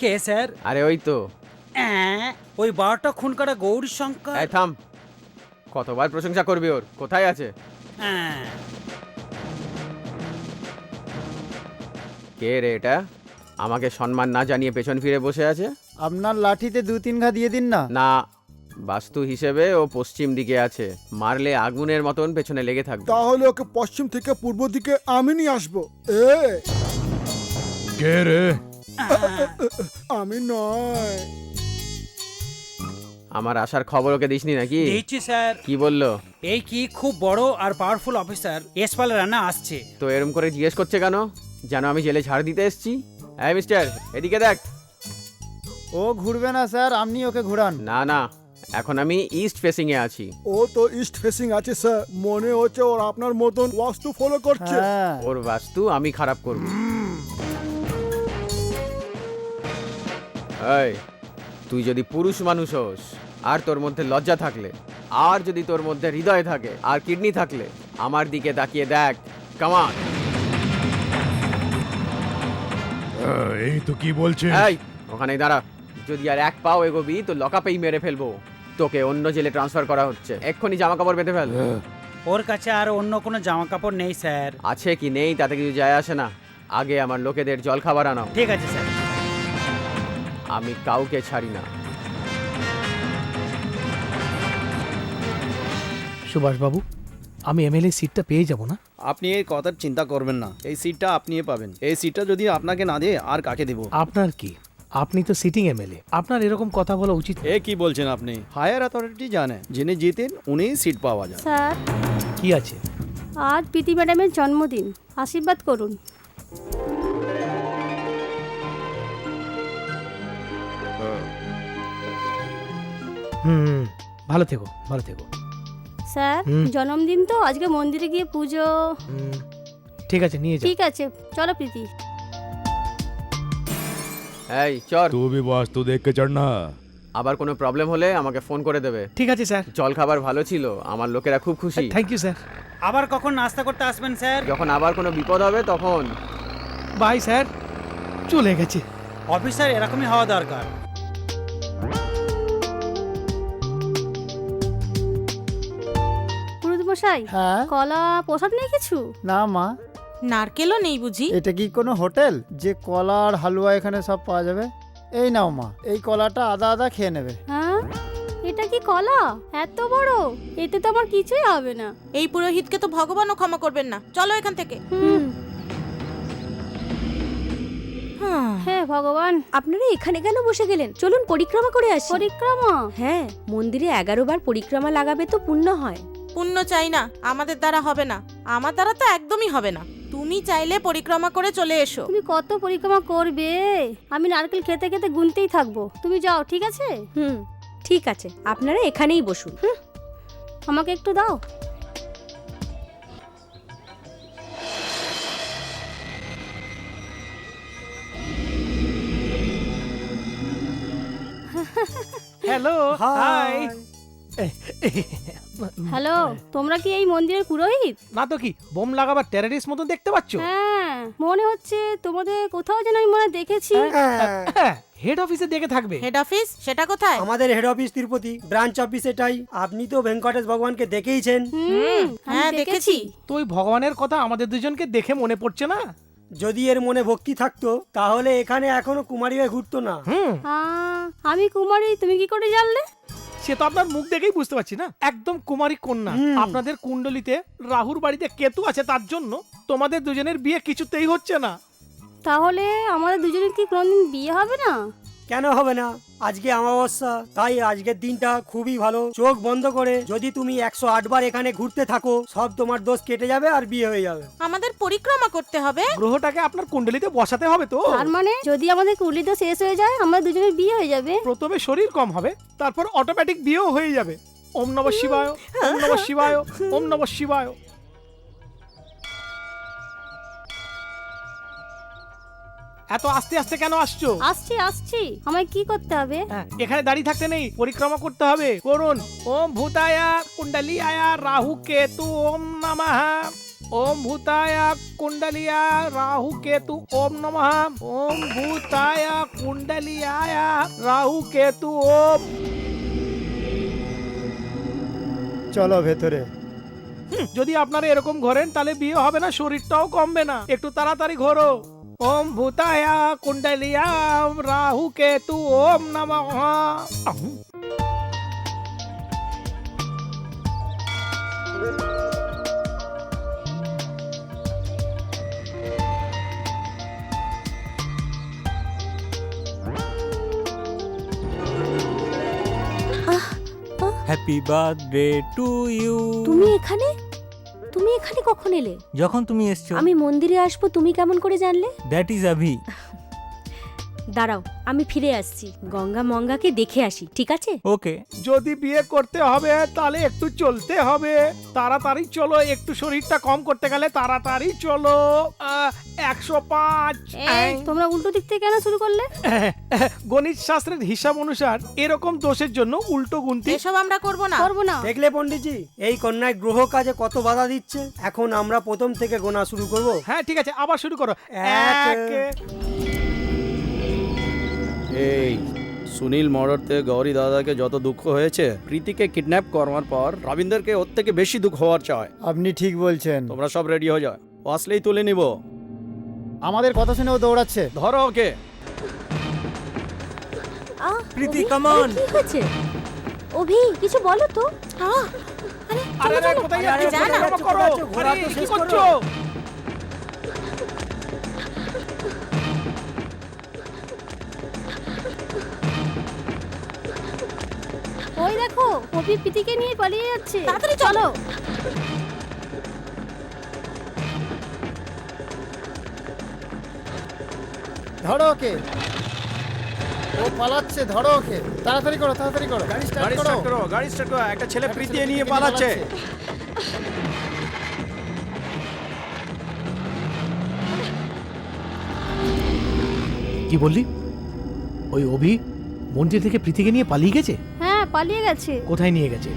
K sir? আরে ওই তো ওই 12টা খুন করা গৌরী শঙ্কর। এই থাম, কতবার প্রশংসা করবি ওর? কোথায় আছে? কে রে এটা? আমাকে সম্মান না জানিয়ে পেছন ফিরে বসে আছে। আপনার লাঠিতে 2-3 ঘা দিয়ে দিন না। না, বাস্তু হিসেবে ও পশ্চিম দিকে আছে, মারলে আগুনের মতন পেছনে লেগে থাকবে। তাহলে ওকে পশ্চিম থেকে পূর্ব দিকে আমি নিয়ে আসবো। কে রে? আমি নয়। আমার আসার খবর ওকে দিসনি নাকি? দিচ্ছি স্যার। কি বললো? এই কি খুব বড় আর পাওয়ারফুল অফিসার এসপাল রানা আসছে। তো এরম করে জিজ্ঞেস করছে কেন? জানো আমি জেলে ঝাড় দিতে এসেছি। এই মিস্টার, এদিকে দেখ। ও ঘুরবে না স্যার, আপনি ওকে ঘুরান। না না, এখন আমি ইস্ট ফেসিং এ আছি। ও তো ইস্ট ফেসিং আছে স্যার, মনে হচ্ছে ওর আপনার মতন বাস্তু ফলো করছে। ওর বাস্তু আমি খারাপ করব। এই, তুই যদি পুরুষ মানুষ হোস আর তোর মধ্যে লজ্জা থাকলে, আর যদি তোর মধ্যে হৃদয় থাকে আর কিডনি থাকলে, আমার দিকে তাকিয়ে দেখ। কামান। এই তো কি বলছিস? এই, ওখানেই দাঁড়া। যদি আর এক পাও এগোবি তো লকআপেই মেরে ফেলবো। তোকে অন্য জেলে ট্রান্সফার করা হচ্ছে, এক্ষুনি জামা কাপড় বেঁধে ফেল। ওর কাছে আর অন্য কোনো জামা কাপড় নেই স্যার। আছে কি নেই তাতে কিছু যায় আসে না, আগে আমার লোকেদের জল খাবার আনাও। ঠিক আছে স্যার। আমি কাউকে ছাড়ি না। সুভাষবাবু, আমি এমএলএ সিটটা পেয়ে যাব না? আপনি এই কথার চিন্তা করবেন না, এই সিটটা আপনিই পাবেন। এই সিটটা যদি আপনাকে না দেয় আর কাকে দেব? আপনার কি? আপনি তো সিটিং এমএলএ, আপনার এরকম কথা বলা উচিত। এ কি বলছেন আপনি? হায়ার অথরিটি জানে, যিনি জিতেন উনিই সিট পাওয়া যায়। স্যার, কি আছে? আজ প্রীতি ম্যাডামের জন্মদিন, আশীর্বাদ করুন। ভালো থেকো, ভালো থেকো। স্যার, জন্মদিন তো, আজকে মন্দিরে গিয়ে পুজো। ঠিক আছে, নিয়ে যাও। ঠিক আছে, চলো প্রীতি। এই চল। तू भी वास्तु देख के चढ़ना। আবার কোনো প্রবলেম হলে আমাকে ফোন করে দেবে। ঠিক আছে স্যার। জল খাবার ভালো ছিল, আমার লোকেরা খুব খুশি। Thank you sir. আবার কখন নাস্তা করতে আসবেন স্যার? যখন আবার কোনো বিপদ হবে তখন। Bye sir. চলে গেছে। অফিসার এরকমই হওয়া দরকার। মশাই, কলা প্রসাদ নেই কিছু? না মা। নারকেলও নেই বুঝি? এটা কি কোনো হোটেল যে কলা আর হালুয়া এখানে সব পাওয়া যাবে? এই নাও মা, এই কলাটা আদা আদা খেয়ে নেবে। হ্যাঁ, এটা কি কলা এত বড়? এতে তো আমার কিছুই হবে না। এই পুরোহিতকে তো ভগবানও ক্ষমা করবেন না। চলো এখান থেকে। হ্যাঁ ভগবান, আপনারা এখানে কেন বসে গেলেন? চলুন পরিক্রমা করে আসি। পরিক্রমা? হ্যাঁ, মন্দিরে 11 বার পরিক্রমা লাগাবে তো পুণ্য হয়। পুণ্য চাই না, আমাদের দ্বারা হবে না। আমার দ্বারা তো একদমই হবে না। তুমি চাইলে পরিক্রমা করে চলে এসো। তুমি কত পরিক্রমা করবে? আমি নারকেল খেতে খেতে গুনতেই থাকবো। তুমি যাও, ঠিক আছে? ঠিক আছে, আপনারা এখানেই বসুন। আমাকে একটু দাও। Hello, high. হ্যালো, তোমরা কি এই মন্দিরের পুরোহিত? না তো কি, বোম লাগাবার টেররিস্ট মতো দেখতে পাচ্ছ? হ্যাঁ, মনে হচ্ছে তোমাদের কোথাও যেন আমি মনে দেখেছি। হেড অফিসে দেখে থাকবে। Head office? সেটা কোথায়? আমাদের head office Tirupati, branch office এটাই। আপনি তো ভেঙ্কটেশ ভগবানকে দেখেইছেন। হ্যাঁ দেখেছি। তো ওই ভগবানের কথা আমাদের দুজনকে দেখে মনে পড়ছে না? যদি এর মনে ভক্তি থাকতো তাহলে এখানে এখনো কুমারী হয়ে ঘুরতো না। আমি কুমারী, তুমি কি করে জানলে? সে তো আপনার মুখ দেখেই বুঝতে পারছি না। একদম কুমারী কন্যা। আপনাদের কুণ্ডলিতে রাহুর বাড়িতে কেতু আছে, তার জন্য তোমাদের দুজনের বিয়ে কিছুতেই হচ্ছে না। তাহলে আমাদের দুজনের কি কোনোদিন বিয়ে হবে না? কেন হবে না? আজকে অমাবস্যা, তাই আজকের দিনটা খুবই ভালো। চোখ বন্ধ করে যদি তুমি 108 বার এখানে ঘুরতে থাকো, সব তোমার দোষ কেটে যাবে আর বিয়ে হয়ে যাবে। আমাদের পরিক্রমা করতে হবে। গ্রহটাকে আপনার কুণ্ডলিতে বসাতে হবে তো। তার মানে যদি আমাদের কুণ্ডলিটা শেষ হয়ে যায়, আমাদের দুজনের বিয়ে হয়ে যাবে। প্রথমে শরীর কম হবে, তারপর অটোমেটিক বিয়েও হয়ে যাবে। ওম নমঃ শিবায়, ওম নমঃ শিবায়, ওম নমঃ শিবায়। এত আস্তে আস্তে কেন আসছো? আসছি আসছি, আমায় কি করতে হবে? এখানে দাঁড়িয়ে থাকতে নেই, পরিক্রমা করতে হবে। করুন ওম ভূতায়া কুণ্ডলিয়ায়া রাহু কেতু ওম নমঃ। ওম ভূতায়া কুণ্ডলিয়া রাহু কেতু ওম নমঃ। ওম ভূতায়া কুণ্ডলিয়ায়া রাহু কেতু ওম। চলো ভেতরে। যদি আপনারা এরকম ঘোরেন তাহলে বিয়ে হবে না, শরীরটাও কমবে না। একটু তাড়াতাড়ি ঘোরো। ওম ভূতায়া কুণ্ডলিয়া রাহু কেতু ওম নমঃ। Happy birthday to you. তুমি এখানে? তুমি এখানে কখন এলে? যখন তুমি এসছো। আমি মন্দিরে আসবো, তুমি কেমন করে জানলে? That is Avi. দাঁড়াও, আমি ফিরে আসছি, গঙ্গা মঙ্গাকে দেখে আসি, ঠিক আছে? ওকে। যদি বিয়ে করতে হবে তাহলে একটু চলতে হবে। তাড়াতাড়ি চলো, একটু শরীরটা কম করতে গেলে তাড়াতাড়ি চলো। 105। এই, তোমরা উল্টো দিক থেকে কেন শুরু করলে? গণিত শাস্ত্রের হিসাব অনুসার এরকম দোষের জন্য উল্টো গুনতি। এসব আমরা করব না। করবো না। দেখলে পণ্ডিতজি, এই কন্যায় গ্রহ কাজে কত বাধা দিচ্ছে। এখন আমরা প্রথম থেকে গোনা শুরু করব। হ্যাঁ ঠিক আছে, আবার শুরু করো। এই সুনীল মর্ডারতে গৌরী দাদাকে যত দুঃখ হয়েছে, প্রীতিকে কিডন্যাপ করার পর রবীন্দ্রকে ওর থেকে বেশি দুঃখ হওয়ার চায়। আপনি ঠিক বলছেন। তোমরা সব রেডি হয়ে যাও, ও আসলেই তুলে নিব। আমাদের কথা শুনে ও দৌড়াচ্ছে। ধরো ওকে। প্রীতি কাম অন। কি হয়েছে? অভি, কিছু বলো তো। আরে কোথায় যাচ্ছ? করো, ঘোরা তো শেষ করছো। ওই দেখো, অভি প্রীতিকে নিয়ে পালিয়ে যাচ্ছে। তাড়াতাড়ি চলো। ধরো ওকে, ও পালাচ্ছে। ধরো ওকে, তাড়াতাড়ি করো, তাড়াতাড়ি করো। গাড়ি স্টার্ট করো, গাড়ি স্টার্ট করো। একটা ছেলে প্রীতি নিয়ে পালাচ্ছে। কি বললি? ওই অভি মন্দির থেকে প্রীতিকে নিয়ে পালিয়ে গেছে? হ্যাঁ, পালিয়ে গেছে। কোথায় নিয়ে গেছে?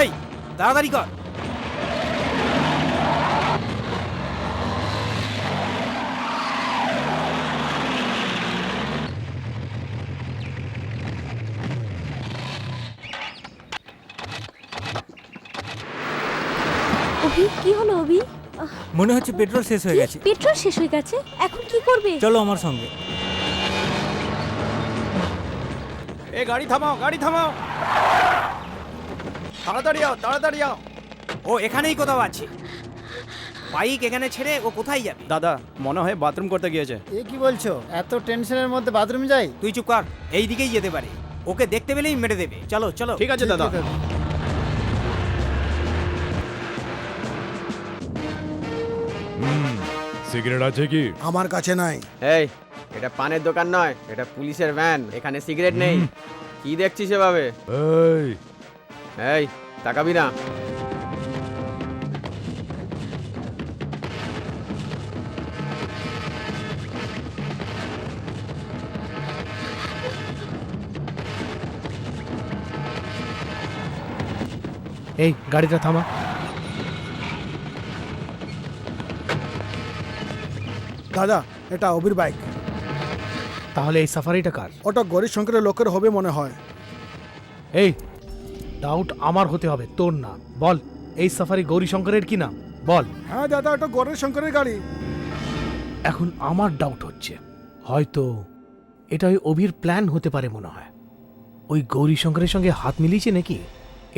এই তাড়াতাড়ি কর। অভি, কি হলো অভি? মনে হচ্ছে পেট্রোল শেষ হয়ে গেছে। পেট্রোল শেষ হয়ে গেছে? এখন কি করবে? চলো আমার সঙ্গে। এই গাড়ি থামাও, গাড়ি থামাও। তাড়াতাড়ি আও, তাড়াতাড়ি আও। ও এখানেই কোথাও আছে। বাইক এখানে ছেড়ে ও কোথায় যাবে? দাদা মনে হয় বাথরুম করতে গিয়েছে। এ কি বলছো? এত টেনশনের মধ্যে বাথরুম যাই? তুই চুপ কর, এই দিকেই যেতে পারে। ওকে দেখতে পেলেই মেরে দেবে। চলো চলো। ঠিক আছে দাদা। সিগারেট আছে কি? আমার কাছে নাই। এই, এটা পানের দোকান নয়, এটা পুলিশের ভ্যান। এখানে সিগারেট নেই। কি দেখছিস এভাবে? এই এই, তাকাবি না। এই গাড়িটা থামা। দাদা, এটা অভির বাইক। তাহলে এই সাফারিটা কার? ওটা গরিব শঙ্করের লোকের হবে মনে হয়। এই ডাউট আমার হতে হবে, তোর না। বল, এই সাফারি গৌরীশঙ্করের কি নাম? বল। হ্যাঁ দাদা, ওটা গরিব শঙ্করের গাড়ি। এখন আমার ডাউট হচ্ছে, হয়তো এটা ওই অভির প্ল্যান হতে পারে মনে হয়। ওই গৌরী শঙ্করের সঙ্গে হাত মিলিয়েছে নাকি?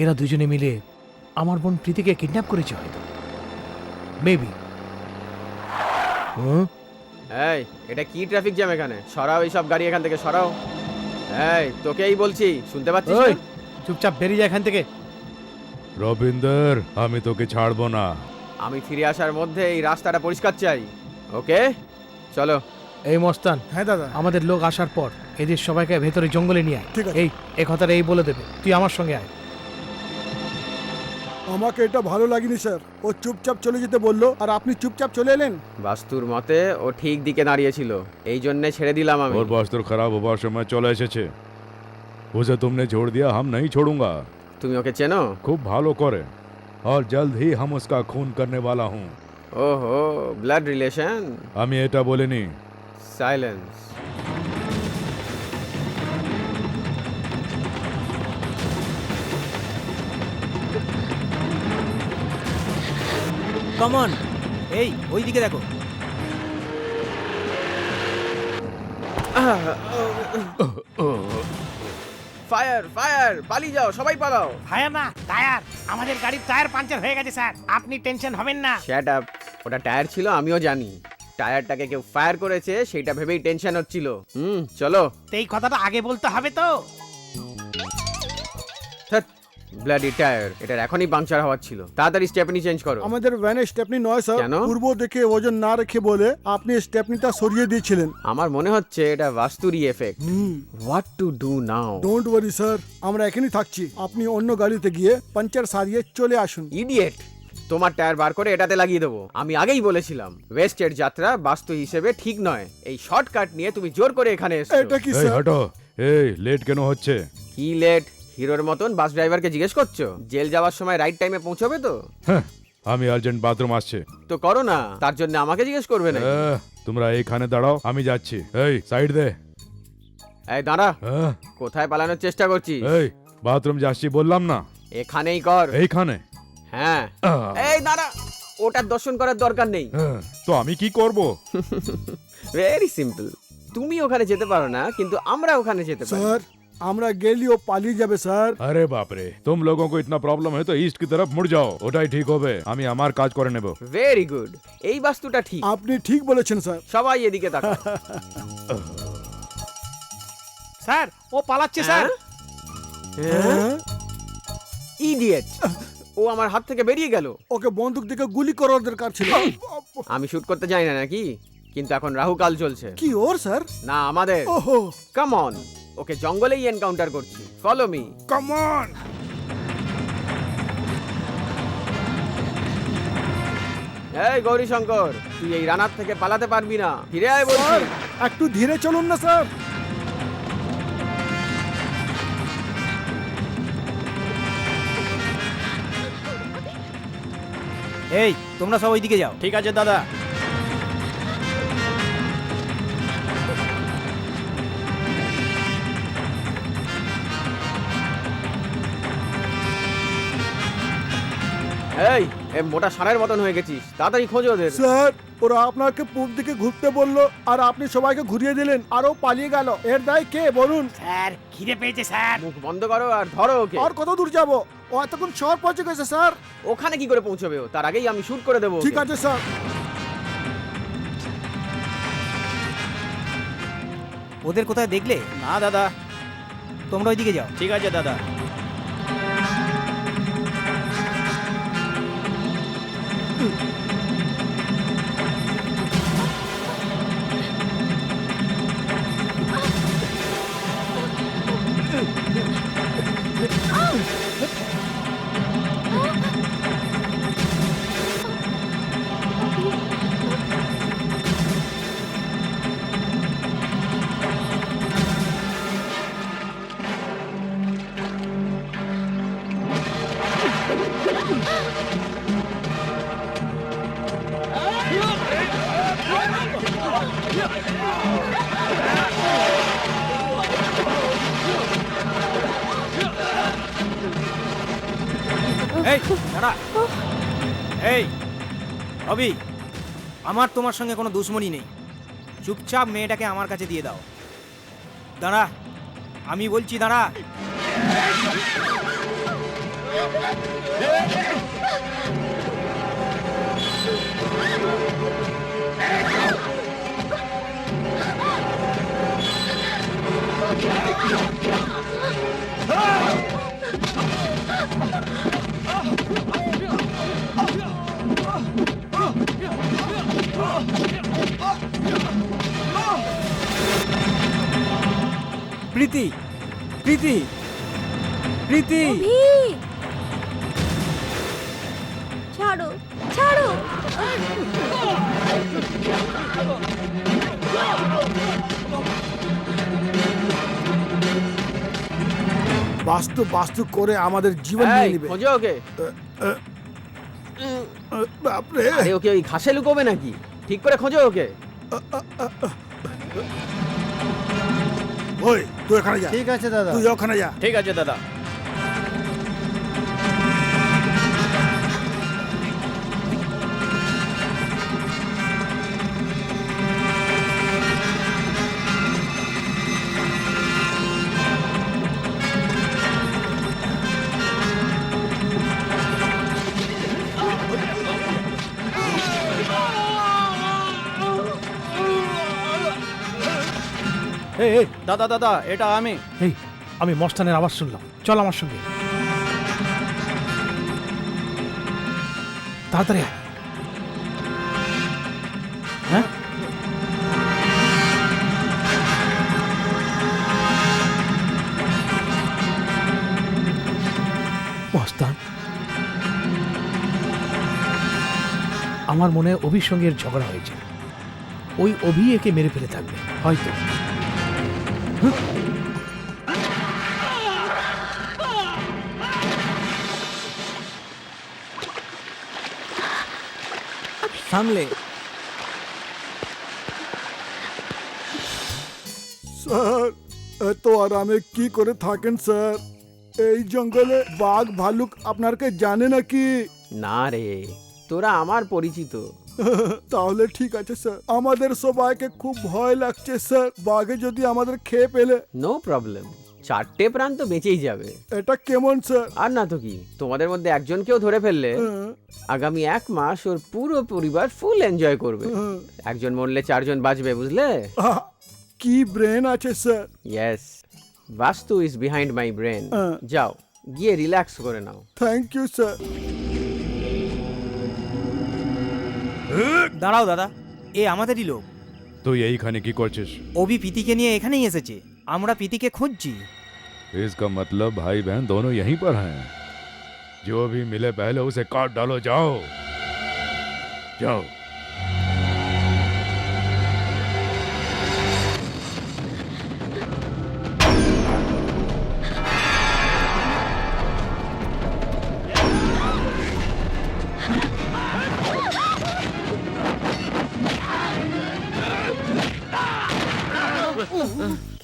এরা দুজনে মিলে আমার বোন প্রীতিকে কিডন্যাপ করেছে হয়তো, মেবি। এই, এটা কি ট্রাফিক জ্যাম এখানে? সরাও এই সব গাড়ি এখান থেকে, সরাও। এই, তোকেই বলছি, শুনতে পাচ্ছিস না? চুপচাপ বেরিয়ে যা এখান থেকে। রবিন্দর, আমি তোকে ছাড়বো না। আমি ফিরে আসার মধ্যে এই রাস্তাটা পরিষ্কার চাই, ওকে? চলো। এই মস্তান, হ্যাঁ দাদা, আমাদের লোক আসার পর এদের সবাইকে ভেতরে জঙ্গলে নিয়ে আয়। ঠিক আছে। এই কথাটা এই বলে দেবে, তুই আমার সঙ্গে আয়। আমাকে এটা ভালো লাগেনি স্যার। ও চুপচাপ চলে যেতে বললো আর আপনি চুপচাপ চলে এলেন। বাস্তুর মতে ও ঠিক দিকে দাঁড়িয়েছিল, এই জন্যে ছেড়ে দিলাম আমি। और বাস্তুর খারাপ হবার সময় চলে এসেছে। उसे तुमने छोड़ दिया, हम नहीं छोड़ूंगा। তুমি ওকে চেনো? खूब भालो करे और जल्द ही हम उसका खून करने वाला हूँ। ওহো, ব্লাড রিলেশন। আমি এটা বলিনি। সাইলেন্স। কমন, এই ওই দিকে দেখো। ফায়ার ফায়ার, পালিয়ে যাও, সবাই পালাও। ফায়ার না, টায়ার। আমাদের গাড়ির টায়ার পাঞ্চার হয়ে গেছে স্যার, আপনি টেনশন হবেন না। শ্যাট আপ, ওটা টায়ার ছিল, আমিও জানি। টায়ারটাকে কেউ ফায়ার করেছে, সেটা ভেবেই টেনশন হচ্ছিল। চলো। তো এই কথাটা আগে বলতে হবে তো। ব্লাডি টায়ার, এটার এখনই পাংচার হওয়ার ছিল। তাড়াতাড়ি স্টেপনি চেঞ্জ করো। আমাদের ভ্যানে স্টেপনি নয় স্যার, কেন? পূর্ব দেখে ওজন না রেখে বলে আপনি স্টেপনিটা সরিয়ে দিয়েছিলেন। আমার মনে হচ্ছে এটা বাস্তুরি effect. What to do now? Don't worry sir, আমরা এখানেই থাকছি। আপনি অন্য গাড়িতে গিয়ে পাঞ্চার সারিয়ে চলে আসুন। ইডিয়েট, তোমার টায়ার বার করে এটাতে লাগিয়ে দেবো। আমি আগেই বলেছিলাম ওয়েস্টের যাত্রা বাস্তু হিসেবে ঠিক নয়। এই শর্টকাট নিয়ে তুমি জোর করে এখানে এসেছো। এটা কি এই স্যার? হটো, এই লেট কেন হচ্ছে? কি লেট? হিরোর মতন বাস ড্রাইভারকে জিজ্ঞেস করছো? জেল যাওয়ার সময় রাইট টাইমে পৌঁছবে তো? আমি আর্জেন্ট বাথরুম আসছে। তো করো না, তার জন্য আমাকে জিজ্ঞেস করবে না। তোমরা এইখানে দাঁড়াও, আমি যাচ্ছি। এই সাইড দে। এই দাঁড়া, কোথায় পালানোর চেষ্টা করছিস? এই বাথরুম যাচ্ছি বললাম না? এখানেই কর। এইখানে? হ্যাঁ। এই দাঁড়া, ওটার দর্শন করার দরকার নেই। তো আমি কি করব? ভেরি সিম্পল, তুমি ওখানে যেতে পারো না, কিন্তু আমরা ওখানে যেতে পারি। স্যার, আমরা গেলেও পালিয়ে যাবে স্যার। আরে বাপ রে, तुम लोगों को इतना प्रॉब्लम है तो ईस्ट की तरफ मुड़ जाओ, ওটাই ঠিক হবে। আমি আমার কাজ করে নেব। ভেরি গুড, এই বাস্তুটা ঠিক। আপনি ঠিক বলেছেন স্যার। সবাই এদিকে তাকাও। স্যার, ও পালাচ্ছে স্যার। ইডিয়েট, ও আমার হাত থেকে বেরিয়ে গেল। ওকে বন্দুক দিকে গুলি করার দরকার ছিল। আমি শুট করতে জানি না নাকি? কিন্তু এখন রাহু কাল চলছে। কি ওর স্যার? না আমাদের। ওহো, কাম অন, ওকে জঙ্গলেই এনকাউন্টার করছি। Follow me. Come on. এই গৌরী শঙ্কর, তুই এই রানার থেকে পালাতে পারবি না, ফিরে আয় বলছি। একটু ধীরে চলুন না স্যার। এই তোমরা সব ওইদিকে যাও। ঠিক আছে দাদা। এই মোটা সারের মতন হয়ে গেছিস, তাড়াতাড়ি খোঁজ ওদের। স্যার, ওরা আপনাকে পূব দিকে ঘুরতে বললো আর আপনি সবাইকে ঘুরিয়ে দিলেন আর ও পালিয়ে গেল। এর দায় কে বলুন? স্যার, খিদে পেয়েছে স্যার। মুখ বন্ধ করো আর ধরো ওকে। আর কত দূর যাব? ও এতক্ষণ শহর পৌঁছে গেছে স্যার। ওখানে কি করে পৌঁছবে ও? তার আগেই আমি শুট করে দেবো। ঠিক আছে স্যার। ওদের কোথায় দেখলে? না দাদা। তোমরা ওইদিকে যাও। ঠিক আছে দাদা। এই দাঁড়া। এই রবি, আমার তোমার সঙ্গে কোনো দুশ্মনী নেই। চুপচাপ মেয়েটাকে আমার কাছে দিয়ে দাও। দাঁড়া। আমি বলছি দাঁড়া। প্রীতি, প্রীতি, প্রীতি। ছাড়ো, ছাড়ো। বাস্তু বাস্তু করে আমাদের জীবন নিয়ে নেবে। খোঁজো ওকে। বাপরে, আরে ওকে ওই ঘাসে লুকোবে নাকি? ঠিক করে খোঁজো ওকে। ওই তুই ওখানে যা। ঠিক আছে দাদা। তুই ওখানে যা। ঠিক আছে দাদা। এই দাদা দাদা, এটা আমি। এই আমি মস্তানের আওয়াজ শুনলাম, চল আমার সঙ্গে তাড়াতাড়ি আয়। হ্যাঁ, মস্তান, আমার মনে হয় অভির সঙ্গে এর ঝগড়া হয়েছে। ওই অভি একে মেরে ফেলে থাকবে হয়তো। সামলে। স্যার এত আরামে কি করে থাকেন স্যার? এই জঙ্গলে বাঘ ভালুক আপনারকে জানে নাকি? না রে, তোরা আমার পরিচিত। তাহলে ঠিক আছে স্যার, আমাদের সবাইকে খুব ভয় লাগছে স্যার। বাঘে যদি আমাদের খেয়ে পেলে? নো প্রবলেম, 4টে প্রাণ তো বেঁচেই যাবে। এটা কেমন স্যার? আর না তো কি, তোমাদের মধ্যে একজনকেও ধরে ফেললে আগামী 1 মাস ওর পুরো পরিবার ফুল এনজয় করবে। একজন মরলে 4 জন বাঁচবে, বুঝলে? কি ব্রেন আছে স্যার। ইয়েস, বাস্তু ইজ বিহাইন্ড মাই ব্রেন। যাও গিয়ে রিল্যাক্স করে নাও। Thank you sir. দাঁড়াও দাদা, এ আমাদেরই লোক। তুই এইখানে কি করছিস? অভি প্রীতিকে নিয়ে এখানেই এসেছে। আমরা প্রীতিকে খুঁজছি। इसका मतलब भाई बहन दोनों यहीं पर हैं। जो भी मिले पहले उसे काट डालो। जाओ जाओ।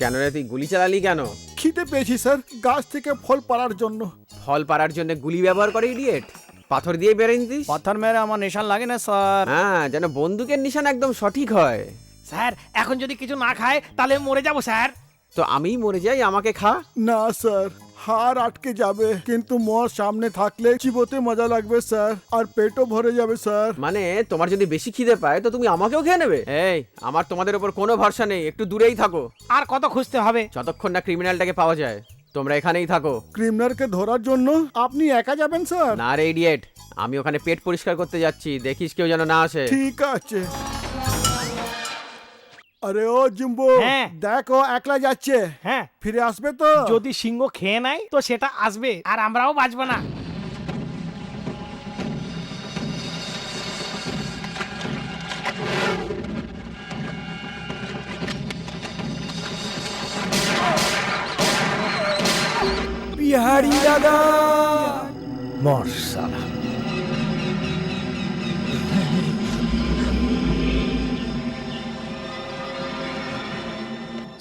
কেন রে, তুই গুলি চালালি কেন? খিদে পেয়েছি স্যার, গাছ থেকে ফল পাড়ার জন্য। ফল পাড়ার জন্য গুলি ব্যবহার করে ইডিয়েট? পাথর দিয়ে বেড়ে নিতিস। পাথর মেরে আমার নিশান লাগে না স্যার। হ্যাঁ, যেন বন্দুকের নিশান একদম সঠিক হয়। স্যার এখন যদি কিছু না খায় তাহলে মরে যাব স্যার। তো আমিই মরে যাই, আমাকে খা। না স্যার, হাড় আটকে যাবে, কিন্তু মোর সামনে থাকলে চিবোতে মজা লাগবে স্যার, আর পেটও ভরে যাবে স্যার। মানে তোমার যদি বেশি খিদে পায় তো তুমি আমাকেও খেয়ে নেবে? এই, আমার তোমাদের উপর কোনো ভরসা নেই, একটু দূরেই থাকো। আর কত খুঁজতে হবে? যতক্ষণ না ক্রিমিনালটাকে পাওয়া যায় তোমরা এখানেই থাকো। ক্রিমিনালকে ধরার জন্য আপনি একা যাবেন স্যার? না রে ইডিয়েট, আমি ওখানে পেট পরিষ্কার করতে যাচ্ছি, দেখিস কেউ যেন না আসে। ঠিক আছে। আরে ও জিম্বো, হ্যাঁ। দেখো একলা যাচ্ছে। হ্যাঁ, ফিরে আসবে তো? যদি সিংহ খেয়ে নেয় তো সেটা আসবে, আর আমরাও বাঁচবো না। বিহারি দাদা, মর সালা।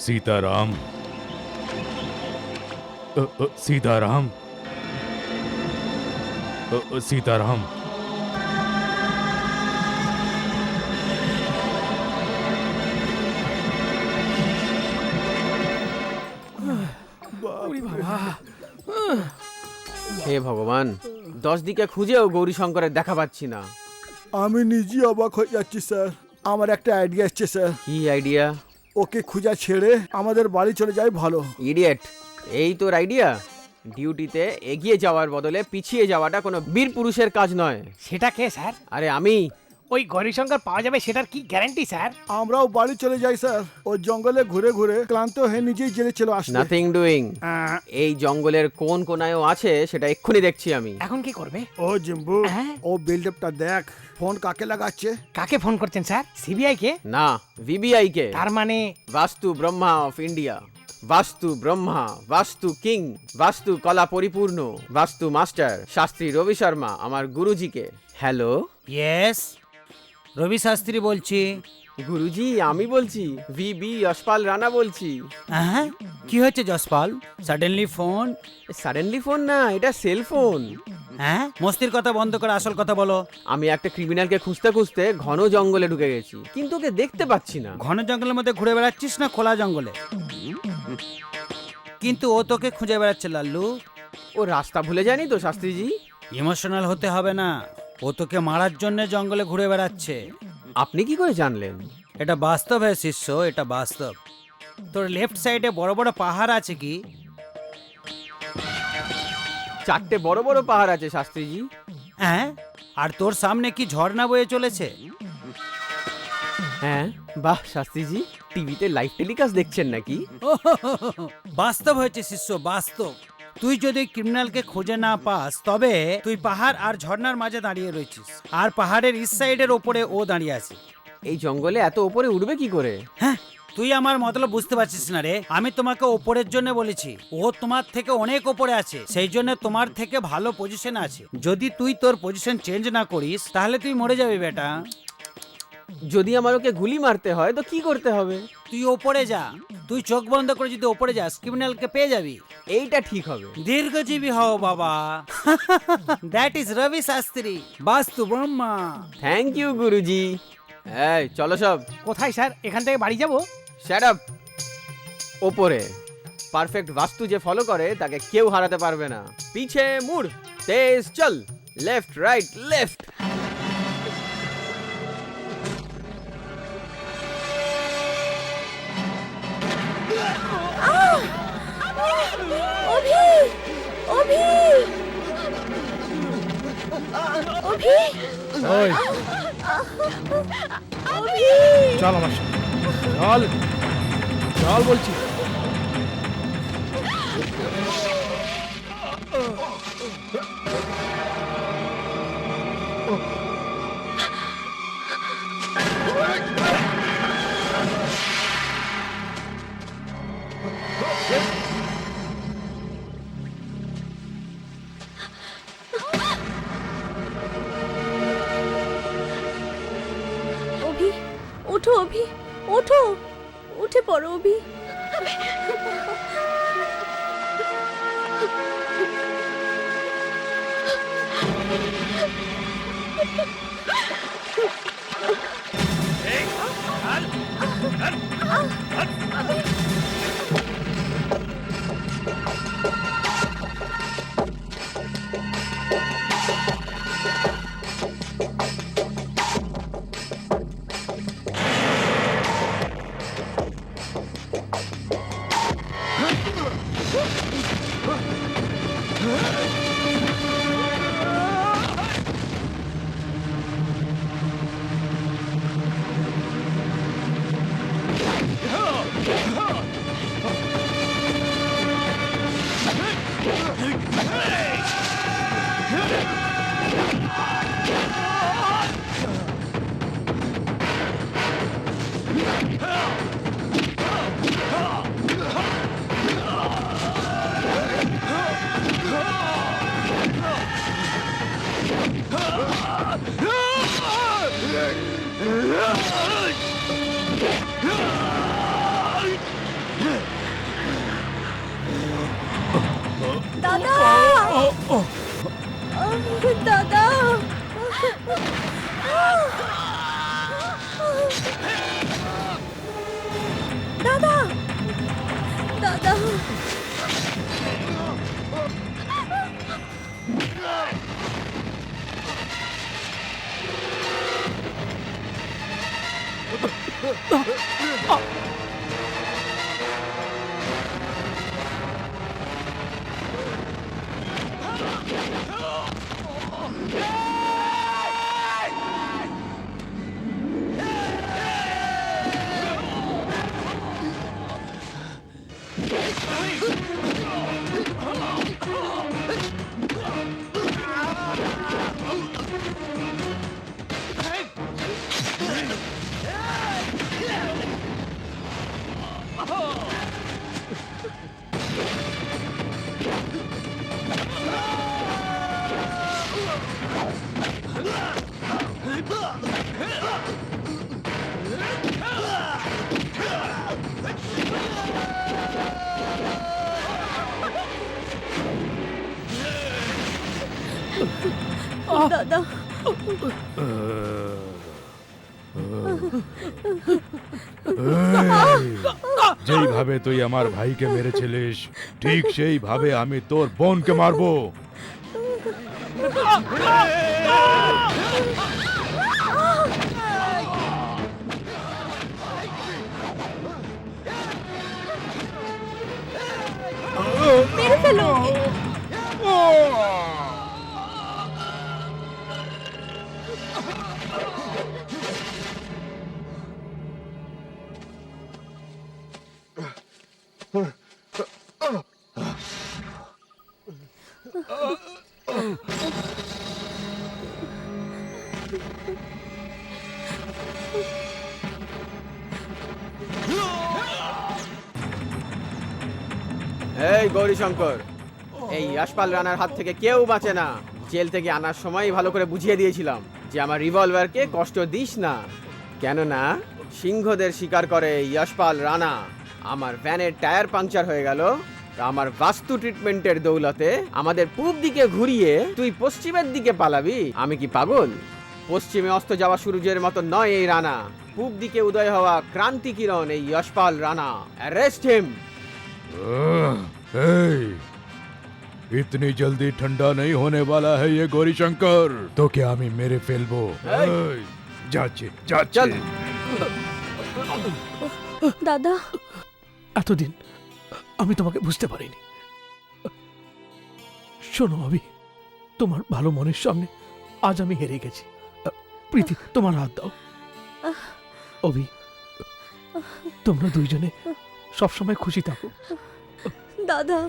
सीताराम, सीताराम, सीताराम। হে ভগবান, 10 দিকে খুঁজেও গৌরীশঙ্করের দেখা পাচ্ছি না। আমি নিজে অবাক হয়ে যাচ্ছি স্যার। আমার একটা আইডিয়া এসছে স্যার। কি আইডিয়া? ওকে খুঁজা ছেড়ে আমাদের বাড়ি চলে যাই ভালো। ইডিয়েট, এই তোর আইডিয়া? ডিউটিতে এগিয়ে যাওয়ার বদলে পিছিয়ে যাওয়াটা কোনো বীর পুরুষের কাজ নয়। সেটা কে স্যার? আরে আমি। ওই গৌরীশঙ্কর পাওয়া যাবে সেটার কি গ্যারান্টি স্যার? আমরাও বাড়ি চলে যাই স্যার। ও জঙ্গলে ঘুরে ঘুরে ক্লান্ত হয়ে নিজেই জেলে চলে আসে। Nothing doing. এই জঙ্গলের কোন কোনায়ও আছে সেটা এক্ষুনি দেখছি আমি। এখন কি করবে? ও জিম্বু, ও বিল্ডআপটা দেখ। ফোন কাকে লাগাচ্ছে? কাকে ফোন করছেন স্যার? সিবিআই কে? না, ভিবিআই কে। তার মানে বাস্তু ব্রহ্মা অফ ইন্ডিয়া। বাস্তু ব্রহ্মা, বাস্তু কিং, বাস্তু কলা পরিপূর্ণ, বাস্তু মাস্টার শাস্ত্রী রবি শর্মা আমার গুরুজিকে। হ্যালো। ইয়েস, রবি শাস্ত্রী বলছি। গুরুজি আমি বলছি, ভিবি যশপাল রানা বলছি। হ্যাঁ, কি হয়েছে Jaspal? Suddenly phone? Suddenly phone না, এটা সেল ফোন। হ্যাঁ, মস্তির কথা বন্ধ করে আসল কথা বলো। আমি একটা ক্রিমিনালকে খুঁজতে খুঁজতে ঘন জঙ্গলে ঢুকে গেছি, কিন্তু ওকে দেখতে পাচ্ছি না। ঘন জঙ্গলের মধ্যে ঘুরে বেড়াচ্ছিস না খোলা জঙ্গলে? কিন্তু ও তোকে খুঁজে বেড়াচ্ছে লাল্লু। ও রাস্তা ভুলে যায়নি তো শাস্ত্রীজি? ইমোশনাল হতে হবে না, ও তোকে মারার জন্য জঙ্গলে ঘুরে বেড়াচ্ছে। আপনি কি করে জানলেন? এটা বাস্তব হ্যাঁ শিষ্য, এটা বাস্তব। তোর লেফট সাইডে বড় বড় পাহাড় আছে কি? 4টে বড় বড় পাহাড় আছে শাস্ত্রীজি। হ্যাঁ, আর তোর সামনে কি ঝর্ণা বয়ে চলেছে? হ্যাঁ। বাহ শাস্ত্রীজি, টিভিতে লাইভ টেলিকাস্ট দেখছেন নাকি? বাস্তব হয়েছে শিষ্য, বাস্তব। তুই যদি ক্রিমিনালকে খুঁজে না পাস তবে তুই পাহাড় আর ঝর্ণার মাঝে দাঁড়িয়ে রয়েছিস, আর পাহাড়ের ইস্ট সাইডের ওপরে ও দাঁড়িয়ে আছে। এই জঙ্গলে এত উপরে উঠবে কি করে? হ্যাঁ, তুই আমার মতলব বুঝতে পারছিস না রে। আমি তোমাকে ওপরের জন্য বলেছি, ও তোমার থেকে অনেক ওপরে আছে, সেই জন্য তোমার থেকে ভালো পজিশন আছে। যদি তুই তোর পজিশন চেঞ্জ না করিস তাহলে তুই মরে যাবি বেটা। যদি আমার ওকে গুলি মারতে হয় তো কি করতে হবে? তুই ওপরে যা, তুই চোখ বন্ধ করে যদি ওপরে যাস ক্রিমিনালকে পেয়ে যাবি। এইটা ঠিক হবে। দীর্ঘজীবী হও বাবা। দ্যাট ইজ রবি শাস্ত্রী, বাস্তু ব্রহ্মা। থ্যাংক ইউ গুরুজি। এই চলো সব। কোথায় স্যার? এখান থেকে বাড়ি যাব? Shut up. ওপরে পারফেক্ট বাস্তু যে ফলো করে তাকে কেউ হারাতে পারবে না। পিছে মুড়, তেজ চল, লেফট রাইট লেফট। অভি! অভি! অভি! ওই অভি! চল আমার সাথে, চল চল বলছি। অভি, ওঠো অভি, ওঠো, উঠে পড়ো অভি। দাদা! দাদা! দাদা! দাদা! দাদা যেইভাবে তুই আমার ভাইকে মেরেছিলিস ঠিক সেইভাবে আমি তোর বোনকে মারবো। মেরে ফেলো। এই গৌরীশঙ্কর, এই যশপাল রানার হাত থেকে কেউ বাঁচে না। জেল থেকে আনার সময় ভালো করে বুঝিয়ে দিয়েছিলাম যে আমার রিভলভারকে কষ্ট দিস না, কেননা সিংহদের শিকার করে যশপাল রানা। আমার ভ্যানের টায়ার পাংচার হয়ে গেল, তা আমার বাস্তু ট্রিটমেন্টের দৌলতে আমাদের পূব দিকে ঘুরিয়ে তুই পশ্চিমের দিকে পালাবি? আমি কি পাগল? পশ্চিমে অস্ত যাওয়া সূর্যের মতো নয় এই রানা, পূব দিকে উদয় হওয়া ক্রান্তি কিরণ এই যশপাল রানা। Arrest him. इतनी जल्दी ठंडा नहीं होने वाला है ये गौरीशंकर। तो क्या আমি মেরে ফেলবো? যাচ্ছে যাচ্ছে। দাদা, এতদিন আমি তোমাকে বুঝতে পারিনি। শোনো অভি, তোমার ভালো মনের সামনে আজ আমি হেরে গেছি। প্রীতি, তোমার হাত দাও। অভি, তোমরা দুইজনে সবসময় খুশি থাকো। দাদা।